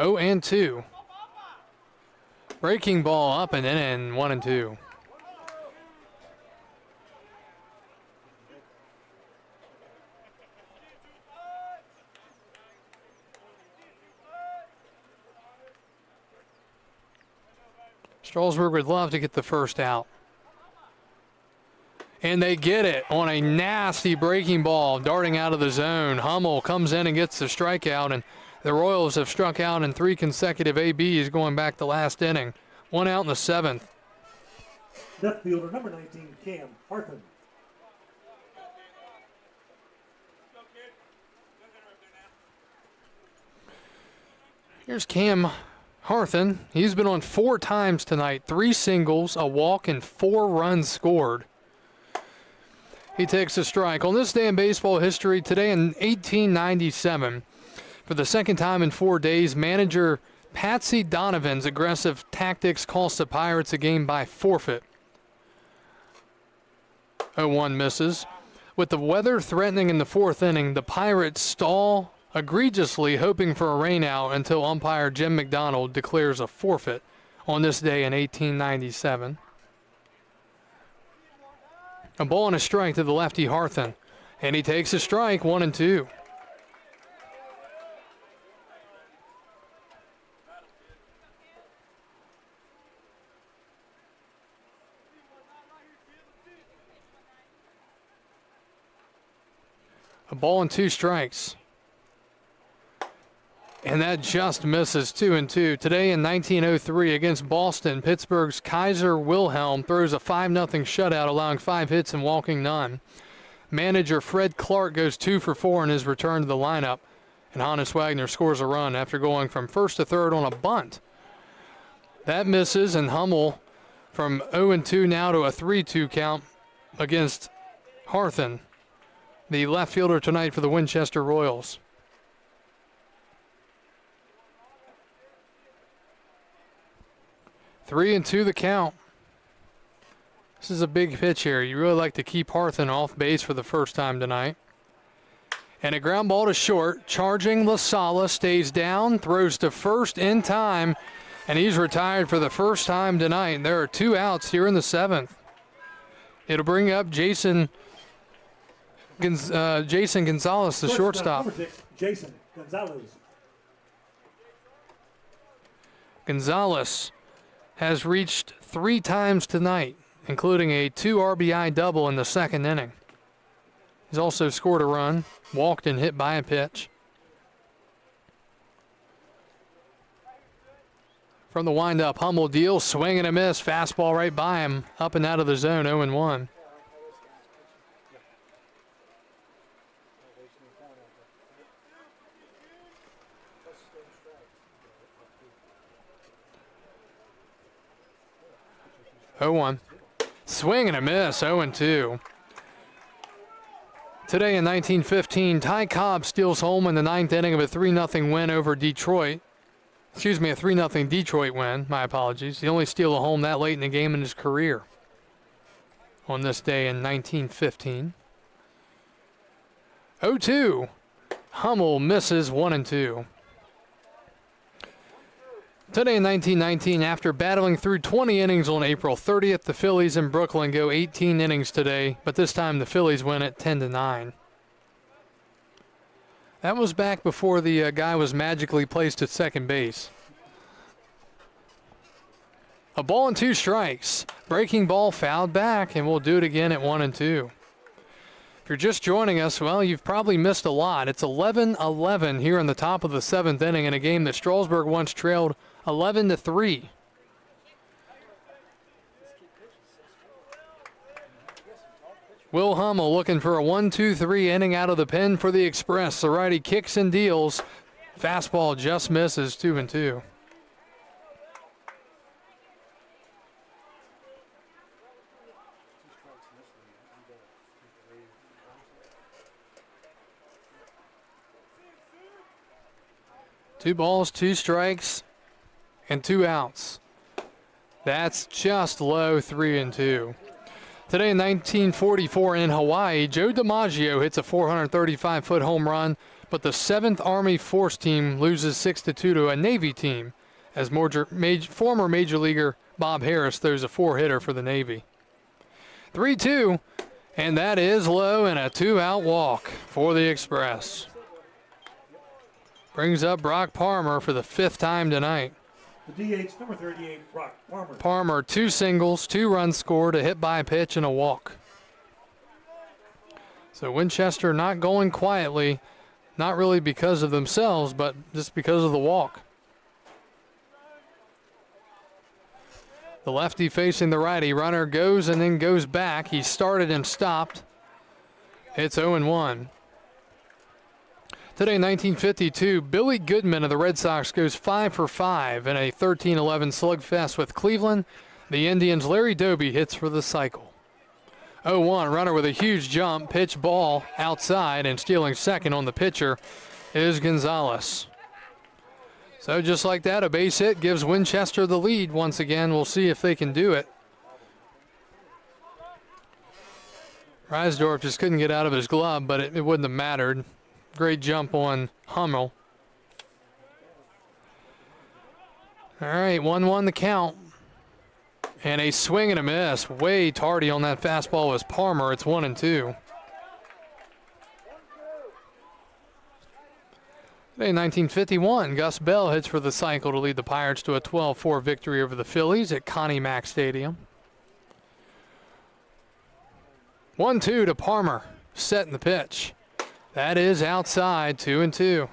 C: 0-2. Breaking ball up and in, 1-2. Strasburg would love to get the first out. And they get it on a nasty breaking ball darting out of the zone. Hummel comes in and gets the strikeout, and the Royals have struck out in 3 consecutive ABs going back to last inning. 1 out in the 7th.
B: Left fielder number 19, Cam Harthen.
C: Here's Cam Harthen. He's been on 4 times tonight. 3 singles, a walk, and 4 runs scored. He takes a strike. On this day in baseball history, today in 1897, for the second time in 4 days, manager Patsy Donovan's aggressive tactics cost the Pirates a game by forfeit. 0-1 misses. With the weather threatening in the 4th inning, the Pirates stall egregiously, hoping for a rainout until umpire Jim McDonald declares a forfeit on this day in 1897. A ball and a strike to the lefty Harthen, and he takes a strike, 1-2. A ball and 2 strikes. And that just misses, 2-2. Today in 1903 against Boston, Pittsburgh's Kaiser Wilhelm throws a 5-0 shutout, allowing 5 hits and walking none. Manager Fred Clark goes 2 for 4 in his return to the lineup, and Hannes Wagner scores a run after going from first to third on a bunt. That misses, and Hummel from 0-2 now to a 3-2 count against Harthen, the left fielder tonight for the Winchester Royals. 3-2 the count. This is a big pitch here. You really like to keep Harthen off base for the first time tonight. And a ground ball to short. Charging LaSala, stays down, throws to first in time, and he's retired for the first time tonight. There are 2 outs here in the 7th. It'll bring up Jason Gonzalez, the shortstop.
B: Jason Gonzalez.
C: Gonzalez has reached 3 times tonight, including a 2 RBI double in the 2nd inning. He's also scored a run, walked and hit by a pitch. From the windup, Hummel deals, swing and a miss, fastball right by him, up and out of the zone, 0-1. Swing and a miss, 0-2. Today in 1915, Ty Cobb steals home in the 9th inning of a 3-0 win over Detroit. Excuse me, a 3-0 Detroit win. My apologies. He only steal a home that late in the game in his career on this day in 1915. 0-2. Hummel misses, 1-2. Today in 1919, after battling through 20 innings on April 30th, the Phillies in Brooklyn go 18 innings today, but this time the Phillies win it 10-9. That was back before the guy was magically placed at second base. A ball and 2 strikes. Breaking ball fouled back, and we'll do it again at 1-2. If you're just joining us, well, you've probably missed a lot. It's 11-11 here in the top of the 7th inning in a game that Strasburg once trailed 11-3. Will Hummel looking for a 1-2-3 inning out of the pen for the Express. The righty kicks and deals. Fastball just misses, 2-2. Two balls, 2 strikes, and 2 outs. That's just low, 3-2. Today in 1944 in Hawaii, Joe DiMaggio hits a 435-foot home run, but the 7th Army Force team loses 6-2 to a Navy team as former Major Leaguer Bob Harris throws a 4-hitter for the Navy. 3-2, and that is low and a 2-out walk for the Express. Brings up Brock Palmer for the 5th time tonight.
B: The DH, number 38, Brock Palmer.
C: Palmer, 2 singles, 2 runs scored, a hit by pitch, and a walk. So Winchester not going quietly, not really because of themselves, but just because of the walk. The lefty facing the righty. Runner goes and then goes back. He started and stopped. It's 0-1. Today in 1952, Billy Goodman of the Red Sox goes 5 for 5 in a 13-11 slugfest with Cleveland. The Indians' Larry Doby hits for the cycle. 0-1, runner with a huge jump, pitch ball outside, and stealing second on the pitcher is Gonzalez. So just like that, a base hit gives Winchester the lead once again. We'll see if they can do it. Reisdorf just couldn't get out of his glove, but it wouldn't have mattered. Great jump on Hummel. All right, 1-1 the count. And a swing and a miss. Way tardy on that fastball was Palmer. It's 1-2. Today in 1951, Gus Bell hits for the cycle to lead the Pirates to a 12-4 victory over the Phillies at Connie Mack Stadium. 1-2 to Palmer, setting the pitch. That is outside, 2-2.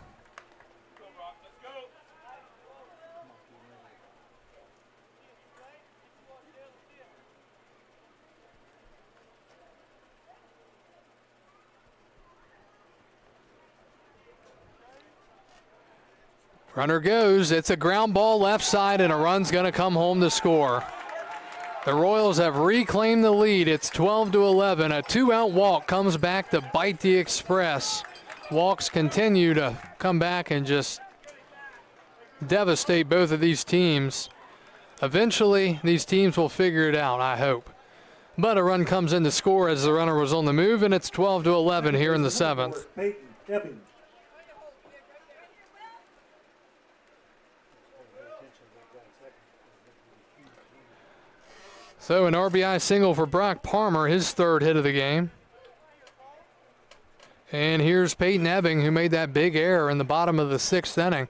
C: Runner goes. It's a ground ball left side, and a run's going to come home to score. The Royals have reclaimed the lead. It's 12-11. A 2-out walk comes back to bite the Express. Walks continue to come back and just devastate both of these teams. Eventually, these teams will figure it out, I hope. But a run comes in to score as the runner was on the move, and it's 12-11 here in the 7th.
B: Peyton Ebbing.
C: So an RBI single for Brock Palmer, his 3rd hit of the game. And here's Peyton Ebbing, who made that big error in the bottom of the 6th inning.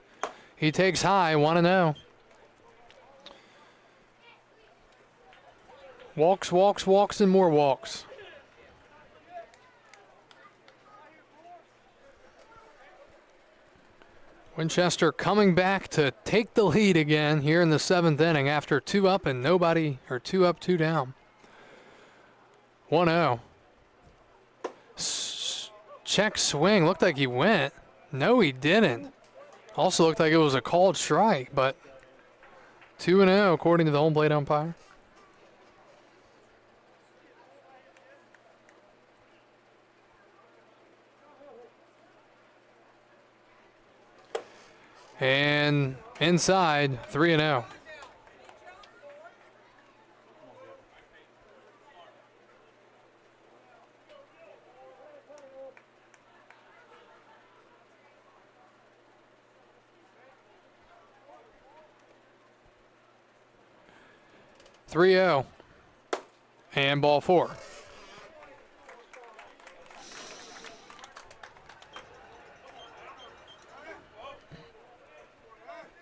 C: He takes high, 1-0. Walks, walks, walks, and more walks. Winchester coming back to take the lead again here in the 7th inning after 2 up and 2 up, 2 down. 1-0. Check swing. Looked like he went. No, he didn't. Also looked like it was a called strike, but 2-0 according to the home plate umpire. And inside, 3-0. And ball 4.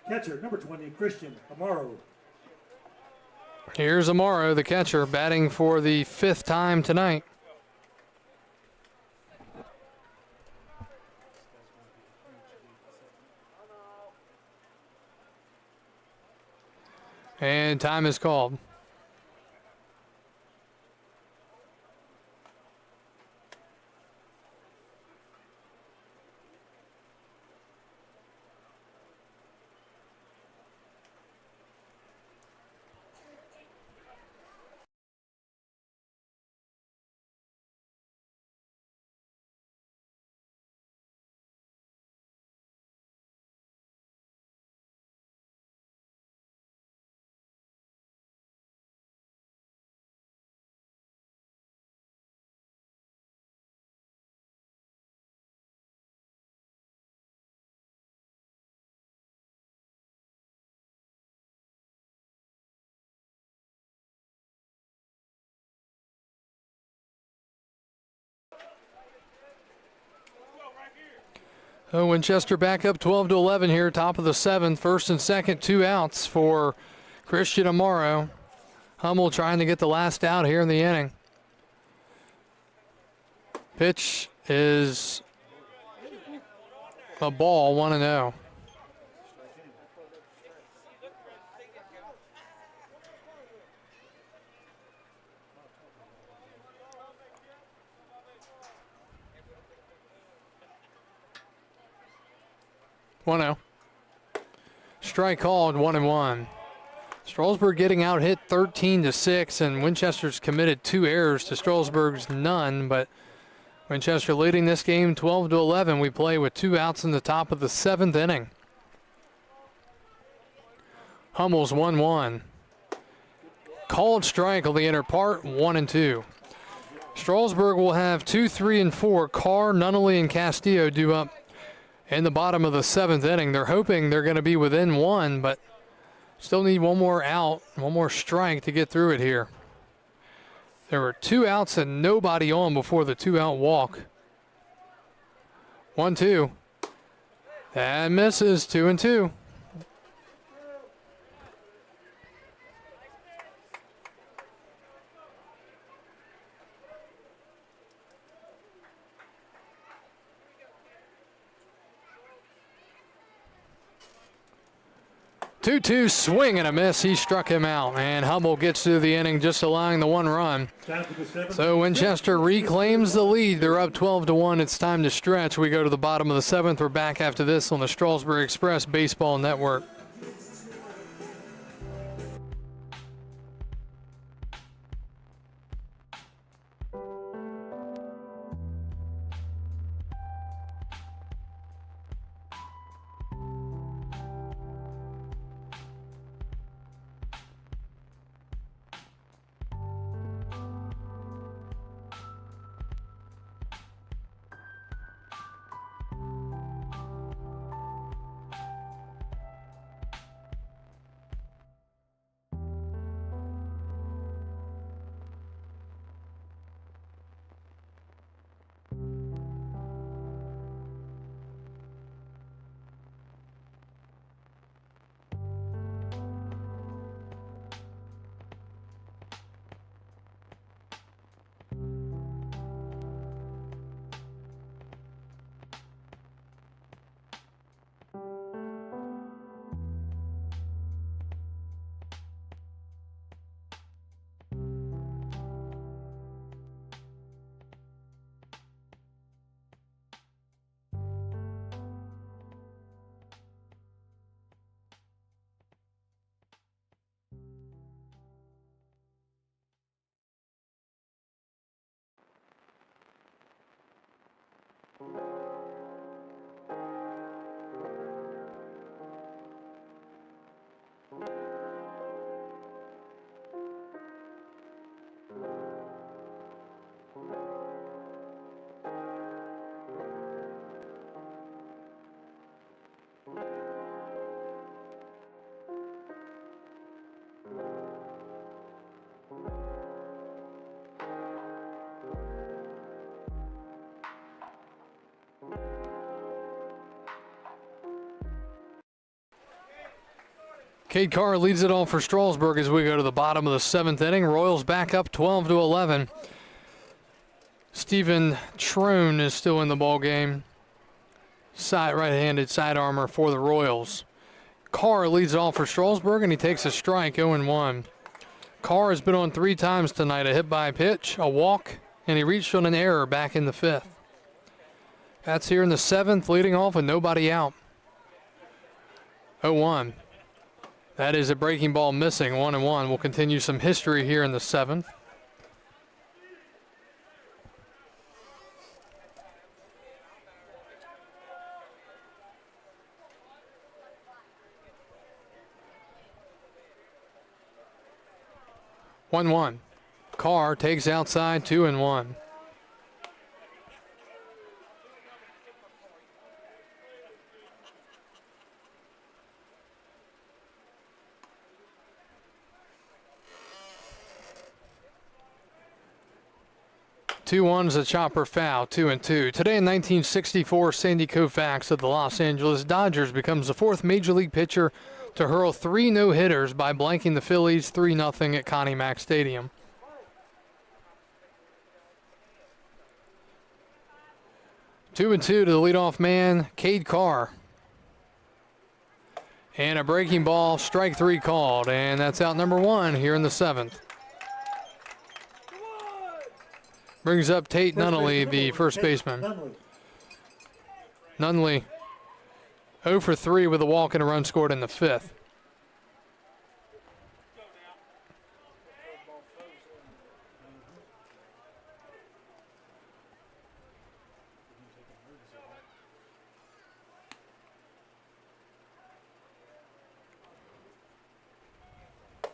B: Catcher, number 20, Christian Amaro.
C: Here's Amaro, the catcher, batting for the 5th time tonight. And time is called. Oh, Winchester back up 12-11 here, top of the 7th. First and second, 2 outs for Christian Amaro. Hummel trying to get the last out here in the inning. Pitch is a ball, 1-0. Strike called, 1-1. Strasburg getting out hit 13-6, and Winchester's committed 2 errors to Strasburg's none, but Winchester leading this game 12-11. We play with 2 outs in the top of the 7th inning. Hummel's 1-1. Called strike on the inner part, 1-2. Strasburg will have 2, 3, and 4. Carr, Nunnally, and Castillo due up in the bottom of the 7th inning. They're hoping they're going to be within 1, but still need 1 more out, 1 more strike to get through it here. There were 2 outs and nobody on before the 2-out walk. 1-2. That misses, 2-2. Two swing and a miss. He struck him out, and Hummel gets through the inning, just allowing the 1 run. So Winchester reclaims the lead. They're up 12-1. It's time to stretch. We go to the bottom of the 7th. We're back after this on the Strasburg Express Baseball Network. Cade Carr leads it off for Strasburg as we go to the bottom of the 7th inning. Royals back up 12-11. Stephen Trone is still in the ball game. Right-handed side armor for the Royals. Carr leads it off for Strasburg, and he takes a strike, 0-1. Carr has been on 3 times tonight, a hit by pitch, a walk, and he reached on an error back in the 5th. That's here in the 7th, leading off with nobody out. 0-1. That is a breaking ball missing, 1-1. We'll continue some history here in the 7th. Carr takes outside, 2-1. 2-1's a chopper foul, 2-2. Today in 1964, Sandy Koufax of the Los Angeles Dodgers becomes the fourth Major League pitcher to hurl 3 no-hitters by blanking the Phillies 3-0 at Connie Mack Stadium. Two and two to the leadoff man, Cade Carr. And a breaking ball, strike 3 called, and that's out number 1 here in the 7th. Brings up Tate Nunnally, the first baseman. Nunnally 0 for 3 with a walk and a run scored in the 5th.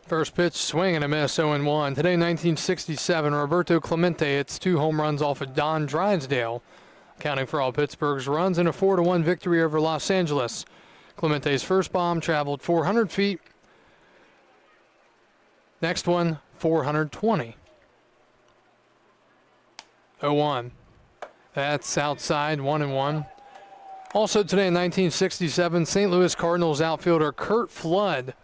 C: First pitch, swing and a miss, 0-1. Today, 1967, Roberto Clemente hits 2 home runs off of Don Drysdale, accounting for all Pittsburgh's runs in a 4-1 victory over Los Angeles. Clemente's first bomb traveled 400 feet. Next one, 420. 0-1. That's outside, 1-1. Also today in 1967, St. Louis Cardinals outfielder Curt Flood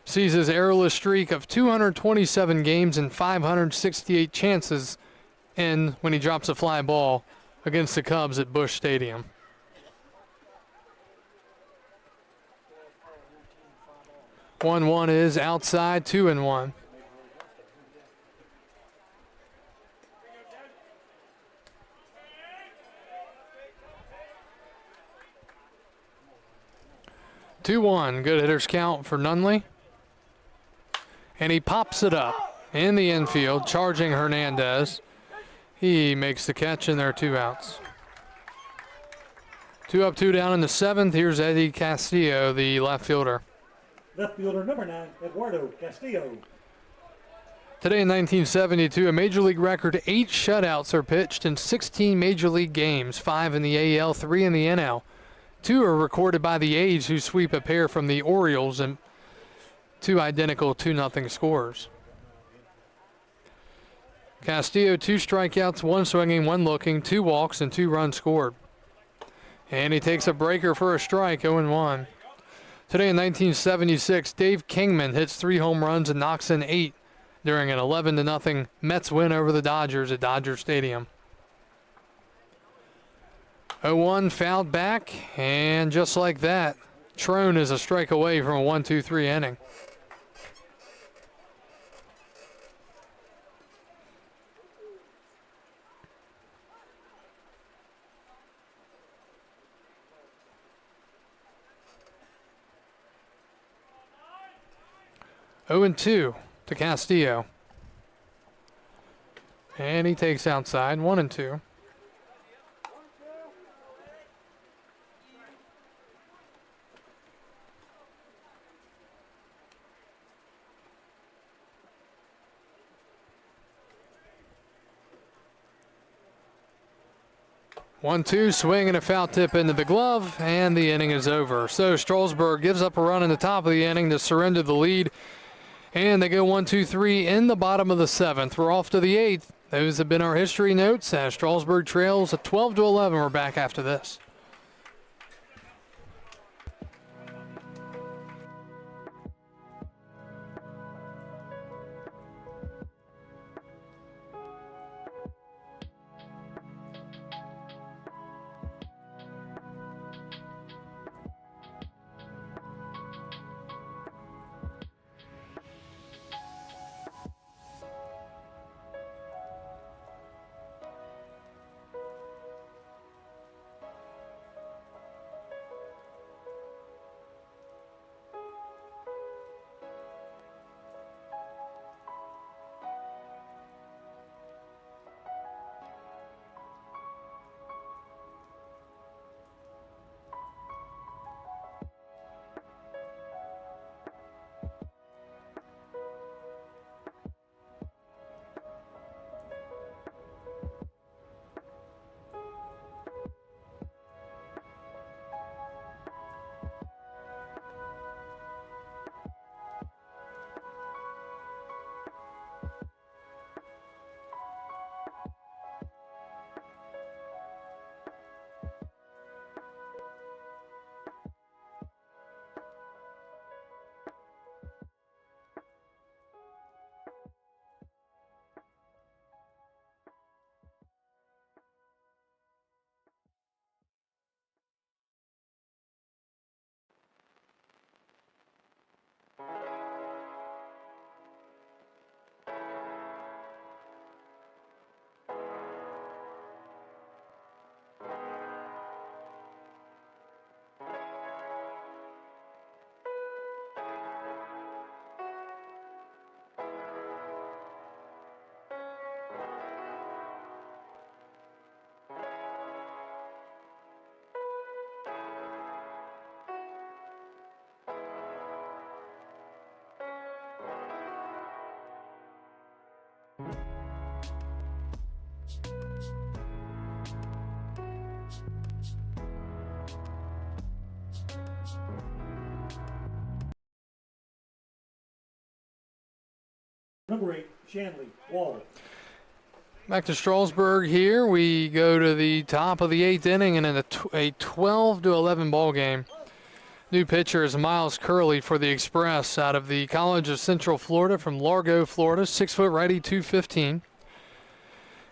C: sees his errorless streak of 227 games and 568 chances end when he drops a fly ball against the Cubs at Busch Stadium. One is outside, 2-1. Good hitters count for Nunnally. And he pops it up in the infield, charging Hernandez. He makes the catch, and there are 2 outs. 2 up, 2 down in the 7th. Here's Eddie Castillo, the left fielder.
B: Left fielder number 9, Eduardo Castillo.
C: Today in 1972, a Major League record 8 shutouts are pitched in 16 Major League games, 5 in the AL, 3 in the NL. 2 are recorded by the A's, who sweep a pair from the Orioles, and 2 identical 2-0 scores. Castillo, 2 strikeouts, 1 swinging, 1 looking, 2 walks, and 2 runs scored. And he takes a breaker for a strike, 0-1. Today in 1976, Dave Kingman hits 3 home runs and knocks in 8 during an 11-0 Mets win over the Dodgers at Dodger Stadium. 0-1 fouled back, and just like that, Trone is a strike away from a 1-2-3 inning. Oh and 2 to Castillo. And he takes outside, 1-2. One-two, swing and a foul tip into the glove, and the inning is over. So Strasburg gives up a run in the top of the inning to surrender the lead, and they go 1-2-3 in the bottom of the 7th. We're off to the 8th. Those have been our history notes as Strasburg trails at 12-11. We're back after this.
B: Number 8, Shanley Wall.
C: Back to Strasburg here. We go to the top of the 8th inning and in a 12-11 ball game. New pitcher is Miles Curley for the Express out of the College of Central Florida from Largo, Florida. 6-foot righty, 215.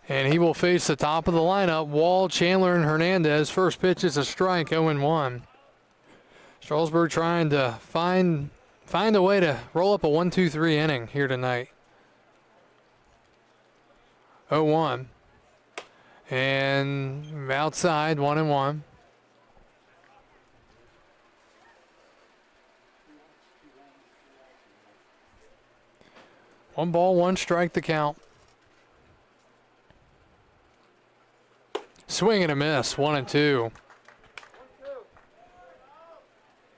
C: And he will face the top of the lineup, Wall, Chandler, and Hernandez. First pitch is a strike, 0-1. Strasburg trying to find a way to roll up a 1-2-3 inning here tonight. 0-1. And outside, 1-1. One ball, one strike the count. Swing and a miss, 1-2.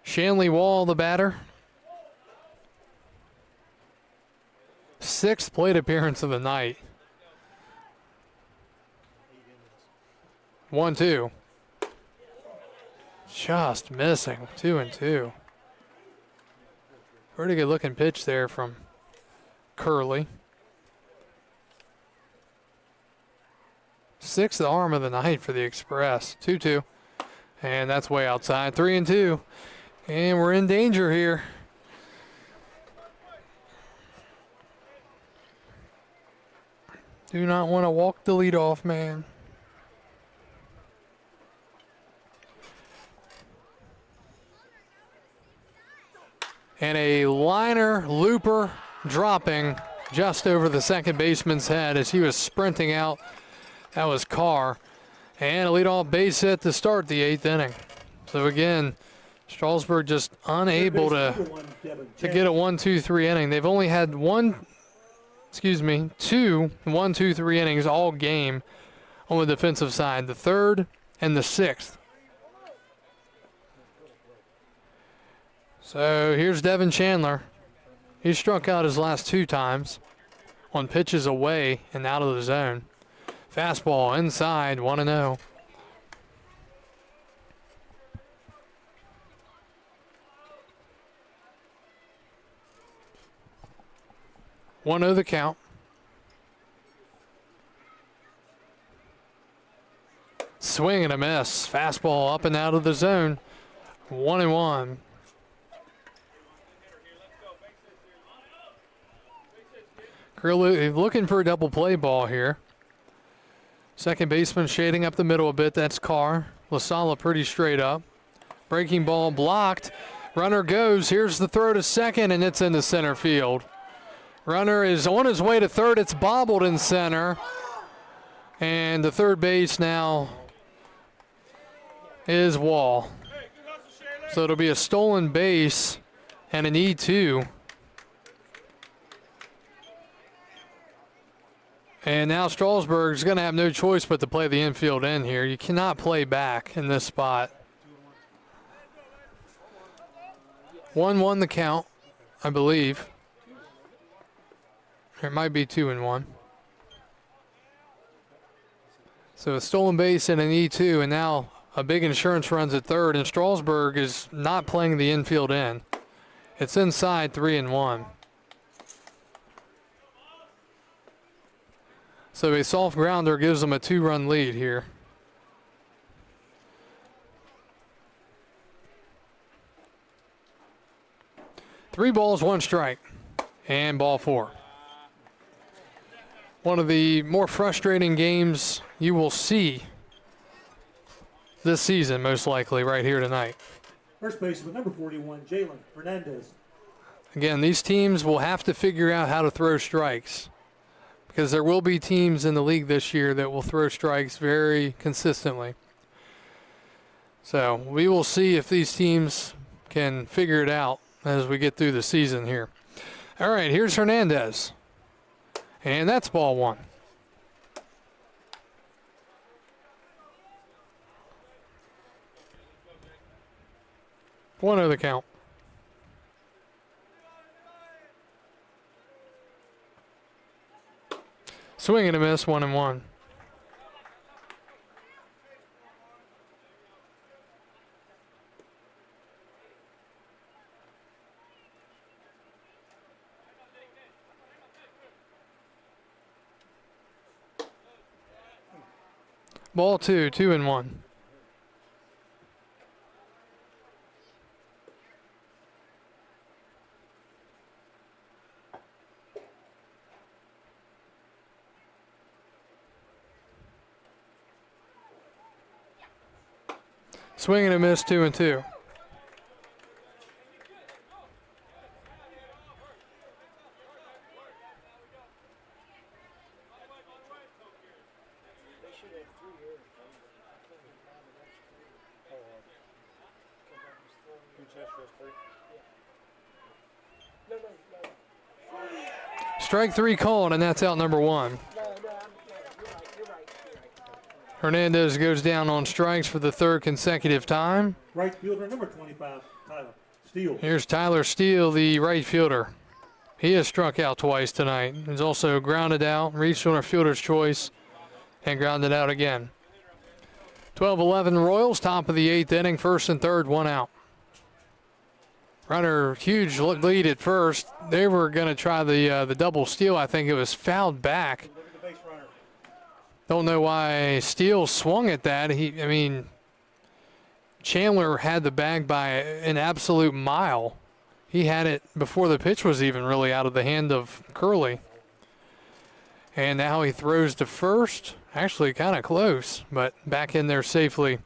C: Shanley Wall, the batter. 6th plate appearance of the night. 1-2. Just missing, 2-2. Pretty good looking pitch there from Curley. 6th arm of the night for the Express. 2-2. And that's way outside. 3-2. And we're in danger here. Do not want to walk the leadoff man. And a liner looper dropping just over the second baseman's head as he was sprinting out. That was Carr. And a leadoff base hit to start the 8th inning. So again, Strasburg just unable to get a 1-2-3 inning. They've only had two 1-2-3 innings all game on the defensive side, the 3rd and the 6th. So here's Devin Chandler. He struck out his last 2 times on pitches away and out of the zone. Fastball inside, 1-0. One the count. Swing and a miss. Fastball up and out of the zone. 1-1. Curley looking for a double play ball here. Second baseman shading up the middle a bit. That's Carr. LaSala pretty straight up. Breaking ball blocked. Runner goes. Here's the throw to second, and it's into center field. Runner is on his way to third. It's bobbled in center. And the third base now is Wall. So it'll be a stolen base and an E2. And now Strasburg's going to have no choice but to play the infield in here. You cannot play back in this spot. 1-1 the count, I believe. It might be 2-1. So a stolen base and an E2, and now a big insurance runs at third, and Strasburg is not playing the infield in. It's inside, 3-1. So a soft grounder gives them a 2-run lead here. Three balls, one strike, and ball 4. One of the more frustrating games you will see this season, most likely, right here tonight.
B: First baseman, number 41, Jalen Hernandez.
C: Again, these teams will have to figure out how to throw strikes, because there will be teams in the league this year that will throw strikes very consistently. So we will see if these teams can figure it out as we get through the season here. All right, here's Hernandez. And that's ball 1. One the count. Swing and a miss, 1-1. Ball 2, 2-1. Swing and a miss, 2-2.
D: They should have 3 errors.
B: Winchester is 3.
D: No,
C: Strike 3 called, and that's out number 1.
D: you're right. You're right.
C: Hernandez goes down on strikes for the 3rd consecutive time.
B: Right fielder number 25, Tyler Steele.
C: Here's Tyler Steele, the right fielder. He has struck out twice tonight. He's also grounded out, reached on a fielder's choice, and grounded out again. 12-11 Royals, top of the 8th inning, 1st and 3rd, 1 out. Runner, huge lead at first. They were going to try the double steal. I think it was fouled back.
B: Look at the base runner.
C: Don't know why Steele swung at that. Chandler had the bag by an absolute mile. He had it before the pitch was even really out of the hand of Curley. And now he throws to first. Actually kind of close, but back in there safely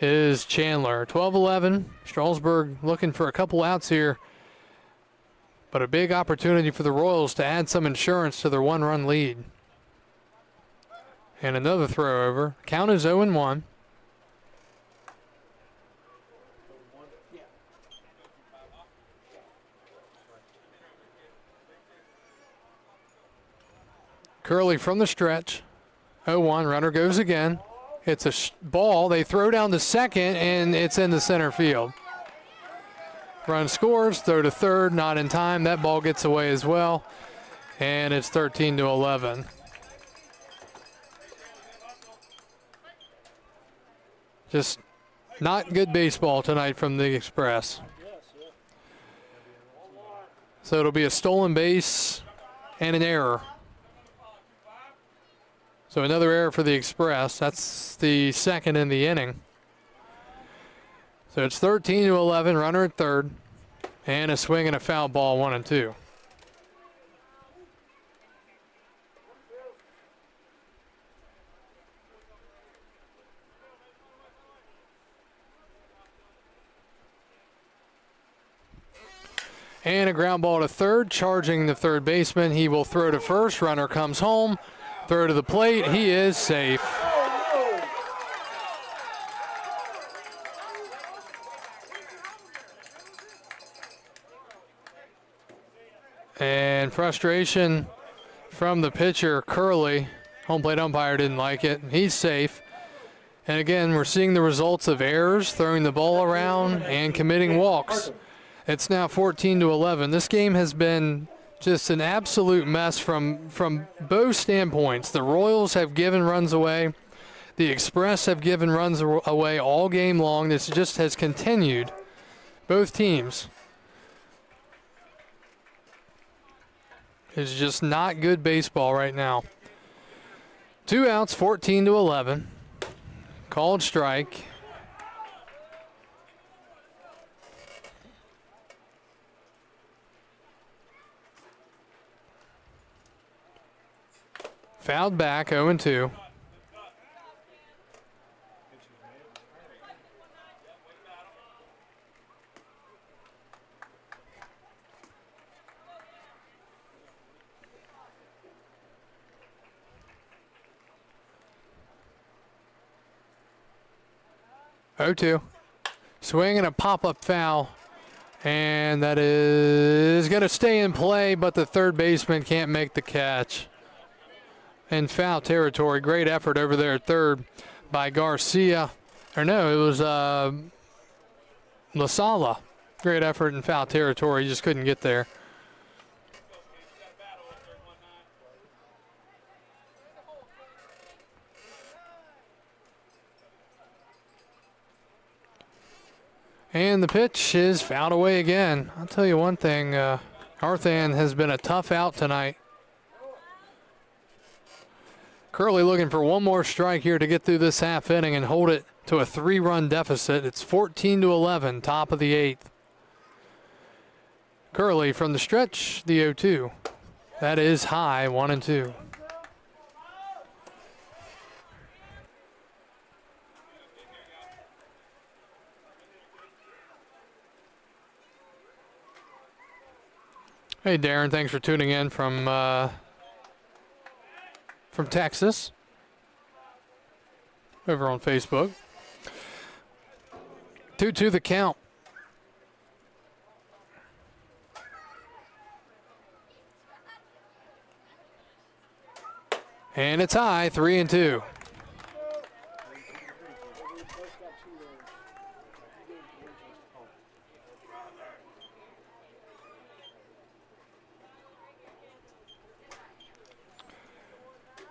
C: is Chandler. 12-11. Strasburg looking for a couple outs here. But a big opportunity for the Royals to add some insurance to their 1-run lead. And another throw over. Count is 0-1. Curley from the stretch. 0-1. Runner goes again. It's a ball. They throw down to second, and it's in the center field. Run scores. Throw to third. Not in time. That ball gets away as well. And it's 13-11. Just not good baseball tonight from the Express. So it'll be a stolen base and an error. So another error for the Express. That's the 2nd in the inning. So it's 13-11, runner at 3rd, and a swing and a foul ball, 1-2. And a ground ball to 3rd, charging the 3rd baseman. He will throw to first. Runner comes home. Throw to the plate. He is safe. And frustration from the pitcher, Curley. Home plate umpire didn't like it. He's safe. And again, we're seeing the results of errors, throwing the ball around, and committing walks. It's now 14-11. This game has been just an absolute mess from both standpoints. The Royals have given runs away. The Express have given runs away all game long. This just has continued. Both teams. It's just not good baseball right now. 2 outs, 14-11. Called strike. Fouled back, 0-2. Swing and a pop-up foul. And that is going to stay in play, but the 3rd baseman can't make the catch. In foul territory. Great effort over there at 3rd by Garcia. Or no, it was La Sala. Great effort in foul territory. He just couldn't get there. And the pitch is fouled away again. I'll tell you one thing. Arthan has been a tough out tonight. Curley looking for one more strike here to get through this half inning and hold it to a 3-run deficit. It's 14-11, top of the 8th. Curley from the stretch, the 0-2. That is high, 1-2. Hey, Darren, thanks for tuning in from Texas over on Facebook. 2-2 the count. And it's high, 3-2.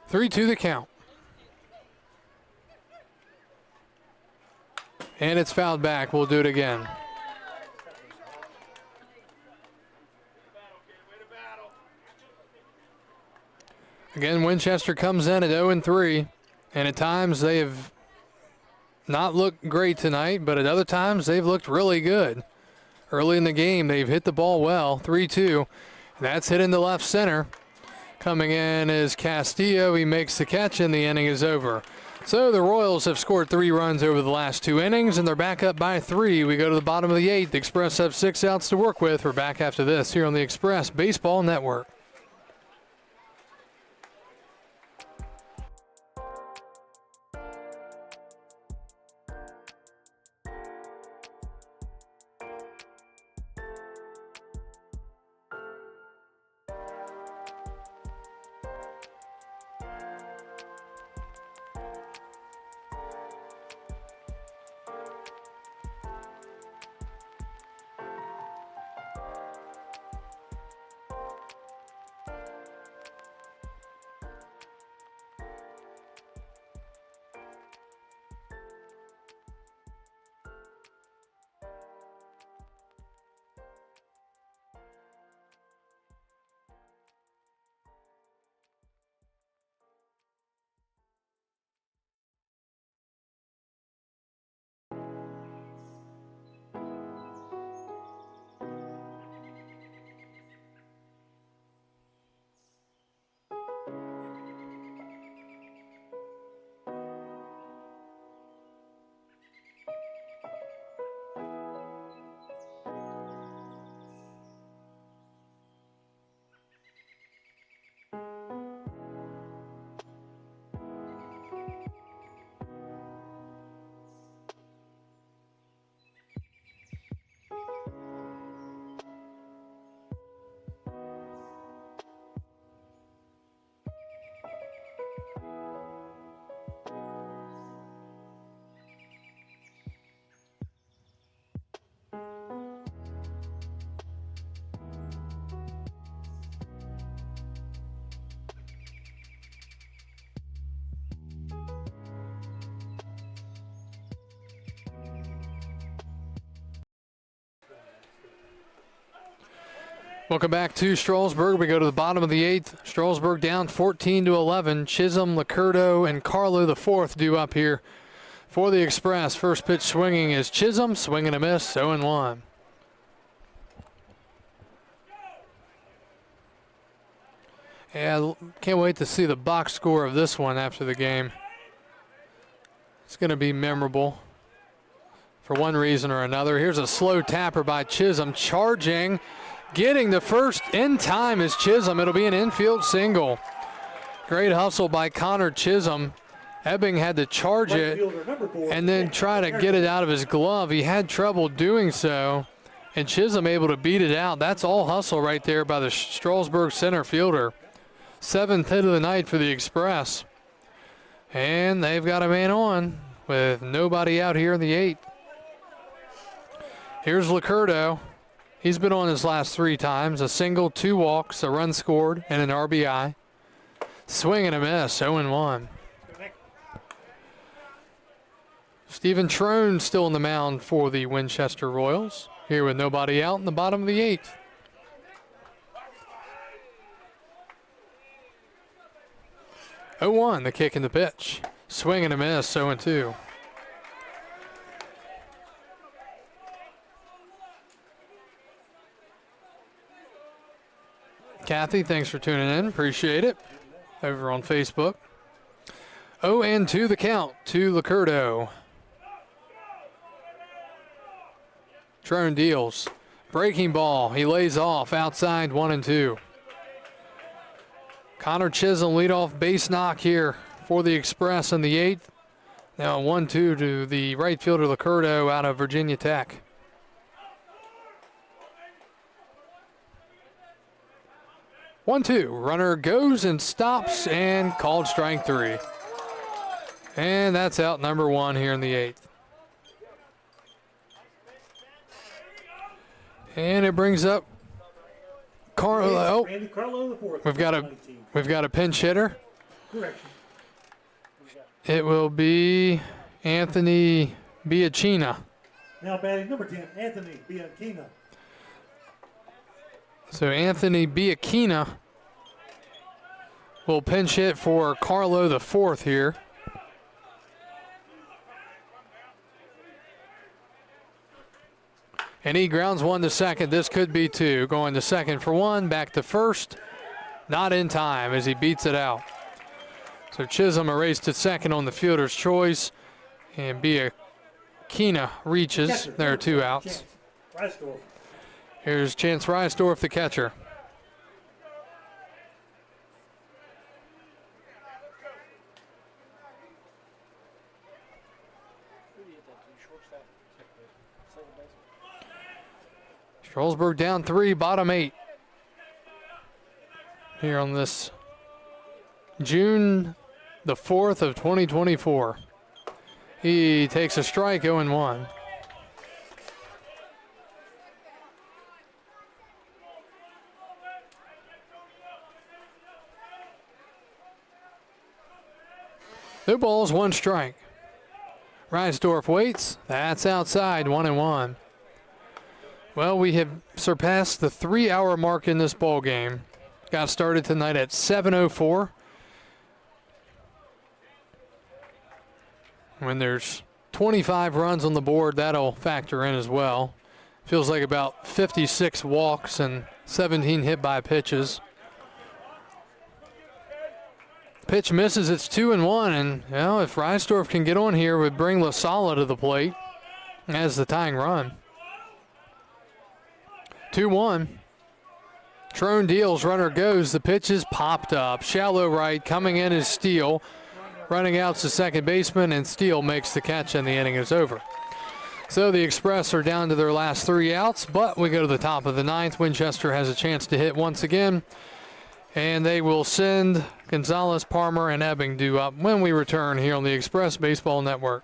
C: Three-two the count. And it's fouled back. We'll do it again. Again, Winchester comes in at 0-3, and at times they have not looked great tonight, but at other times they've looked really good. Early in the game, they've hit the ball well, 3-2. That's hit into left center. Coming in is Castillo. He makes the catch, and the inning is over. So the Royals have scored 3 runs over the last 2 innings, and they're back up by 3. We go to the bottom of the 8th. The Express have 6 outs to work with. We're back after this here on the Express Baseball Network. Welcome back to Strasburg. We go to the bottom of the 8th. Strasburg down 14-11. Chisholm, Licurdo, and Carlo the 4th due up here for the Express. First pitch swinging is Chisholm. Swing and a miss, 0-1. Yeah, can't wait to see the box score of this one after the game. It's going to be memorable for one reason or another. Here's a slow tapper by Chisholm, charging. Getting the first in time is Chisholm. It'll be an infield single. Great hustle by Connor Chisholm. Ebbing had to charge it and then try to get it out of his glove. He had trouble doing so, and Chisholm able to beat it out. That's all hustle right there by the Strasburg center fielder. 7th hit of the night for the Express. And they've got a man on with nobody out here in the 8th. Here's Licurdo. He's been on his last 3 times. A single, 2 walks, a run scored, and an RBI. Swing and a miss, 0-1. Stephen Trone still on the mound for the Winchester Royals. Here with nobody out in the bottom of the 8th. 0-1, the kick and the pitch. Swing and a miss, 0-2. Kathy, thanks for tuning in. Appreciate it. Over on Facebook. 0-2 the count to Licurdo. Trone deals. Breaking ball. He lays off outside 1-2. Connor Chisholm leadoff base knock here for the Express in the 8th. Now 1-2 to the right fielder Licurdo out of Virginia Tech. One-two. Runner goes and stops and called strike 3. And that's out number 1 here in the 8th. And it brings up Carlo.
B: Randy Carlo, the fourth.
C: We've got a pinch hitter.
B: Correction.
C: It will be Anthony Biachina.
B: Now batting number 10, Anthony Bianchina.
C: So Anthony Biachina will pinch hit for Carlo the fourth here. And he grounds 1 to second. This could be 2. Going to second for 1, back to first. Not in time as he beats it out. So Chisholm a race to second on the fielder's choice. And Biachina reaches. There are 2 outs. Here's Chance Reisdorf, the catcher. Strasburg down 3, bottom 8. Here on this June the 4th of 2024. He takes a strike, 0-1. No balls, 1 strike. Reisdorf waits. That's outside, 1-1. Well, we have surpassed the 3-hour mark in this ball game. Got started tonight at 7:04. When there's 25 runs on the board, that'll factor in as well. Feels like about 56 walks and 17 hit by pitches. Pitch misses, it's 2-1, and you know, if Reisdorf can get on here, would bring LaSala to the plate as the tying run. 2-1. Trone deals, runner goes. The pitch is popped up. Shallow right, coming in is Steele. Running out to second baseman, and Steele makes the catch, and the inning is over. So the Express are down to their last 3 outs, but we go to the top of the 9th. Winchester has a chance to hit once again, and they will send Gonzalez, Palmer, and Ebbing due up when we return here on the Express Baseball Network.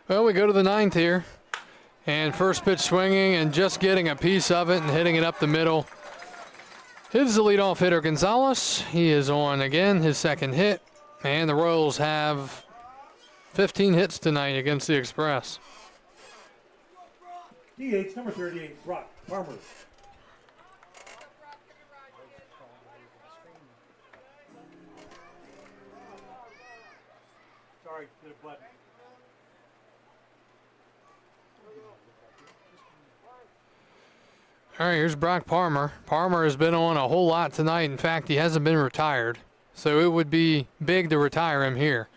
C: Well, we go to the ninth here. And first pitch swinging and just getting a piece of it and hitting it up the middle. Is the leadoff hitter Gonzalez. He is on again, his second hit. And the Royals have 15 hits tonight against the Express.
B: DH number 38, Brock Farmer. Sorry, hit a button.
C: All right, here's Brock Palmer. Palmer has been on a whole lot tonight. In fact, he hasn't been retired. So it would be big to retire him here.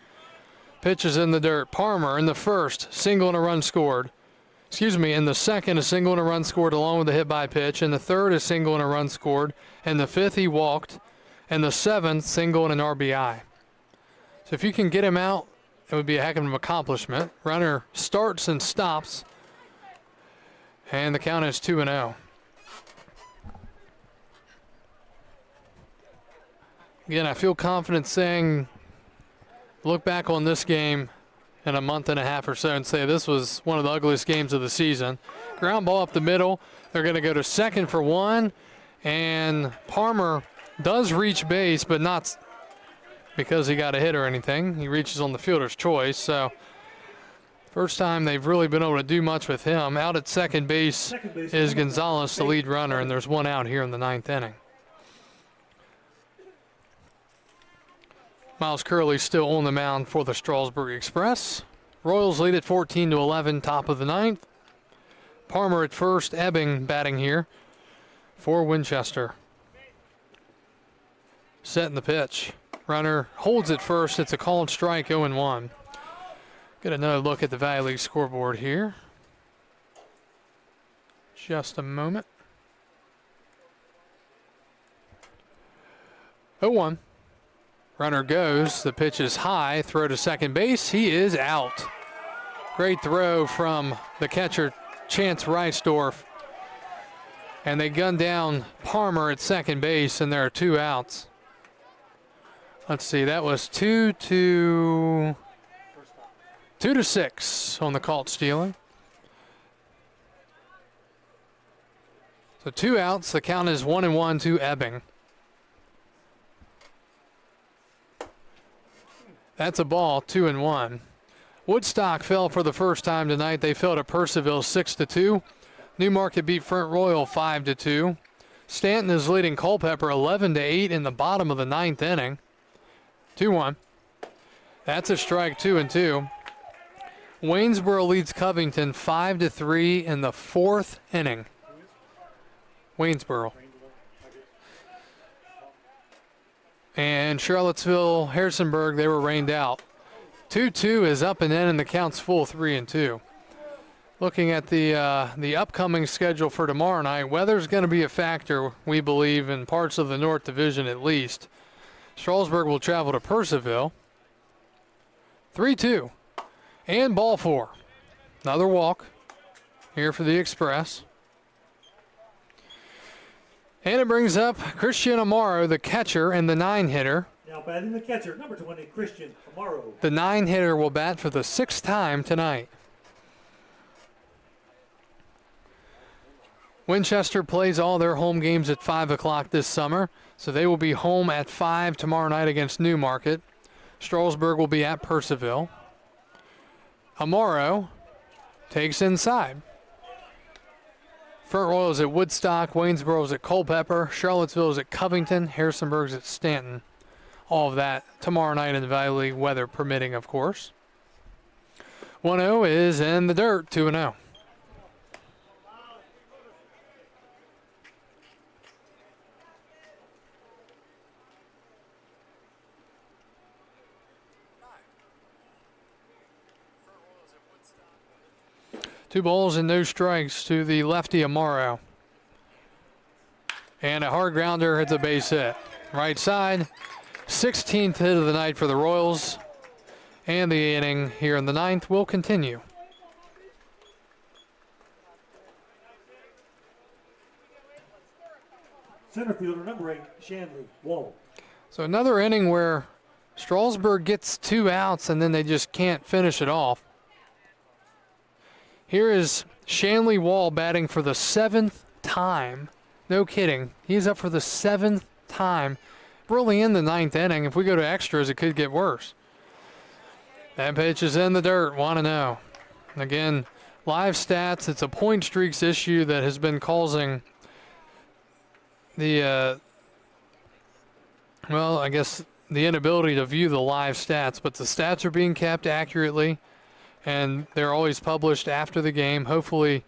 C: Pitches in the dirt. Palmer in the first, single and a run scored. In the second, a single and a run scored along with a hit by pitch. In the third, a single and a run scored. In the fifth, he walked. And the seventh, single and an RBI. So if you can get him out, it would be a heck of an accomplishment. Runner starts and stops. And the count is 2-0. Again, I feel confident saying, look back on this game in a month and a half or so and say this was one of the ugliest games of the season. Ground ball up the middle. They're going to go to second for one. And Palmer does reach base, but not because he got a hit or anything. He reaches on the fielder's choice. So first time they've really been able to do much with him. Out at second base is Gonzalez, the lead runner, and there's one out here in the ninth inning. Miles Curley still on the mound for the Strasburg Express. Royals lead at 14-11, top of the ninth. Palmer at first, Ebbing batting here for Winchester. Setting the pitch. Runner holds at first. It's a called strike, 0-1. Get another look at the Valley League scoreboard here. Just a moment. 0-1. Runner goes. The pitch is high. Throw to second base. He is out. Great throw from the catcher, Chance Reisdorf. And they gun down Palmer at second base, and there are two outs. Let's see, that was 2-6 on the caught stealing. So two outs. The count is 1-1 to Ebbing. That's a ball, 2-1. Woodstock fell for the first time tonight. They fell to Purcellville 6-2. Newmarket beat Front Royal 5-2. Stanton is leading Culpeper 11-8 in the bottom of the ninth inning. 2-1. That's a strike, 2-2. Waynesboro leads Covington 5-3 in the fourth inning. Waynesboro. And Charlottesville, Harrisonburg, they were rained out. 2-2 is up and in, and the count's full 3-2. Looking at the upcoming schedule for tomorrow night, weather's going to be a factor, we believe, in parts of the North Division at least. Strasburg will travel to Purcellville. 3-2. And ball four. Another walk here for the Express. And it brings up Christian Amaro, the catcher and the 9-hitter.
B: Now batting the catcher, number 20, Christian Amaro.
C: The 9-hitter will bat for the sixth time tonight. Winchester plays all their home games at 5 o'clock this summer, so they will be home at 5 tomorrow night against Newmarket. Strasburg will be at Purcellville. Amaro takes inside. Front Royal is at Woodstock, Waynesboro is at Culpeper, Charlottesville is at Covington, Harrisonburg is at Stanton. All of that tomorrow night in the Valley League, weather permitting, of course. 1-0 is in the dirt, 2-0. Two balls and no strikes to the lefty Amaro. And a hard grounder hits a base hit. Right side, 16th hit of the night for the Royals. And the inning here in the ninth will continue.
B: Center fielder, number 8, Shanley Wall.
C: So another inning where Strasburg gets two outs and then they just can't finish it off. Here is Shanley Wall batting for the 7th time. No kidding. He's up for the 7th time. We're only in the 9th inning. If we go to extras, it could get worse. That pitch is in the dirt, 1-0. Again, live stats, it's a point streaks issue that has been causing the, well, I guess the inability to view the live stats, but the stats are being kept accurately, and they're always published after the game. Hopefully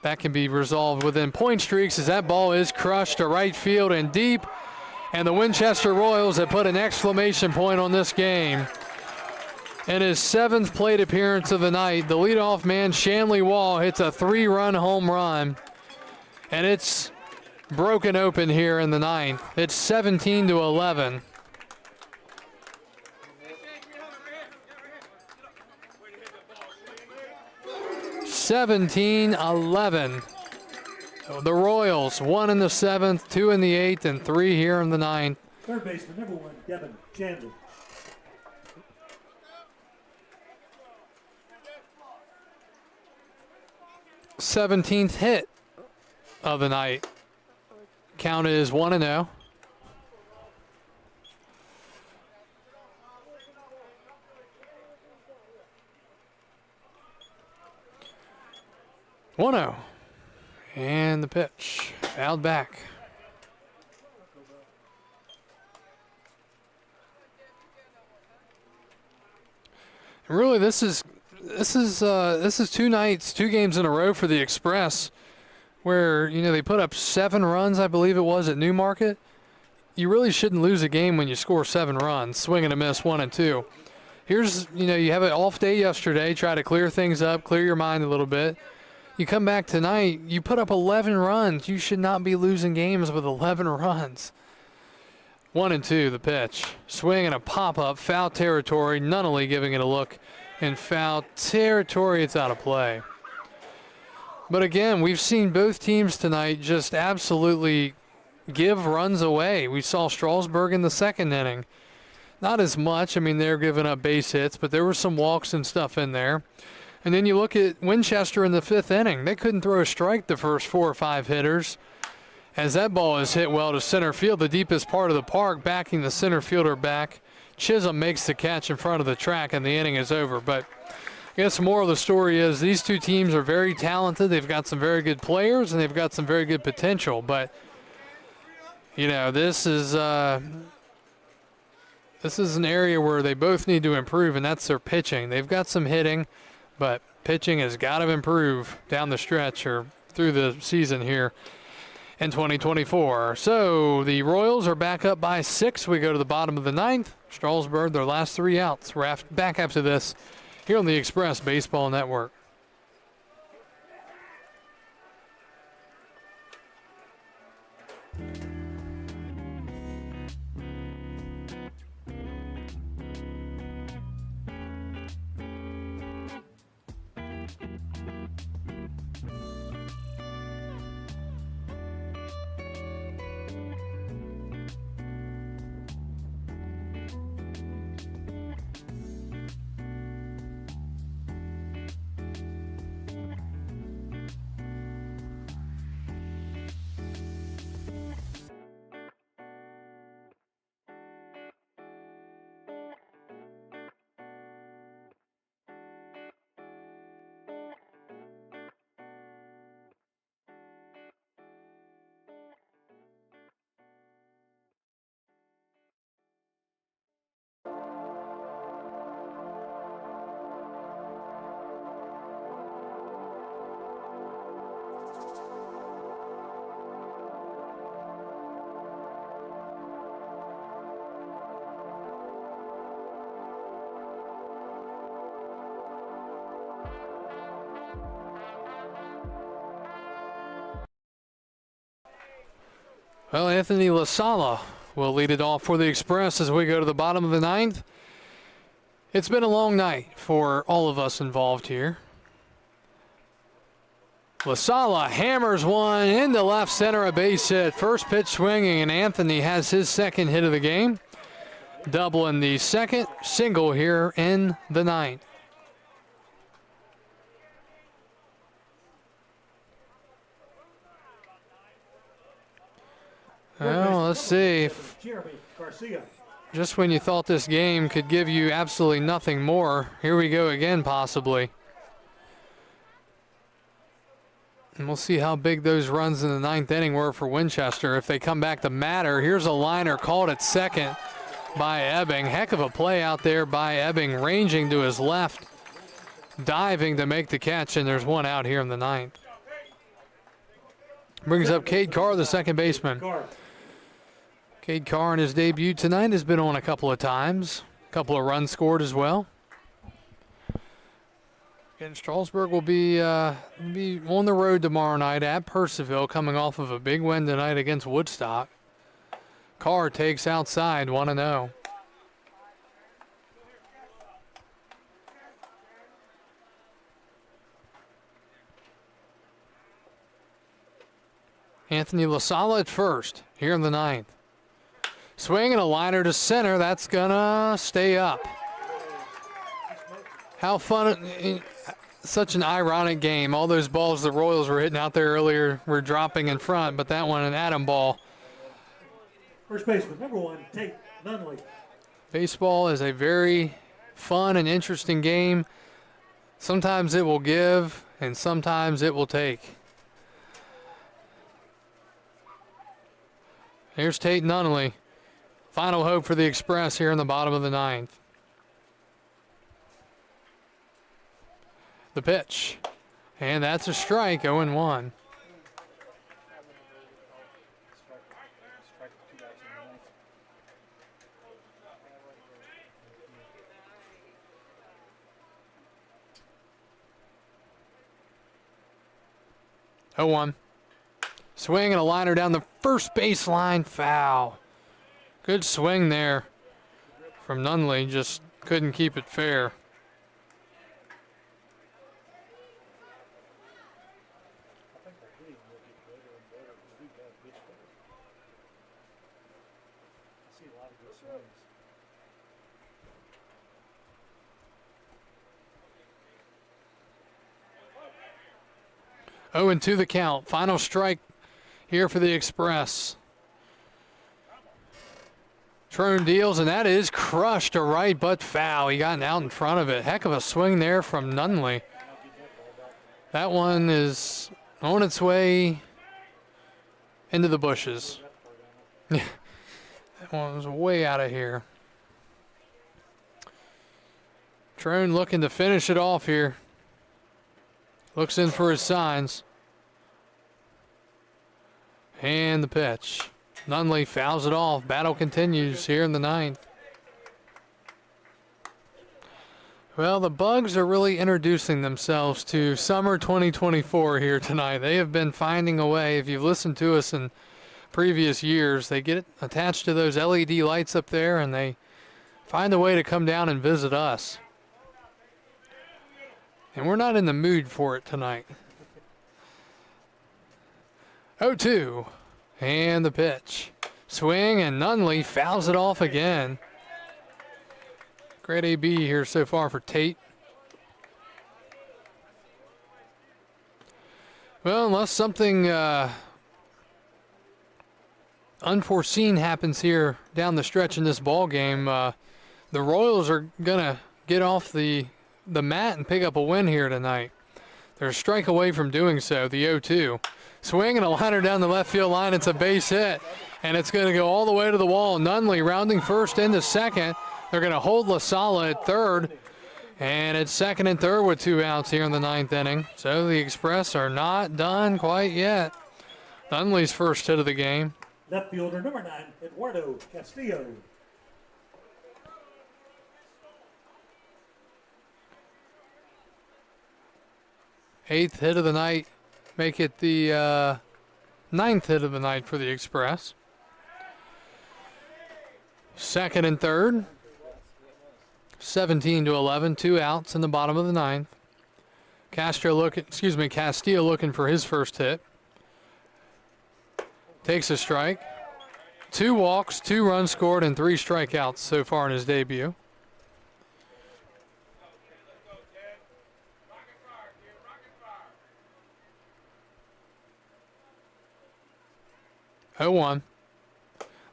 C: that can be resolved within point streaks, as that ball is crushed to right field and deep, and the Winchester Royals have put an exclamation point on this game. In his 7th plate appearance of the night, the leadoff man, Shanley Wall, hits a 3-run home run, and it's broken open here in the 9th. It's 17-11. The Royals, 1 in the 7th, 2 in the 8th, and 3 here in the 9th.
B: Third baseman, number 1, Devin Chandler.
C: th hit of the night. Count is 1-0. And the pitch, fouled back. And really, this is 2 nights, 2 games in a row for the Express, where they put up 7 runs, I believe it was, at Newmarket. You really shouldn't lose a game when you score 7 runs, swing and a miss, 1 and 2. Here's you have an off day yesterday, try to clear things up, clear your mind a little bit. You come back tonight, you put up 11 runs. You should not be losing games with 11 runs. 1 and 2, the pitch. Swing and a pop-up, foul territory. Nunnally giving it a look in foul territory. It's out of play. But again, we've seen both teams tonight just absolutely give runs away. We saw Strasburg in the 2nd inning. Not as much. I mean, they're giving up base hits, but there were some walks and stuff in there. And then you look at Winchester in the 5th inning. They couldn't throw a strike the first 4 or 5 hitters. As that ball is hit well to center field, the deepest part of the park, backing the center fielder back. Chisholm makes the catch in front of the track, and the inning is over. But I guess the moral of the story is these 2 teams are very talented. They've got some very good players, and they've got some very good potential. But, this is an area where they both need to improve, and that's their pitching. They've got some hitting, but pitching has got to improve down the stretch or through the season here in 2024. So the Royals are back up by 6. We go to the bottom of the 9th. Strasburg, their last 3 outs. We're back after this here on the Express Baseball Network. Well, Anthony LaSala will lead it off for the Express as we go to the bottom of the 9th. It's been a long night for all of us involved here. LaSala hammers one into left center, a base hit. First pitch swinging, and Anthony has his 2nd hit of the game. Double in the 2nd, single here in the 9th. Well, let's see.
B: Jeremy Garcia.
C: Just when you thought this game could give you absolutely nothing more, here we go again, possibly. And we'll see how big those runs in the 9th inning were for Winchester. If they come back to matter, here's a liner called at second by Ebbing. Heck of a play out there by Ebbing, ranging to his left, diving to make the catch, and there's one out here in the 9th. Brings up Cade Carr, the second baseman. Cade Carr in his debut tonight has been on a couple of times. A couple of runs scored as well. And Strasburg will be on the road tomorrow night at Percival, coming off of a big win tonight against Woodstock. Carr takes outside, 1-0. Anthony LaSala at first, here in the 9th. Swing and a liner to center. That's gonna stay up. How fun. Such an ironic game. All those balls the Royals were hitting out there earlier were dropping in front, but that one, an atom ball.
B: First baseman, number 1, Tate Nunley.
C: Baseball is a very fun and interesting game. Sometimes it will give, and sometimes it will take. Here's Tate Nunley. Final hope for the Express here in the bottom of the 9th. The pitch. And that's a strike, 0-1. Oh, 1. Swing and a liner down the first baseline, foul. Good swing there from Nunley, just couldn't keep it fair. Oh, and 2 the count. Final strike here for the Express. Trone deals, and that is crushed to right, but foul. He got out in front of it. Heck of a swing there from Nunley. That one is on its way into the bushes. That one was way out of here. Trone looking to finish it off here. Looks in for his signs. And the pitch. Nunley fouls it off. Battle continues here in the 9th. Well, the Bugs are really introducing themselves to summer 2024 here tonight. They have been finding a way. If you've listened to us in previous years, they get attached to those LED lights up there and they find a way to come down and visit us. And we're not in the mood for it tonight. 0-2. And the pitch. Swing, and Nunley fouls it off again. Great AB here so far for Tate. Well, unless something unforeseen happens here down the stretch in this ball game, the Royals are going to get off the mat and pick up a win here tonight. They're a strike away from doing so, the 0-2. Swing and a liner down the left field line. It's a base hit, and it's going to go all the way to the wall. Nunley rounding first into second. They're going to hold LaSala at third, and it's second and third with 2 outs here in the 9th inning. So the Express are not done quite yet. Nunley's first hit of the game.
B: Left fielder, number 9, Eduardo Castillo.
C: Eighth hit of the night. Make it the 9th hit of the night for the Express. Second and third. 17-11, 2 outs in the bottom of the 9th. Castillo looking for his first hit. Takes a strike. 2 walks, 2 runs scored, and 3 strikeouts so far in his debut. Oh, 1.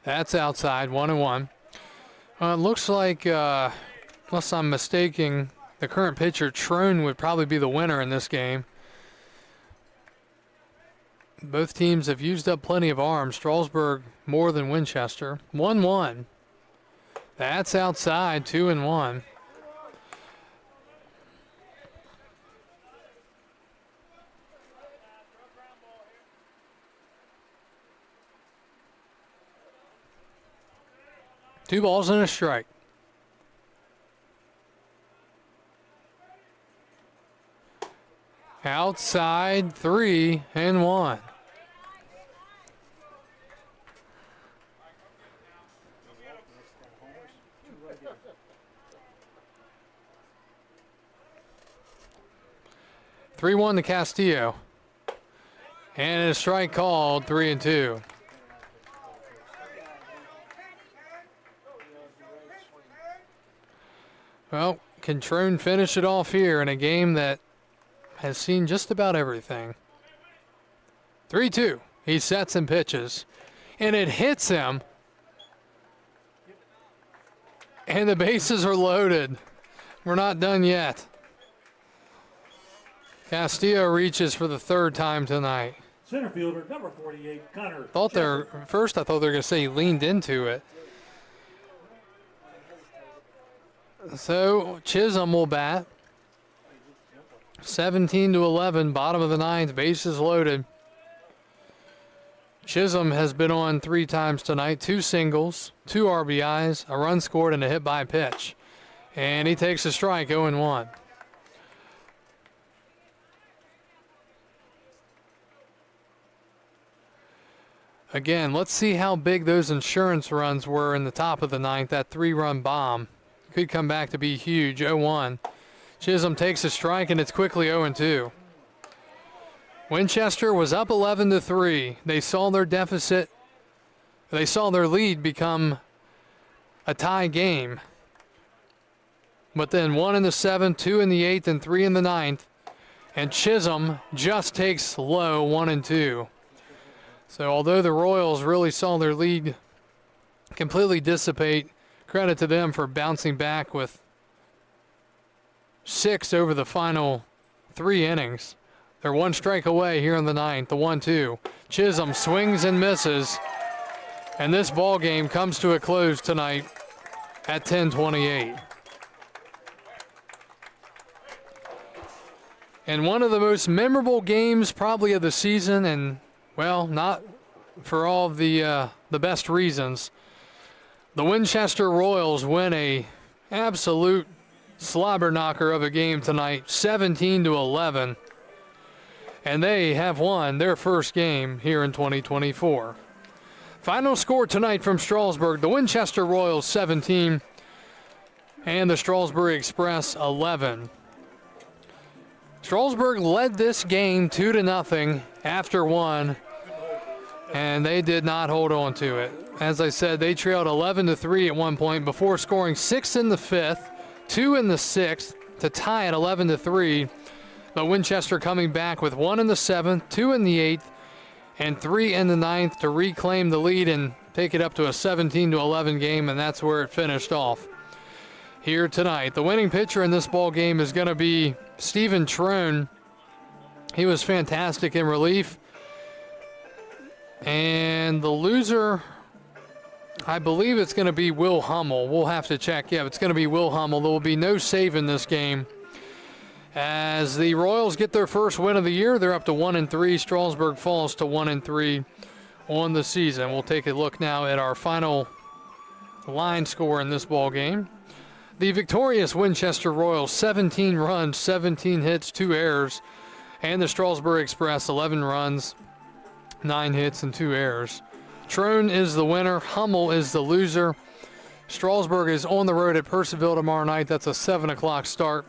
C: That's outside, 1-1. It looks like, unless I'm mistaken, the current pitcher, Trone, would probably be the winner in this game. Both teams have used up plenty of arms. Strasburg more than Winchester. 1-1. That's outside, 2-1. Two balls and a strike. Outside, 3-1. Three one to Castillo. And a strike called, 3-2. Well, can Trone finish it off here in a game that has seen just about everything? 3-2. He sets and pitches. And it hits him. And the bases are loaded. We're not done yet. Castillo reaches for the third time tonight.
B: Center fielder, number 48, Connor.
C: I thought they were going to say he leaned into it. So Chisholm will bat. 17-11, bottom of the ninth, bases loaded. Chisholm has been on 3 times tonight, 2 singles, 2 RBIs, a run scored, and a hit by pitch. And he takes a strike, 0-1. Again, let's see how big those insurance runs were in the top of the ninth. That 3-run bomb could come back to be huge. 0-1. Chisholm takes a strike, and it's quickly 0-2. Winchester was up 11-3. They saw their deficit. They saw their lead become a tie game. But then 1 in the 7th, 2 in the 8th, and 3 in the 9th. And Chisholm just takes low, 1-2. So although the Royals really saw their lead completely dissipate, credit to them for bouncing back with 6 over the final 3 innings. They're 1 strike away here in the 9th, the 1-2. Chisholm swings and misses, and this ball game comes to a close tonight at 10:28. And one of the most memorable games probably of the season, and well, not for all of the best reasons. The Winchester Royals win a absolute slobber knocker of a game tonight, 17-11. And they have won their first game here in 2024. Final score tonight from Strasburg, the Winchester Royals 17 and the Strasburg Express 11. Strasburg led this game 2-0 after 1, and they did not hold on to it. As I said, they trailed 11-3 at one point before scoring 6 in the 5th, 2 in the 6th to tie at 11-3. But Winchester coming back with 1 in the 7th, 2 in the 8th, and 3 in the 9th to reclaim the lead and take it up to a 17-11 game, and that's where it finished off here tonight. The winning pitcher in this ball game is going to be Stephen Trone. He was fantastic in relief. And the loser, I believe it's going to be Will Hummel. We'll have to check. Yeah, it's going to be Will Hummel. There will be no save in this game. As the Royals get their first win of the year, they're up to 1-3. Strasburg falls to 1-3 on the season. We'll take a look now at our final line score in this ball game. The victorious Winchester Royals, 17 runs, 17 hits, 2 errors. And the Strasburg Express, 11 runs, 9 hits, and 2 errors. Trone is the winner. Hummel is the loser. Strasburg is on the road at Purcellville tomorrow night. That's a 7 o'clock start.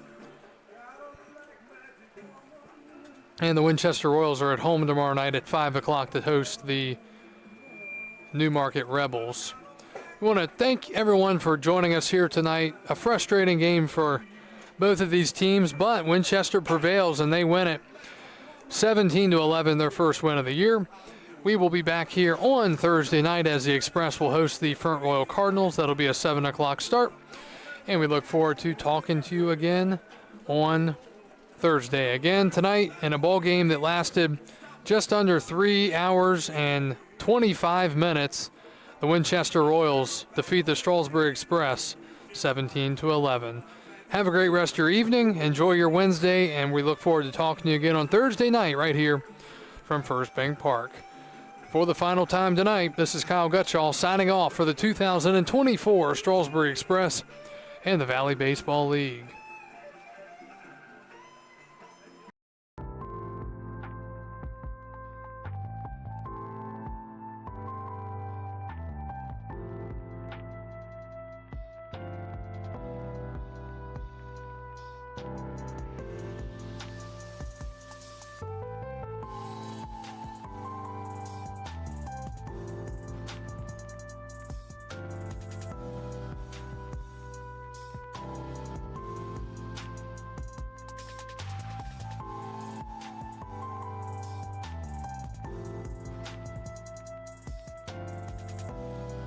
C: And the Winchester Royals are at home tomorrow night at 5 o'clock to host the Newmarket Rebels. We want to thank everyone for joining us here tonight. A frustrating game for both of these teams, but Winchester prevails and they win it 17-11, their first win of the year. We will be back here on Thursday night as the Express will host the Front Royal Cardinals. That'll be a 7 o'clock start. And we look forward to talking to you again on Thursday. Again tonight in a ball game that lasted just under 3 hours and 25 minutes, the Winchester Royals defeat the Strasburg Express 17-11. Have a great rest of your evening. Enjoy your Wednesday, and we look forward to talking to you again on Thursday night right here from First Bank Park. For the final time tonight, this is Kyle Gutschall signing off for the 2024 Strasburg Express and the Valley Baseball League.